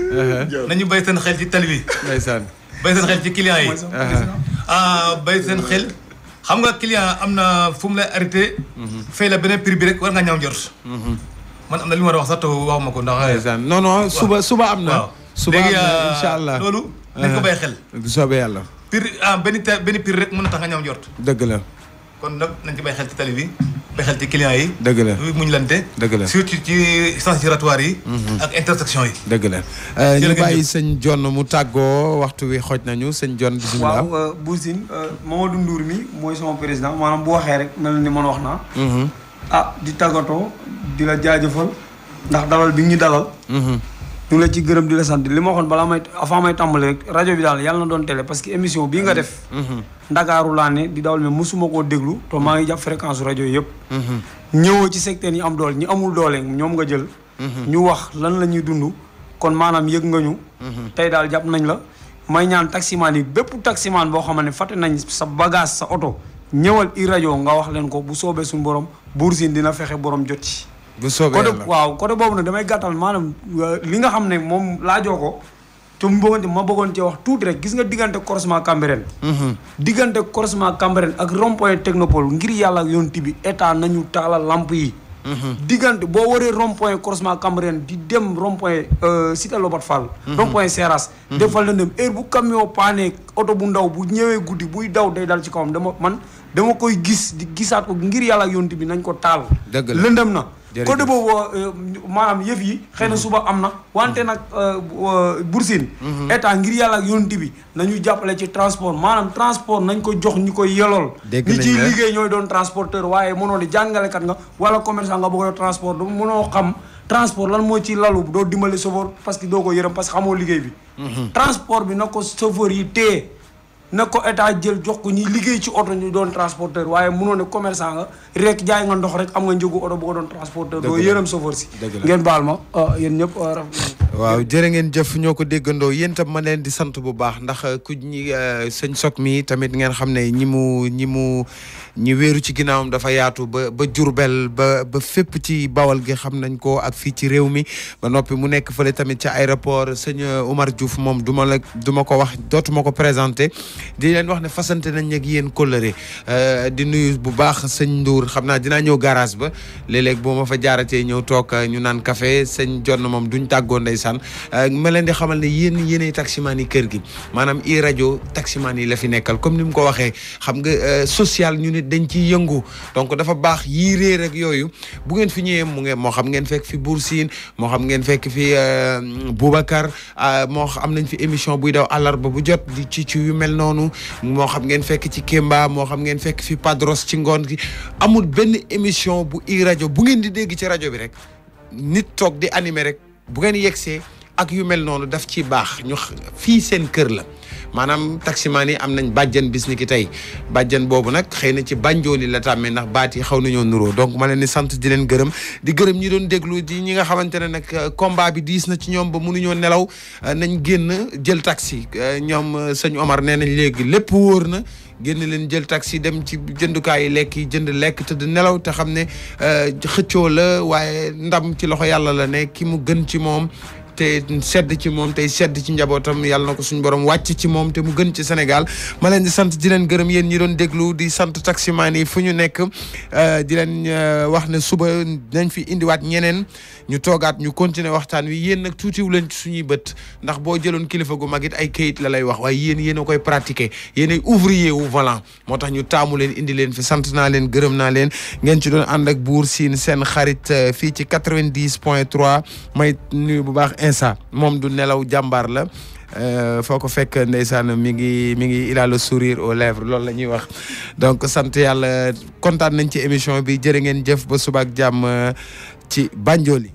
nañu bay seen xel ci tali bi. ndeysaan. bay seen xel ci client yi. bay seen xel xam nga client am na fu mu lay arrêté. fay la beneen prix bi rek war nga ñaaw njort. man am na li ma war a wax sax te waxuma ko ndax. ndeysaan non non suba am na. waaw suba am na incha allah loolu. nañ ko bàyyi xel. bu soobee yàlla. prix benn prix rek mën na tax nga ñaaw njort. dëgg la. kon nag nañ ci bàyyi xel ci tali bi. bàyyi xel ci client yi. dëgg la muñ lante. dëgg la surtout ci sens giratoire yi. ak intersection yi. dëgg la ñu bàyyi sëñ John mu tàggoo waxtu wi xooj nañu sëñ John bisimilah. waaw Bour Sine Mamadou Ndour mi mooy sama président maanaam bu waxee rek mel ni man wax naa. di tàggatoo di la jaajëfal ndax dalal bi ñu dalal. ñu la ci gërëm di la sant li ma waxoon balaa may avant may tàmbali rek rajo bi daal yàlla na doon télé parce que émission bii nga def. Ndakaaru laa ne di dawal mais mosuma koo déglu te maa ngi jàpp fréquence rajo yëpp. ñëwoo ci secteur yi am doole ñi amul doole ñoom nga jël. ñu wax lan la ñuy dund kon maanaam yëg nga ñu. tey daal jàpp nañ la may ñaan taximaan yi bépp taximaan boo xam ne fàtte nañ sa bagage sa oto ñëwal i rajo nga wax leen ko bu soobee suñu borom Bour Sine dina fexe borom jot ci. bu soobee yàlla waaw côté boobu nag damay gàttal maanaam li nga xam ne moom laajoo ko te ma bëggoon cee wax tuuti rek gis nga diggante croisement Cambérène. diggante croisement Cambérène ak rond-point Technopole ngir yàlla ak yonti bi état nañu taalal lamp yi. diggante boo waree rond-point croisement Cambérène di dem rond-point Cité Lobat Fall. rond-point Seras. defal na dem heure bu camion paane oto bu ndaw bu ñëwee guddi buy daw day dal ci kawam dama koy gis di gisaat ko ngir yàlla ak yonti bi nañ ko taal. dëgg la lëndëm na. côté boobu maanaam yëf yi xëy na suba am na wante nag Bour Sine état ngir yàlla ak yonti bi nañu jàppale ci transport maanaam transport nañ ko jox ñi koy yelool ñi ciy liggéey ñooy doon transporteur waaye mënoo di jàngalekat nga wala commerçant nga bëgg a transport du mënoo xam transport lan moo ci lalu doo dimbali chauffeur parce que doo ko yërëm parce que xamoo liggéey bi transport bi na ko chauffeur yi téye na ko état jël jox ko ñuy liggéey ci oto ñu doon transporteur waaye mënoo ne commerçant nga rek jaay nga ndox rek am nga njëgu oto bu ko doon transporteur doo yërëm chauffeur si ngeen baal ma yéen ñëpp waaw jërë ngeen jëf ñoo ko déggandoo yéen tam ma leen di sant bu baax ndax ku ñi sëñ Sok mi tamit ngeen xam ne ñi wéeru ci ginnaawam dafa yaatu ba Jurbel ba fépp ci Bawal gi xam nañ ko ak fii ci réew mi ba noppi mu nekk fële tamit ci aéroport sëñ Omar Diouf moom du ma ko wax dootuma ko présenté di leen wax ne fasante nañ ak yéen kóllëre di nuyu bu baax sëñ Ndour xam naa dinaa ñëw garage ba léeg-léeg boo ma fa jaaratee ñëw toog ñu naan café sëñ Jonn moom duñ tàggoo ndeysaan ma leen di xamal ne yéenay taximaan yi kër gi maanaam i rajo taximaan yi la fi nekkal comme ni mu ko waxee xam nga social ñu nit dañ ciy yëngu donc dafa baax yii réer ak yooyu bu ngeen fi ñëwee moo xam ngeen fekk fi Bour Sine moo xam ngeen fekk fi Boubacar moo am nañ fi émission buy daw àllarba bu jot di ci yu mel noonu moo xam ngeen fekk ci Kemba moo xam ngeen fekk fi Padros ci ngoon gi amul benn émission bu i rajo bu ngeen di dégg ci rajo bi rek nit toog di animé rek bu ngeen yegsee ak yu mel noonu daf ci baax ñu fii seen kër la maanaam taximaan yi am nañ bàjjan bis ni ki tey bàjjan boobu nag xëy na ci Banjooli la tàmmee ndax baat yi xaw nañoo nuroo donc ma leen di sant di leen gërëm di gërëm ñi doon déglu di ñi nga xamante ne nag combat bi diis na ci ñoom ba mënuñoo nelaw nañ génn jël taxi ñoom sëñ Omar nee nañ léegi lépp wóor na génn leen jël taxi dem ci jëndukaay yi lekk yi jënd lekk tëdd nelaw te xam ne xëccoo la waaye ndam ci loxo yàlla la ne ki mu gën ci moom te sedd ci moom tey sedd ci njabootam yàlla na ko suñu borom wàcc ci moom te mu gën ci Sénégal ma leen di sant di leen gërëm yéen ñi doon déglu di sant taximaan yi fu ñu nekk di leen wax ne suba nañ fi indiwaat ñeneen ñu toogaat ñu continuer waxtaan wi yéen nag tuutiwu leen ci suñuy bët ndax boo jëloon kilifa gu mag it ay kayit la lay wax waaye yéen a koy pratiquer yéen ay ouvrier wu volant moo tax ñu taamu leen indi leen fi sant naa leen gërëm naa leen ngeen ci doon ànd ak Bour Sine seen xarit fii ci 90.3 may nuyu bu baax Insa moom du nelaw jàmbaar la foo ko fekk ndeysaan mi ngi il a le sourire aux lèvres loolu la ñuy wax donc sant yàlla kontaan nañ ci émission bi jërë ngeen jëf ba suba ak jàmm ci Banjoli